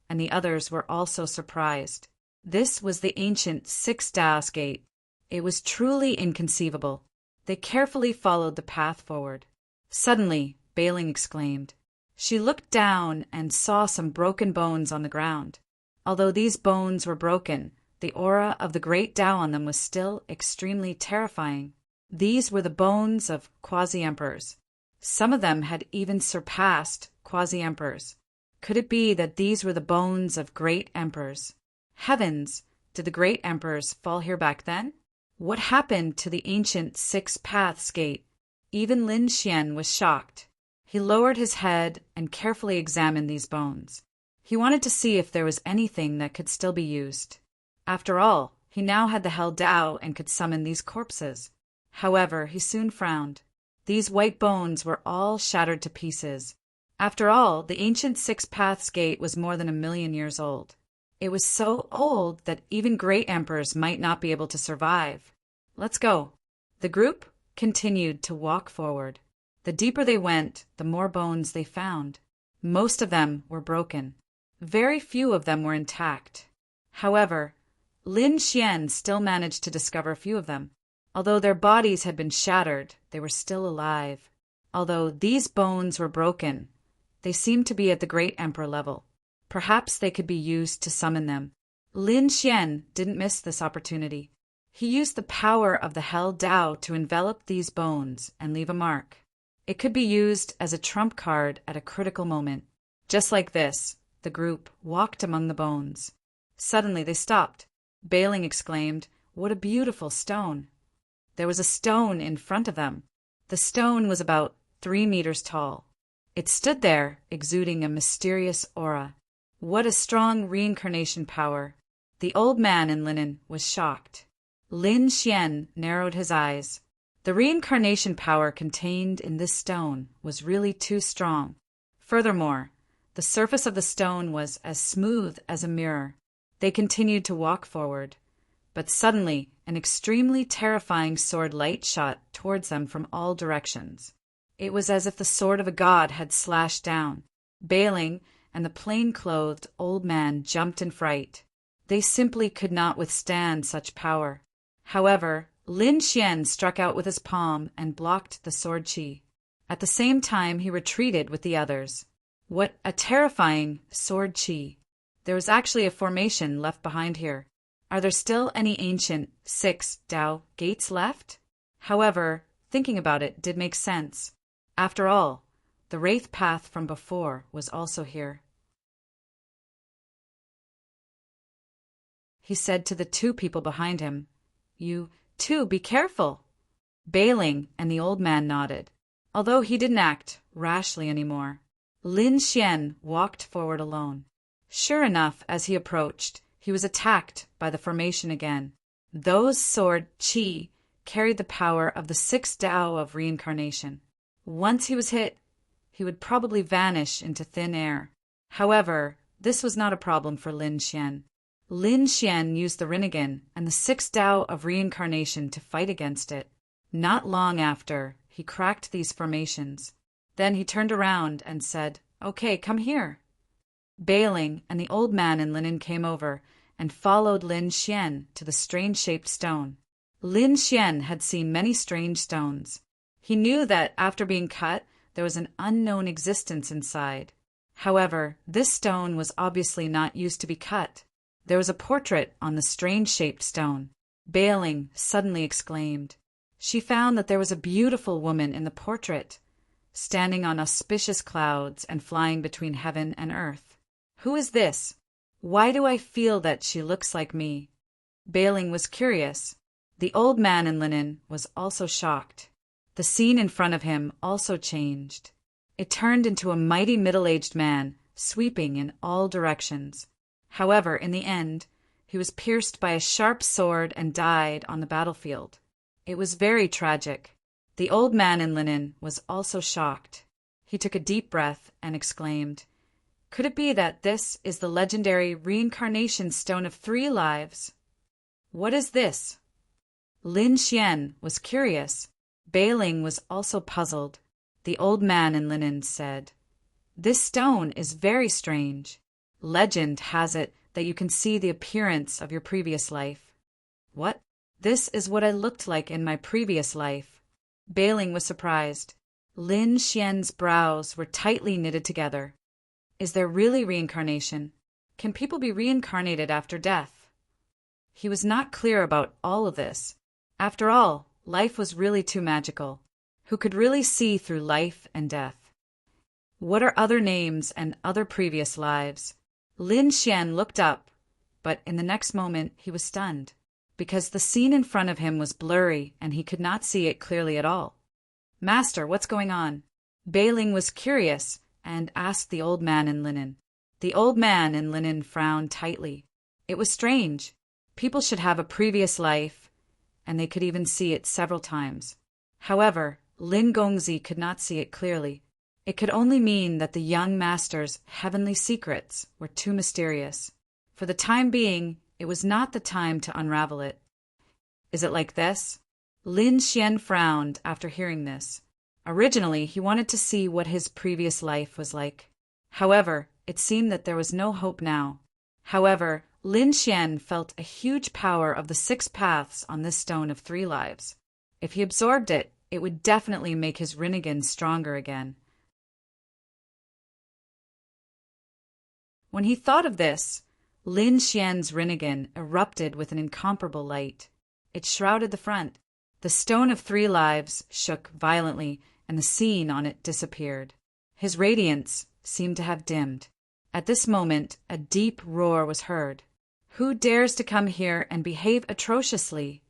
and the others were also surprised. This was the ancient 6 Daos gate. It was truly inconceivable. They carefully followed the path forward. Suddenly, Bailing exclaimed. She looked down and saw some broken bones on the ground. Although these bones were broken, the aura of the great Tao on them was still extremely terrifying. These were the bones of quasi-emperors. Some of them had even surpassed quasi-emperors. Could it be that these were the bones of great emperors? Heavens, did the great emperors fall here back then? What happened to the ancient 6 paths gate? Even Lin Xian was shocked. He lowered his head and carefully examined these bones. He wanted to see if there was anything that could still be used. After all, he now had the Hell Tao and could summon these corpses. However, he soon frowned. These white bones were all shattered to pieces. After all, the ancient 6 paths gate was more than 1,000,000 years old. It was so old that even great emperors might not be able to survive. Let's go. The group continued to walk forward. The deeper they went, the more bones they found. Most of them were broken. Very few of them were intact. However, Lin Xian still managed to discover a few of them. Although their bodies had been shattered, they were still alive. Although these bones were broken, they seemed to be at the great emperor level. Perhaps they could be used to summon them. Lin Xian didn't miss this opportunity. He used the power of the Hell Dao to envelop these bones and leave a mark. It could be used as a trump card at a critical moment. Just like this, the group walked among the bones. Suddenly they stopped. Bailing exclaimed, "What a beautiful stone!" There was a stone in front of them. The stone was about 3 meters tall. It stood there, exuding a mysterious aura. What a strong reincarnation power! The old man in linen was shocked. Lin Xian narrowed his eyes. The reincarnation power contained in this stone was really too strong. Furthermore, the surface of the stone was as smooth as a mirror. They continued to walk forward. But suddenly, an extremely terrifying sword light shot towards them from all directions. It was as if the sword of a god had slashed down. Bailing and the plain-clothed old man jumped in fright. They simply could not withstand such power. However, Lin Xian struck out with his palm and blocked the sword chi. At the same time, he retreated with the others. What a terrifying sword chi! There was actually a formation left behind here. Are there still any ancient 6 Dao gates left? However, thinking about it did make sense. After all, the wraith path from before was also here. He said to the 2 people behind him, "You, too, be careful." Bailing and the old man nodded. Although he didn't act rashly anymore, Lin Xian walked forward alone. Sure enough, as he approached, he was attacked by the formation again. Those sword chi carried the power of the 6 Dao of reincarnation. Once he was hit, he would probably vanish into thin air. However, this was not a problem for Lin Xian. Lin Xian used the Rinnegan and the 6 Dao of reincarnation to fight against it. Not long after, he cracked these formations. Then he turned around and said, "Okay, come here." Bailing and the old man in linen came over and followed Lin Xian to the strange-shaped stone. Lin Xian had seen many strange stones. He knew that after being cut, there was an unknown existence inside. However, this stone was obviously not used to be cut. There was a portrait on the strange-shaped stone. Bailing suddenly exclaimed. She found that there was a beautiful woman in the portrait, standing on auspicious clouds and flying between heaven and earth. Who is this? Why do I feel that she looks like me? Bailing was curious. The old man in linen was also shocked. The scene in front of him also changed. It turned into a mighty middle-aged man, sweeping in all directions. However, in the end, he was pierced by a sharp sword and died on the battlefield. It was very tragic. The old man in linen was also shocked. He took a deep breath and exclaimed, "Could it be that this is the legendary reincarnation stone of 3 lives? What is this?" Lin Xian was curious. Bailing was also puzzled. The old man in linen said, "This stone is very strange. Legend has it that you can see the appearance of your previous life." "What? This is what I looked like in my previous life." Bailing was surprised. Lin Xian's brows were tightly knitted together. Is there really reincarnation? Can people be reincarnated after death? He was not clear about all of this. After all, life was really too magical. Who could really see through life and death? What are other names and other previous lives? Lin Xian looked up, but in the next moment he was stunned, because the scene in front of him was blurry and he could not see it clearly at all. "Master, what's going on?" Bailing was curious and asked the old man in linen. The old man in linen frowned tightly. It was strange. People should have a previous life, and they could even see it several times. However, Lin Gongzi could not see it clearly. It could only mean that the young master's heavenly secrets were too mysterious. For the time being, it was not the time to unravel it. Is it like this? Lin Xian frowned after hearing this. Originally, he wanted to see what his previous life was like. However, it seemed that there was no hope now. However, Lin Xian felt a huge power of the 6 paths on this stone of 3 lives. If he absorbed it, it would definitely make his Rinnegan stronger again. When he thought of this, Lin Xian's Rinnegan erupted with an incomparable light. It shrouded the front. The stone of 3 lives shook violently, and the scene on it disappeared. His radiance seemed to have dimmed. At this moment, a deep roar was heard. "Who dares to come here and behave atrociously?"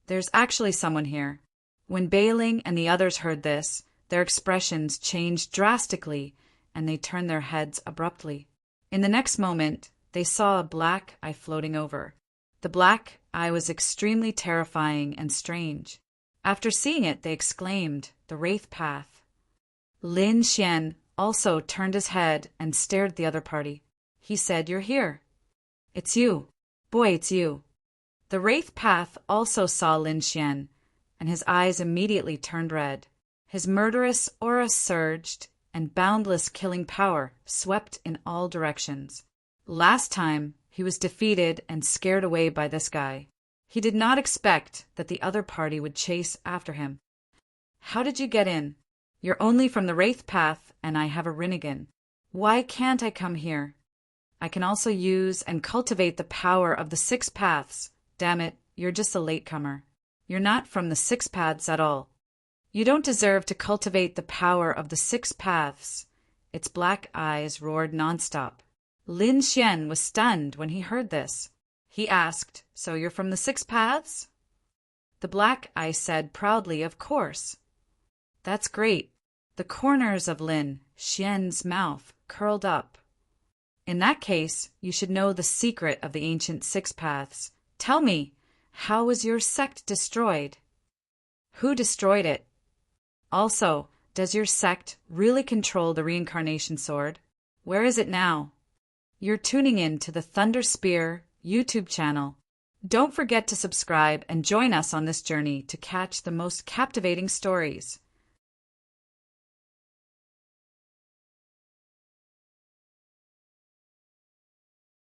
"There's actually someone here." When Bailing and the others heard this, their expressions changed drastically, and they turned their heads abruptly. In the next moment, they saw a black eye floating over. The black eye was extremely terrifying and strange. After seeing it, they exclaimed, "The Wraith Path." Lin Xian also turned his head and stared at the other party. He said, "You're here. It's you. Boy, it's you." The Wraith Path also saw Lin Xian, and his eyes immediately turned red. His murderous aura surged, and boundless killing power swept in all directions. Last time, he was defeated and scared away by this guy. He did not expect that the other party would chase after him. "How did you get in? You're only from the Wraith Path, and I have a Rinnegan. Why can't I come here? I can also use and cultivate the power of the 6 paths. Damn it, you're just a latecomer. You're not from the 6 paths at all. You don't deserve to cultivate the power of the 6 paths." Its black eyes roared nonstop. Lin Xian was stunned when he heard this. He asked, "So you're from the 6 paths?" The black eye said proudly, "Of course." "That's great." The corners of Lin Xian's mouth curled up. "In that case, you should know the secret of the ancient 6 paths. Tell me, how was your sect destroyed? Who destroyed it? Also, does your sect really control the reincarnation sword? Where is it now?" You're tuning in to the Thunder Spear YouTube channel. Don't forget to subscribe and join us on this journey to catch the most captivating stories.